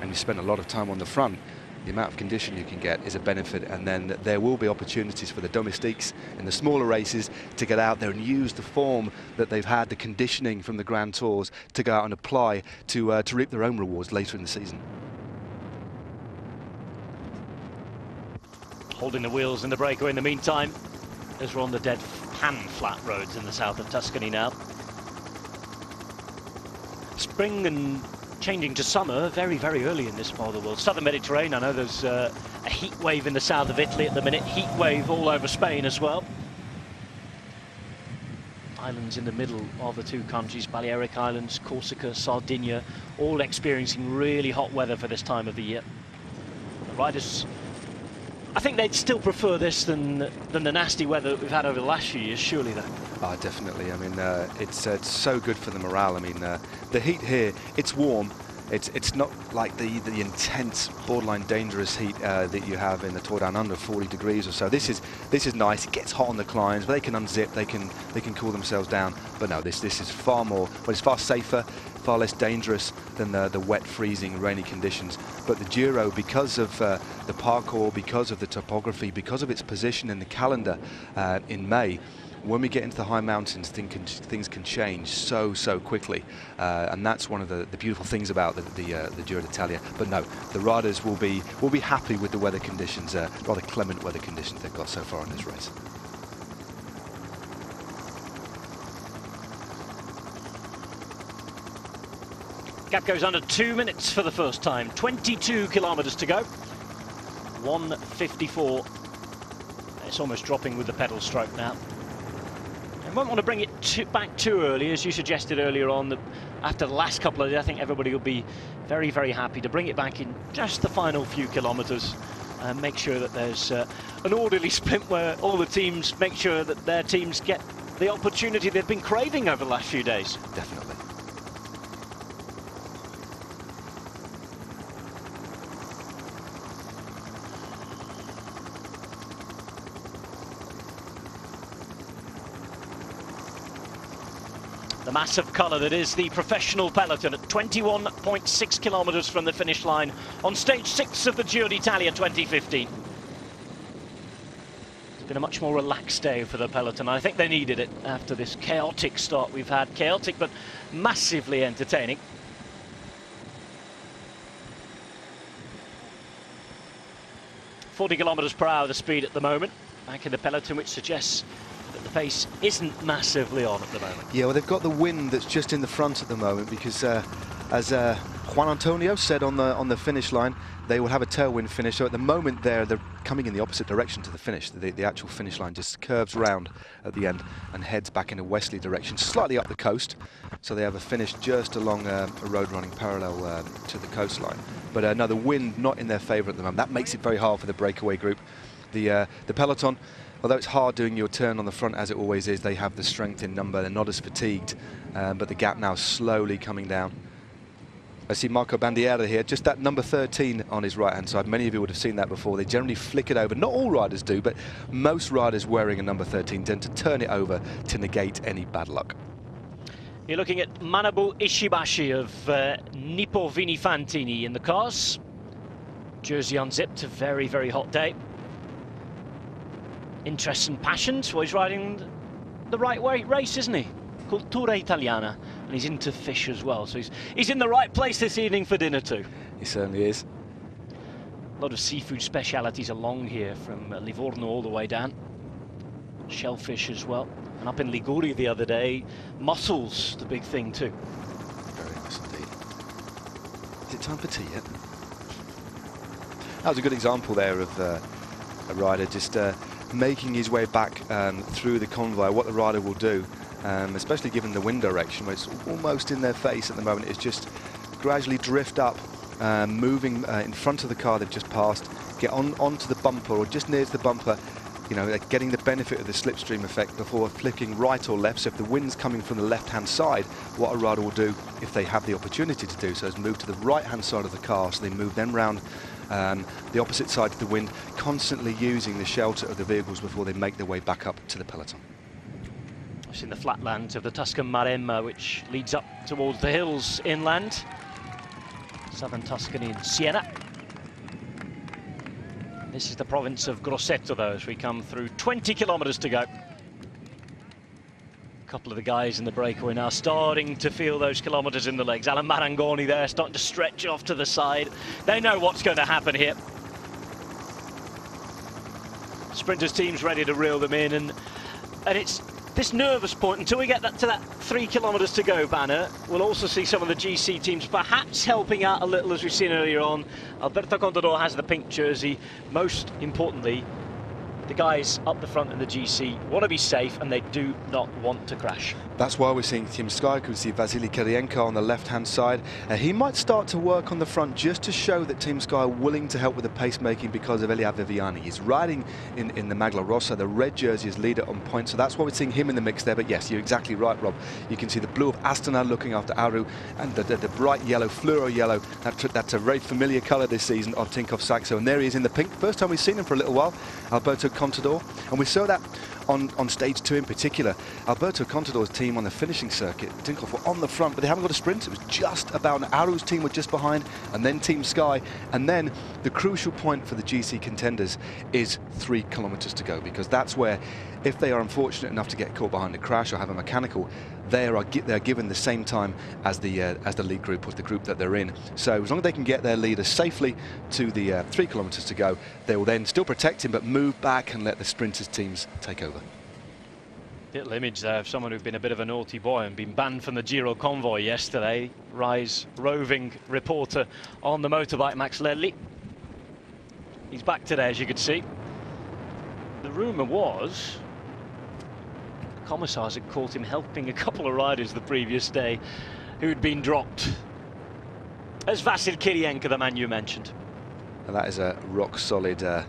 and you spend a lot of time on the front, the amount of condition you can get is a benefit, and then there will be opportunities for the domestiques in the smaller races to get out there and use the form that they've had, the conditioning from the Grand Tours, to go out and apply to reap their own rewards later in the season. Holding the wheels in the breakaway in the meantime, as we're on the dead pan-flat roads in the south of Tuscany now. Spring and changing to summer very early in this part of the world. Southern Mediterranean, I know there's a heat wave in the south of Italy at the minute, heat wave all over Spain as well. Islands in the middle of the two countries, Balearic Islands, Corsica, Sardinia, all experiencing really hot weather for this time of the year. The riders, I think they'd still prefer this than the nasty weather that we've had over the last few years, surely, though. Oh, definitely. I mean, it's so good for the morale. I mean, the heat here, it's warm. It's not like the intense, borderline dangerous heat that you have in the Tour Down Under, 40 degrees or so. This is nice. It gets hot on the climbs, but they can unzip, they can cool themselves down. But no, this is far more. Well, it's far safer, far less dangerous than the wet, freezing, rainy conditions. But the Giro, because of the parkour, because of the topography, because of its position in the calendar in May, when we get into the high mountains, things can change so quickly, and that's one of the beautiful things about the Giro d'Italia. But no, the riders will be happy with the weather conditions, rather clement weather conditions they've got so far in this race. Gap goes under 2 minutes for the first time. 22 kilometres to go. 1:54. It's almost dropping with the pedal stroke now. I won't want to bring it back too early, as you suggested earlier on. That after the last couple of days, I think everybody will be very happy to bring it back in just the final few kilometres and make sure that there's an orderly sprint where all the teams make sure that their teams get the opportunity they've been craving over the last few days. Definitely. The mass of colour that is the professional peloton at 21.6 kilometres from the finish line on stage 6 of the Giro d'Italia 2015. It's been a much more relaxed day for the peloton. I think they needed it after this chaotic start we've had. Chaotic but massively entertaining. .40 kilometres per hour the speed at the moment back in the peloton, which suggests that the pace isn't massively on at the moment. Yeah, well, they've got the wind that's just in the front at the moment because, as Juan Antonio said on the finish line, they will have a tailwind finish. So at the moment they're coming in the opposite direction to the finish. The actual finish line just curves round at the end and heads back in a westerly direction, slightly up the coast. So they have a finish just along a road running parallel to the coastline. But no, the wind not in their favour at the moment. That makes it very hard for the breakaway group. The peloton, although it's hard doing your turn on the front as it always is, they have the strength in number. They're not as fatigued, but the gap now slowly coming down. I see Marco Bandiera here, just that number 13 on his right-hand side. Many of you would have seen that before. They generally flick it over. Not all riders do, but most riders wearing a number 13 tend to turn it over to negate any bad luck. You're looking at Manabu Ishibashi of Nippo Vinifantini in the cars. Jersey unzipped, a very, very hot day. Interests and passions. Well, he's riding the right way race, isn't he? Cultura Italiana, and he's into fish as well, so he's in the right place this evening for dinner too. He certainly is. A lot of seafood specialities along here, from Livorno all the way down. Shellfish as well, and up in Liguria the other day, mussels, the big thing too. Very nice indeed. Is it time for tea yet? That was a good example there of a rider just making his way back through the convoy. What the rider will do, especially given the wind direction, where it's almost in their face at the moment, is just gradually drift up, moving in front of the car they've just passed, get onto the bumper or just near to the bumper, you know, getting the benefit of the slipstream effect before flicking right or left. So if the wind's coming from the left-hand side, what a rider will do, if they have the opportunity to do so, is move to the right-hand side of the car, so they move then round the opposite side to the wind, constantly using the shelter of the vehicles before they make their way back up to the peloton. It's in the flatlands of the Tuscan Maremma, which leads up towards the hills inland. Southern Tuscany and Siena. This is the province of Grosseto, though, as we come through. 20 kilometres to go. A couple of the guys in the breakaway now starting to feel those kilometres in the legs. Alan Marangoni there starting to stretch off to the side. They know what's going to happen here. Sprinters team's ready to reel them in, and it's this nervous point until we get to that 3 kilometres to go banner. We'll also see some of the GC teams perhaps helping out a little, as we've seen earlier on. Alberto Contador has the pink jersey. Most importantly, the guys up the front in the GC want to be safe, and they do not want to crash. That's why we're seeing Team Sky. We see Vasily Kirienko on the left-hand side. He might start to work on the front just to show that Team Sky are willing to help with the pacemaking because of Elia Viviani. He's riding in the Maglia Rossa, the red jersey is leader on point, so that's why we're seeing him in the mix there. But yes, you're exactly right, Rob. You can see the blue of Astana looking after Aru, and the bright yellow, fluoro yellow. That's a very familiar colour this season of Tinkoff Saxo, and there he is in the pink. First time we've seen him for a little while, Alberto Contador, and we saw that on stage 2 in particular. Alberto Contador's team on the finishing circuit, Tinkoff, were on the front, but they haven't got a sprint. It was just about, Aru's team were just behind, and then Team Sky. And then the crucial point for the GC contenders is 3 kilometres to go, because that's where, if they are unfortunate enough to get caught behind a crash or have a mechanical, they're given the same time as the lead group, or the group that they're in. So as long as they can get their leader safely to the 3 kilometres to go, they will then still protect him, but move back and let the sprinters teams take over. Little image there of someone who'd been a bit of a naughty boy and been banned from the Giro convoy yesterday. Rise roving reporter on the motorbike, Max Ledley. He's back today, as you could see. The rumour was commissars had caught him helping a couple of riders the previous day who'd been dropped. As Vasil Kirienko, the man you mentioned. And that is a rock-solid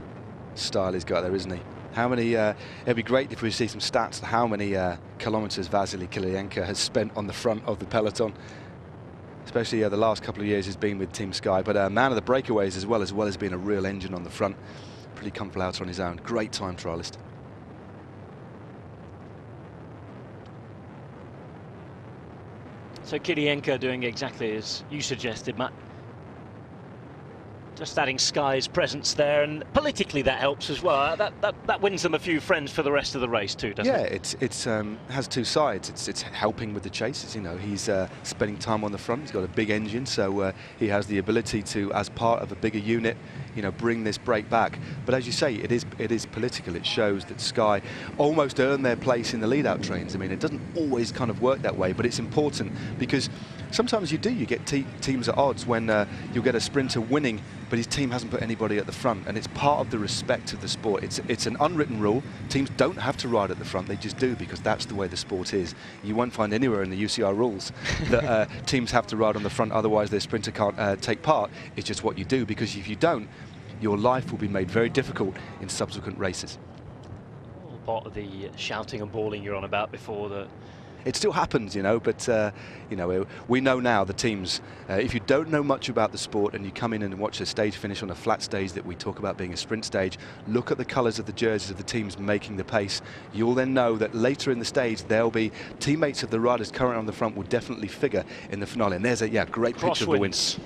style he's got there, isn't he? How many, it'd be great if we see some stats, how many kilometres Vasily Kirienko has spent on the front of the peloton. Especially the last couple of years he's been with Team Sky, but a man of the breakaways as well as being a real engine on the front. Pretty comfortable out on his own. Great time trialist. So Kirienko doing exactly as you suggested, Matt. Just adding Sky's presence there, and politically that helps as well. That wins them a few friends for the rest of the race too, doesn't it? Yeah, it has two sides. It's helping with the chases. You know, he's spending time on the front. He's got a big engine, so he has the ability to, as part of a bigger unit, you know, bring this break back. But as you say, it is political. It shows that Sky almost earned their place in the lead-out trains. I mean, it doesn't always kind of work that way, but it's important because sometimes you get teams at odds when you'll get a sprinter winning, but his team hasn't put anybody at the front, and it's part of the respect of the sport. It's an unwritten rule. Teams don't have to ride at the front, they just do, because that's the way the sport is. You won't find anywhere in the UCI rules that teams have to ride on the front, otherwise their sprinter can't take part. It's just what you do, because if you don't, your life will be made very difficult in subsequent races. All part of the shouting and bawling you're on about before the... It still happens, you know, but you know, we know now the teams, if you don't know much about the sport and you come in and watch a stage finish on a flat stage that we talk about being a sprint stage, look at the colours of the jerseys of the teams making the pace. You'll then know that later in the stage there'll be teammates of the riders currently on the front will definitely figure in the finale. And there's a great picture of the wins.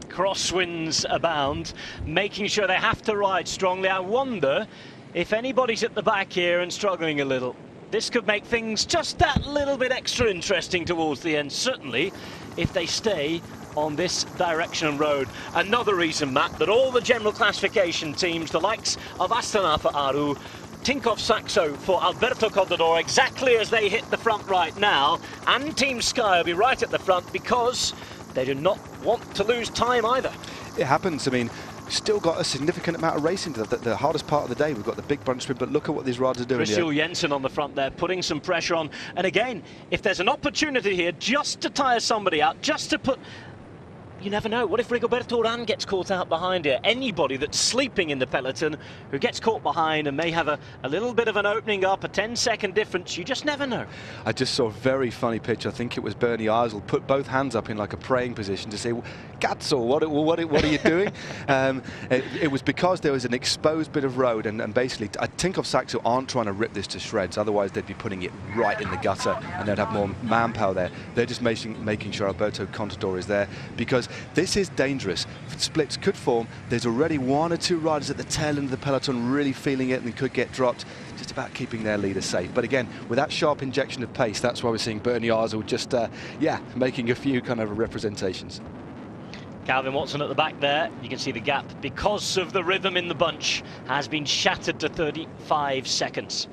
Crosswinds abound, making sure they have to ride strongly. I wonder if anybody's at the back here and struggling a little. This could make things just that little bit extra interesting towards the end, certainly if they stay on this direction and road. Another reason, Matt, that all the general classification teams, the likes of Astana for Aru, Tinkoff Saxo for Alberto Contador, exactly as they hit the front right now, and Team Sky will be right at the front because they do not want to lose time either. It happens. I mean, still got a significant amount of racing to the hardest part of the day. We've got the big bunch sprint, but look at what these riders are doing. Christian Jensen on the front there, putting some pressure on. And again, if there's an opportunity here just to tire somebody out, just to put... You never know. What if Rigoberto Urán gets caught out behind here? Anybody that's sleeping in the peloton who gets caught behind and may have a little bit of an opening up, a 10-second difference, you just never know. I just saw a very funny picture. I think it was Bernie Eisel put both hands up in like a praying position to say, Gazzo, what are you doing? It was because there was an exposed bit of road, and basically Tinkoff Saxo aren't trying to rip this to shreds, otherwise they'd be putting it right in the gutter and they'd have more manpower there. They're just making sure Alberto Contador is there, because this is dangerous. Splits could form. There's already one or two riders at the tail end of the peloton really feeling it and could get dropped. Just about keeping their leader safe. But again, with that sharp injection of pace, that's why we're seeing Bernie Eisel just, making a few kind of representations. Calvin Watson at the back there. You can see the gap, because of the rhythm in the bunch, has been shattered to 35 seconds.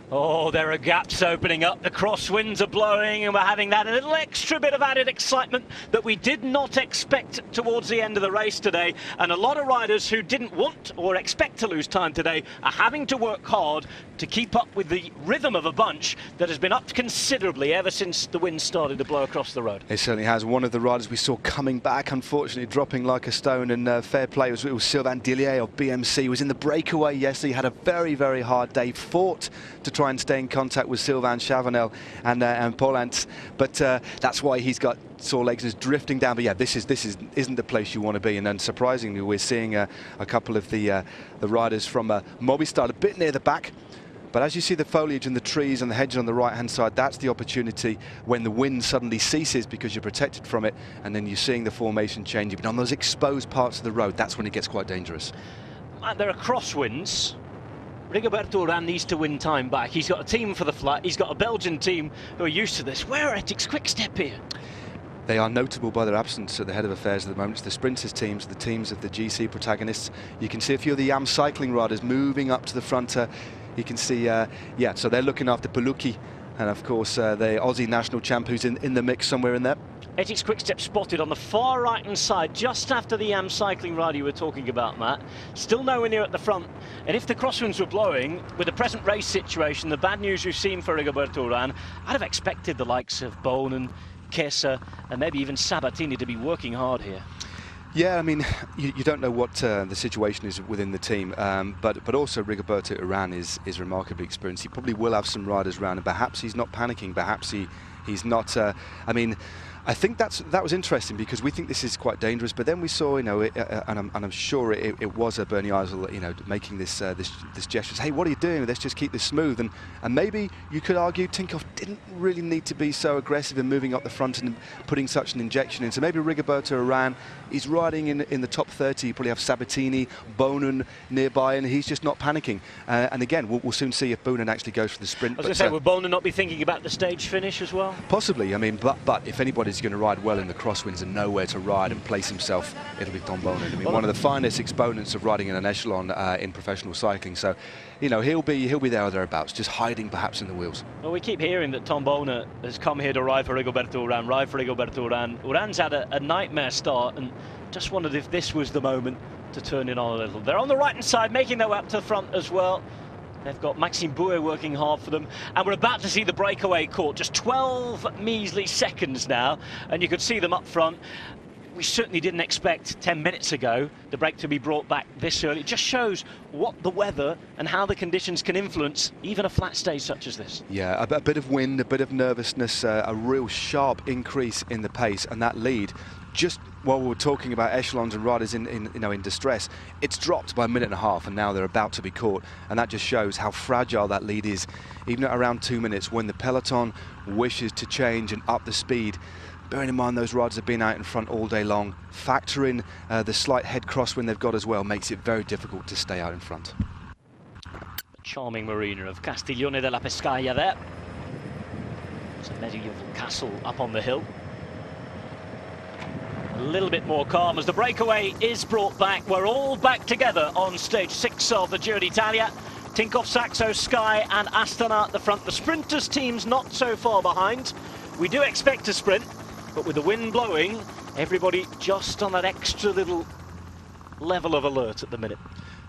Oh, there are gaps opening up, the crosswinds are blowing, and we're having that a little extra bit of added excitement that we did not expect towards the end of the race today. And a lot of riders who didn't want or expect to lose time today are having to work hard to keep up with the rhythm of a bunch that has been up considerably ever since the wind started to blow across the road. It certainly has. One of the riders we saw coming back, unfortunately dropping like a stone, and fair play, it was Sylvain Dillier of BMC. He was in the breakaway yesterday, had a very, very hard day, fought to try and stay in contact with Sylvain Chavanel and Polans, but that's why he's got sore legs and is drifting down. But yeah, this isn't the place you want to be. And then surprisingly, we're seeing a couple of the riders from Movistar a bit near the back. But as you see the foliage and the trees and the hedges on the right-hand side, that's the opportunity when the wind suddenly ceases because you're protected from it, and then you're seeing the formation changing. But on those exposed parts of the road, that's when it gets quite dangerous. There are crosswinds. Rigoberto Urán needs to win time back. He's got a team for the flat. He's got a Belgian team who are used to this. Where are Ethics Quick-Step here? They are notable by their absence at the head of affairs at the moment. It's the sprinters teams, the teams of the GC protagonists. You can see a few of the YAM cycling riders moving up to the front. You can see, so they're looking after Palucchi, and of course the Aussie national champ who's in the mix somewhere in there. Ethics Quick-Step spotted on the far right-hand side, just after the YAM cycling rider you were talking about, Matt. Still nowhere near at the front. And if the crosswinds were blowing, with the present race situation, the bad news we've seen for Rigoberto Urán, I'd have expected the likes of Bonen, Kesa, and maybe even Sabatini to be working hard here. Yeah, I mean, you don't know what the situation is within the team, but also Rigoberto Urán is remarkably experienced. He probably will have some riders around, and perhaps he's not panicking. Perhaps he's not. I mean, I think that was interesting because we think this is quite dangerous, but then we saw, you know, and I'm sure it was Bernie Eisel, you know, making this gesture. Hey, what are you doing? Let's just keep this smooth. And maybe you could argue Tinkoff didn't really need to be so aggressive in moving up the front and putting such an injection in. So maybe Rigoberto Urán, he's riding in the top 30. You probably have Sabatini, Boonen nearby, and he's just not panicking. And again, we'll soon see if Boonen actually goes for the sprint. I was going to say, will Boonen not be thinking about the stage finish as well? Possibly. I mean, but if anybody's going to ride well in the crosswinds and know where to ride and place himself, it'll be Tom Boonen. I mean, one of the finest exponents of riding in an echelon in professional cycling. So, you know, he'll be there or thereabouts, just hiding perhaps in the wheels. Well, we keep hearing that Tom Boonen has come here to ride for Rigoberto Urán, Urán's had a nightmare start, and just wondered if this was the moment to turn it on a little. They're on the right-hand side, making their way up to the front as well. They've got Maxime Bouet working hard for them, and we're about to see the breakaway caught. Just 12 measly seconds now, and you could see them up front. We certainly didn't expect 10 minutes ago the break to be brought back this early. It just shows what the weather and how the conditions can influence even a flat stage such as this. Yeah, a bit of wind, a bit of nervousness, a real sharp increase in the pace, and that lead, just while we were talking about echelons and riders in distress, it's dropped by a minute and a half, and now they're about to be caught, and that just shows how fragile that lead is, even at around 2 minutes when the peloton wishes to change and up the speed. Bearing in mind those riders have been out in front all day long, factor in the slight head crosswind they've got as well, makes it very difficult to stay out in front. The charming marina of Castiglione della Pescaia there. It's a medieval castle up on the hill. A little bit more calm as the breakaway is brought back. We're all back together on stage 6 of the Giro d'Italia. Tinkoff, Saxo, Sky and Astana at the front. The sprinters teams not so far behind. We do expect a sprint, but with the wind blowing, everybody just on that extra little level of alert at the minute.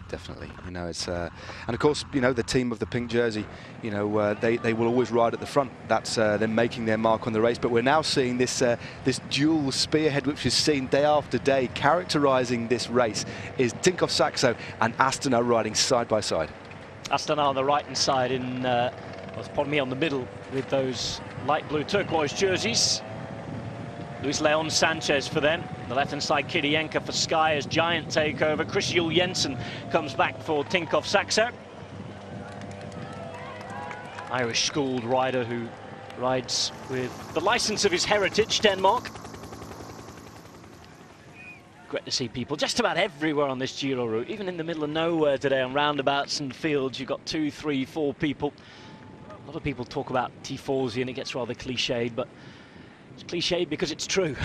Definitely, you know, it's and of course, you know, the team of the pink jersey, you know, they will always ride at the front. That's them making their mark on the race. But we're now seeing this this dual spearhead, which is seen day after day, characterising this race, is Tinkoff, Saxo and Astana riding side by side. Astana on the right-hand side, pardon me, on the middle with those light blue turquoise jerseys. Luis Leon Sanchez for them. The left-hand side, Kirienka for Sky as giant takeover. Chris Juul Jensen comes back for Tinkoff, Saxo. Irish-schooled rider who rides with the license of his heritage, Denmark. Great to see people just about everywhere on this Giro route, even in the middle of nowhere today on roundabouts and fields. You've got 2, 3, 4 people. A lot of people talk about tifosi and it gets rather cliched, but it's cliched because it's true.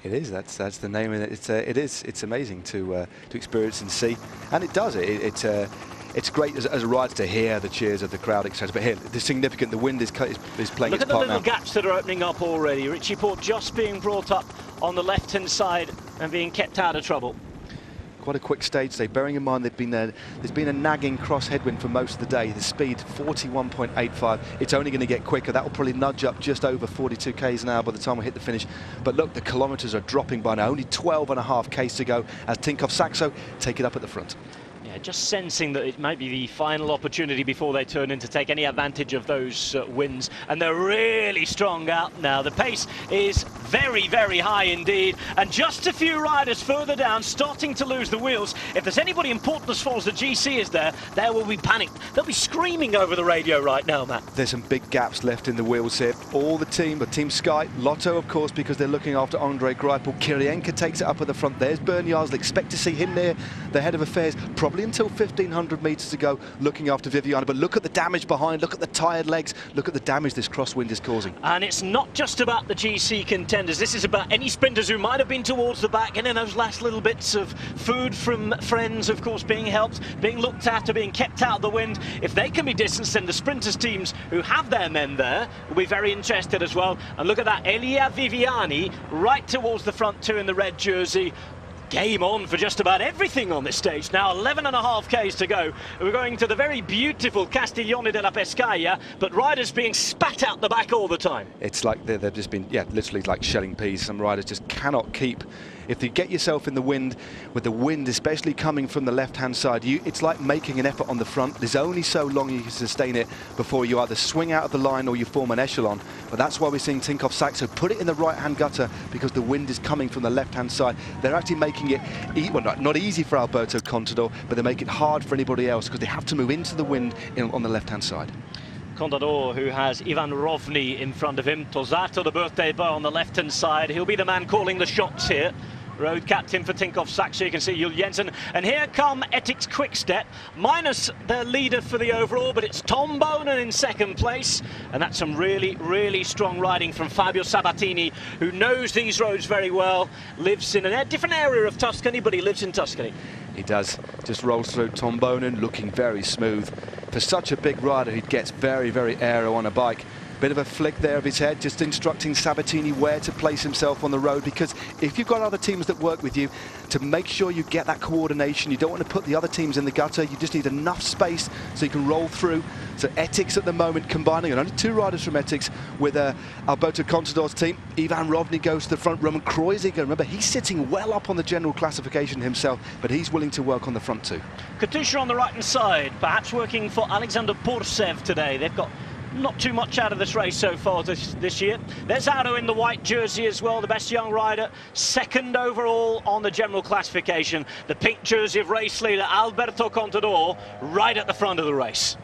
It is. That's the name of it. It's amazing to experience and see, and it does. It's great as a rider to hear the cheers of the crowd, etc. But here, the significant, the wind is playing its part now. Look at the little gaps that are opening up already. Richie Porte just being brought up on the left-hand side and being kept out of trouble. Quite a quick stage today, bearing in mind there's been a nagging cross headwind for most of the day. The speed 41.85. It's only going to get quicker. That will probably nudge up just over 42 k's an hour by the time we hit the finish. But look, the kilometres are dropping by now. Only 12.5 k's to go as Tinkoff, Saxo take it up at the front. Yeah, just sensing that it might be the final opportunity before they turn in to take any advantage of those wins. And they're really strong out now. The pace is very, very high indeed. And just a few riders further down starting to lose the wheels. If there's anybody important as far as the GC is there will be panic. They'll be screaming over the radio right now, Matt. There's some big gaps left in the wheels here. All the team, but Team Sky, Lotto, of course, because they're looking after Andre Greipel. Kirienka takes it up at the front. There's Bernie Eisel. Expect to see him near the head of affairs, probably until 1,500 metres to go, looking after Viviana. But look at the damage behind. Look at the tired legs. Look at the damage this crosswind is causing. And it's not just about the GC contenders. This is about any sprinters who might have been towards the back, and then those last little bits of food from friends, of course, being helped, being looked after, being kept out of the wind. If they can be distanced, then the sprinters teams who have their men there will be very interested as well. And look at that, Elia Viviani right towards the front too in the red jersey. game on for just about everything on this stage. Now 11.5 Ks to go. We're going to the very beautiful Castiglione della Pescaia, but riders being spat out the back all the time. It's like they've just been, yeah, literally like shelling peas. Some riders just cannot keep. If you get yourself in the wind, with the wind especially coming from the left-hand side, it's like making an effort on the front. There's only so long you can sustain it before you either swing out of the line or you form an echelon. But that's why we're seeing Tinkoff Saxo put it in the right-hand gutter, because the wind is coming from the left-hand side. They're actually making it, well, not easy for Alberto Contador, but they make it hard for anybody else because they have to move into the wind on the left-hand side. Contador, who has Ivan Rovny in front of him. Tosato, the birthday boy, on the left-hand side. He'll be the man calling the shots here. Road captain for Tinkoff Saxo, you can see Jules Jensen. And here come Ethics Quickstep, minus their leader for the overall, but it's Tom Bonen in second place. And that's some really, really strong riding from Fabio Sabatini, who knows these roads very well, lives in a different area of Tuscany, but he lives in Tuscany. He does. Just rolls through. Tom Bonen looking very smooth. For such a big rider, he gets very, very aero on a bike. Bit of a flick there of his head, just instructing Sabatini where to place himself on the road, because if you've got other teams that work with you, to make sure you get that coordination, you don't want to put the other teams in the gutter, you just need enough space so you can roll through. So Ethics at the moment combining, and only 2 riders from Ethics with Alberto Contador's team. Ivan Rovny goes to the front, Roman Kreuziger, remember he's sitting well up on the general classification himself, but he's willing to work on the front too. Katusha on the right-hand side, perhaps working for Alexander Porsev today. They've got not too much out of this race so far this year. There's ďiːro in the white jersey as well, the best young rider, second overall on the general classification. The pink jersey of race leader Alberto Contador right at the front of the race.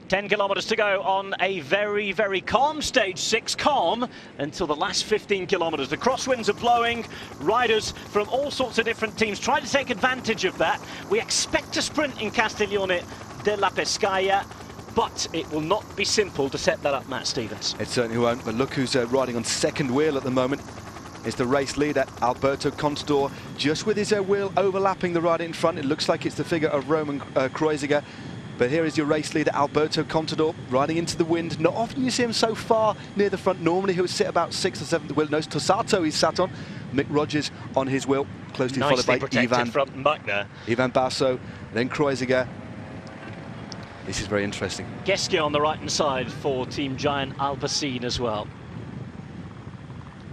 Ten kilometres to go on a very, very calm stage 6, calm until the last 15 kilometres. The crosswinds are blowing, riders from all sorts of different teams try to take advantage of that. We expect a sprint in Castiglione della Pescaia, but it will not be simple to set that up, Matt Stevens. It certainly won't, but look who's riding on second wheel at the moment. It's the race leader, Alberto Contador, just with his wheel overlapping the rider in front. It looks like it's the figure of Roman Kreuziger. But here is your race leader, Alberto Contador, riding into the wind. Not often you see him so far near the front. Normally he would sit about 6th or 7th wheel. No, Tosato he's sat on. Mick Rogers on his wheel, closely followed by Ivan. Front and back there. Ivan Basso, then Kreuziger. This is very interesting. Gesche on the right-hand side for Team Giant Alpecin as well.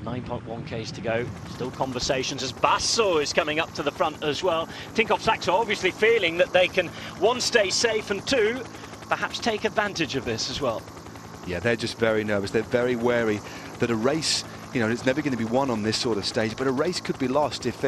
9.1 Ks to go. Still conversations as Basso is coming up to the front as well. Tinkoff Saxo obviously feeling that they can, 1, stay safe, and 2, perhaps take advantage of this as well. Yeah, they're just very nervous. They're very wary that a race, you know, it's never going to be won on this sort of stage, but a race could be lost if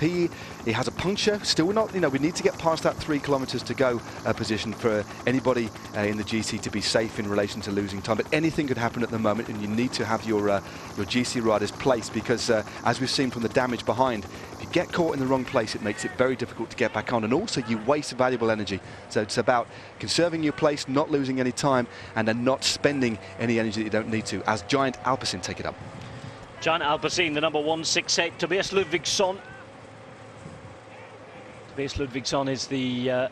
he has a puncture. Still not, you know, we need to get past that 3 kilometres to go position for anybody in the GC to be safe in relation to losing time. But anything could happen at the moment, and you need to have your GC riders placed, because as we've seen from the damage behind, if you get caught in the wrong place, it makes it very difficult to get back on, and also you waste valuable energy. So it's about conserving your place, not losing any time, and then not spending any energy that you don't need to, as Giant Alpecin take it up. Giant Alpecin, the number 168, Tobias Ludvigsson. Tobias Ludvigsson is the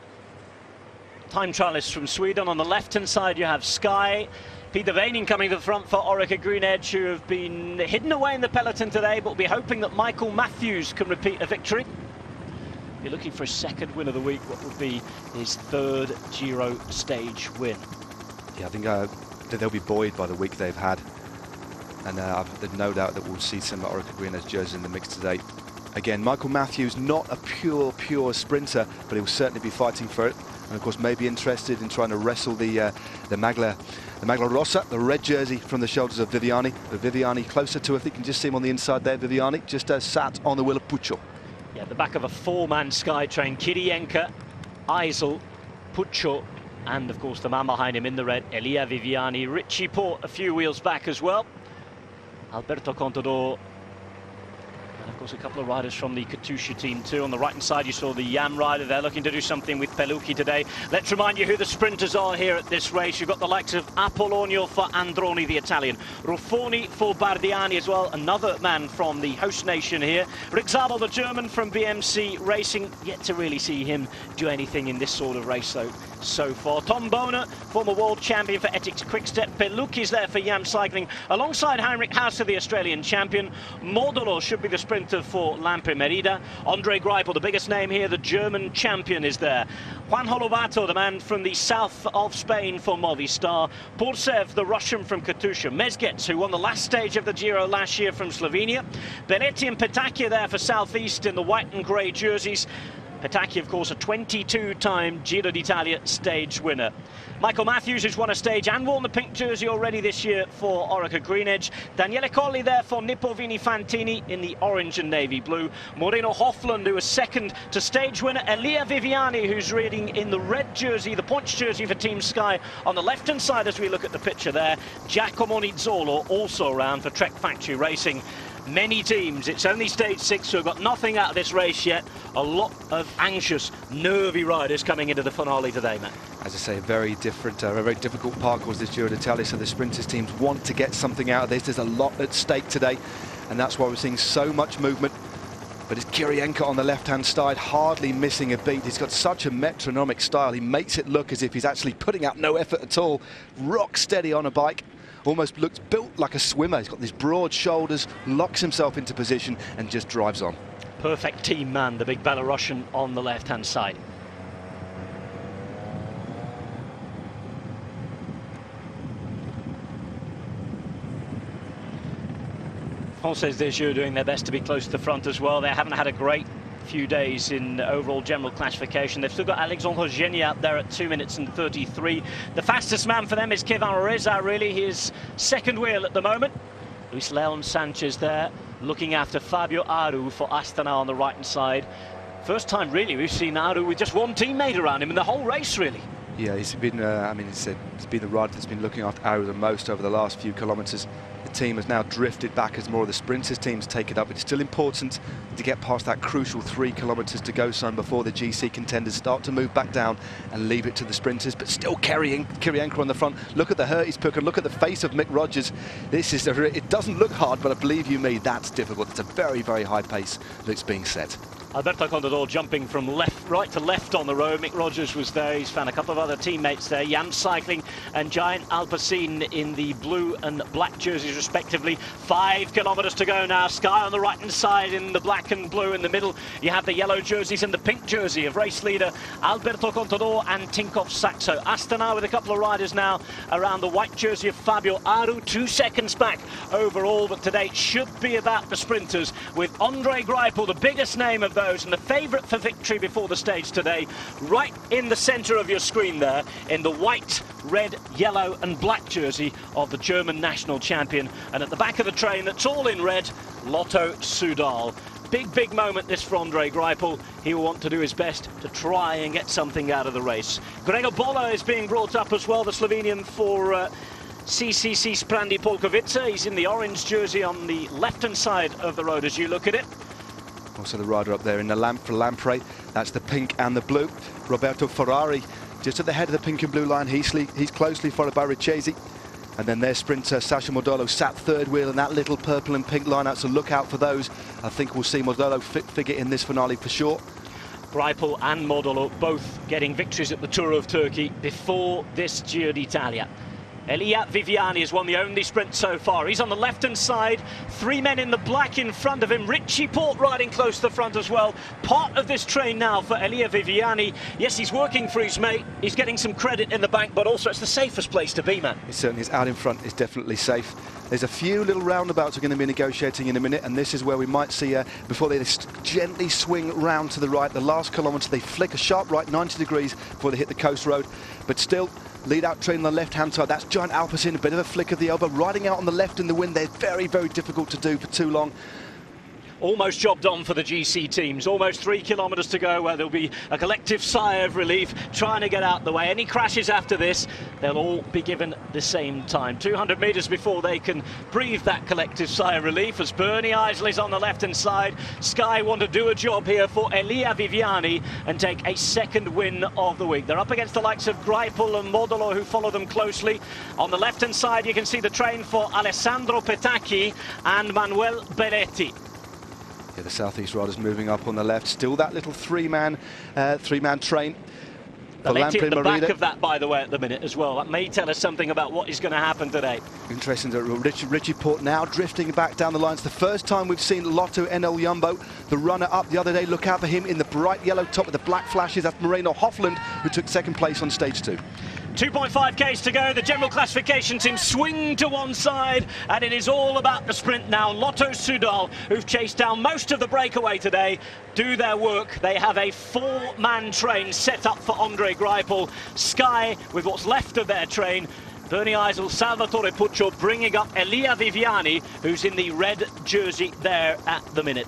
time trialist from Sweden. On the left-hand side, you have Sky. Peter Veining coming to the front for Orica Green Edge, who have been hidden away in the peloton today, but we'll be hoping that Michael Matthews can repeat a victory. You're looking for a second win of the week, what would be his 3rd Giro stage win. Yeah, I think they'll be buoyed by the week they've had. And I've no doubt that we'll see some Orica Green Edge jerseys in the mix today. Again, Michael Matthews, not a pure sprinter, but he will certainly be fighting for it. And of course, maybe interested in trying to wrestle the Maglia Rossa, the red jersey from the shoulders of Viviani. But Viviani closer to it. You can just see him on the inside there. Viviani just sat on the wheel of Puccio. Yeah, the back of a 4-man Sky train. Kirienka, Eisel, Puccio, and of course the man behind him in the red, Elia Viviani. Richie Port a few wheels back as well. Alberto Contador Of course, a couple of riders from the Katusha team too. On the right-hand side, you saw the Yam rider. They're looking to do something with Peluki today. Let's remind you who the sprinters are here at this race. You've got the likes of Apollonio for Androni, the Italian. Ruffoni for Bardiani as well, another man from the host nation here. Rick Zabel, the German from BMC Racing. Yet to really see him do anything in this sort of race, though, so far. Tom Boner, former world champion for Ethics Quickstep. Peluki's there for Yam Cycling, alongside Heinrich Hauser, the Australian champion. Modolo should be the sprinter for Lampe Merida. Andre Greipel, the biggest name here, the German champion, is there. Juan Holovato, the man from the south of Spain for Movistar. Pursev, the Russian from Katusha. Mezgec, who won the last stage of the Giro last year, from Slovenia. Benetti and Petacchia there for Southeast in the white and grey jerseys. Petacchi, of course, a 22-time Giro d'Italia stage winner. Michael Matthews, who's won a stage and worn the pink jersey already this year for Orica Green Edge. Daniele Colli there for Nippo Vini Fantini in the orange and navy blue. Moreno Hofland, who was second to stage winner. Elia Viviani, who's riding in the red jersey, the points jersey for Team Sky on the left-hand side as we look at the picture there. Giacomo Nizzolo also around for Trek Factory Racing. Many teams, it's only stage 6, so we've got nothing out of this race yet. A lot of anxious, nervy riders coming into the finale today, Matt. As I say, a very different, a very difficult parcours this Giro d'Italia, so the sprinters teams want to get something out of this. There's a lot at stake today, and that's why we're seeing so much movement. But it's Kirienka on the left-hand side, hardly missing a beat. He's got such a metronomic style. He makes it look as if he's actually putting out no effort at all. Rock steady on a bike. Almost looks built like a swimmer. He's got these broad shoulders, locks himself into position and just drives on. Perfect team man, the big Belarusian on the left-hand side. Française des Jeux doing their best to be close to the front as well. They haven't had a great few days in overall general classification. They've still got Alexandre Genie out there at 2 minutes and 33. The fastest man for them is Kevin Reza, really. His second wheel at the moment. Luis Leon Sanchez there, looking after Fabio Aru for Astana on the right-hand side. First time, really, we've seen Aru with just one teammate around him in the whole race, really. Yeah, he's been, I mean, it's been the rider that's been looking after Aru the most over the last few kilometres. The team has now drifted back as more of the sprinters teams take it up. It's still important to get past that crucial 3 kilometres to go zone before the GC contenders start to move back down and leave it to the sprinters, but still carrying Kirienka on the front. Look at the hurt he's put, and look at the face of Mick Rogers. This is it doesn't look hard, but I believe you me, that's difficult. It's a very, very high pace that's being set. Alberto Contador jumping from right to left on the road. Mick Rogers was there. He's found a couple of other teammates there. Yam Cycling and Giant Alpecin in the blue and black jerseys respectively. 5 kilometres to go now. Sky on the right hand side in the black and blue. In the middle you have the yellow jerseys and the pink jersey of race leader Alberto Contador and Tinkoff Saxo. Astana with a couple of riders now around the white jersey of Fabio Aru. 2 seconds back overall, but today should be about the sprinters with Andre Greipel, the biggest name of those and the favourite for victory before the stage today, right in the centre of your screen there in the white, red, yellow and black jersey of the German national champion, and at the back of the train that's all in red, Lotto Soudal. Big moment this for Andre Greipel. He will want to do his best to try and get something out of the race. Gregor Bolla is being brought up as well, the Slovenian for CCC Sprandi Polkovica. He's in the orange jersey on the left-hand side of the road as you look at it. Also the rider up there in the lamp for Lampre, that's the pink and the blue. Roberto Ferrari just at the head of the pink and blue line. He's closely followed by Richesi. And then their sprinter Sasha Modolo sat third wheel in that little purple and pink line-out, so look out for those. I think we'll see Modolo figure in this finale for sure. Greipel and Modolo both getting victories at the Tour of Turkey before this Giro d'Italia. Elia Viviani has won the only sprint so far. He's on the left-hand side. 3 men in the black in front of him. Richie Port riding close to the front as well. Part of this train now for Elia Viviani. Yes, he's working for his mate. He's getting some credit in the bank, but also it's the safest place to be, man. It certainly is. Out in front is definitely safe. There's a few little roundabouts we're going to be negotiating in a minute, and this is where we might see, before they gently swing round to the right, the last kilometre, they flick a sharp right 90 degrees before they hit the coast road. But still, lead out train on the left-hand side. That's Giant Alpecin, a bit of a flick of the elbow. Riding out on the left in the wind, they're very, very difficult to do for too long. almost jobbed on for the GC teams. Almost 3 kilometres to go, where there'll be a collective sigh of relief trying to get out the way. Any crashes after this, they'll all be given the same time. 200 metres before they can breathe that collective sigh of relief, as Bernie Eisley's on the left-hand side. Sky want to do a job here for Elia Viviani and take a second win of the week. They're up against the likes of Greipel and Modolo, who follow them closely. On the left-hand side, you can see the train for Alessandro Petacchi and Manuel Belletti. Yeah, the Southeast riders moving up on the left. Still that little three-man train. Belletti at the back of that, by the way, at the minute as well. That may tell us something about what is going to happen today. Interesting that Richie Porte now drifting back down the lines. The first time we've seen Lotto NL Jumbo, the runner up the other day. Look out for him in the bright yellow top with the black flashes. That's Moreno Hofland, who took second place on stage 2. 2.5 k's to go. The general classification team swing to one side, and it is all about the sprint now. Lotto Soudal, who've chased down most of the breakaway today, do their work. They have a 4-man train set up for Andre Greipel. Sky, with what's left of their train, Bernie Eisel, Salvatore Puccio bringing up Elia Viviani, who's in the red jersey there at the minute.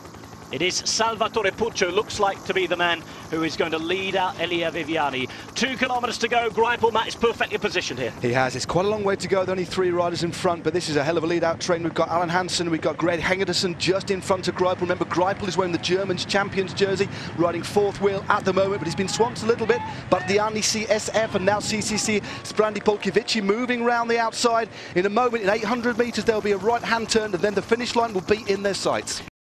It is Salvatore Puccio, looks like to be the man who is going to lead out Elia Viviani. 2 kilometres to go. Greipel, Matt, is perfectly positioned here. He has. It's quite a long way to go. There are only 3 riders in front, but this is a hell of a lead-out train. We've got Alan Hansen, we've got Greg Hengedersen just in front of Greipel. Remember, Greipel is wearing the Germans' champions jersey, riding 4th wheel at the moment, but he's been swamped a little bit. But the CSF and now CCC, Sprandi Polkiewicz moving round the outside. In a moment, in 800 metres, there'll be a right-hand turn, and then the finish line will be in their sights.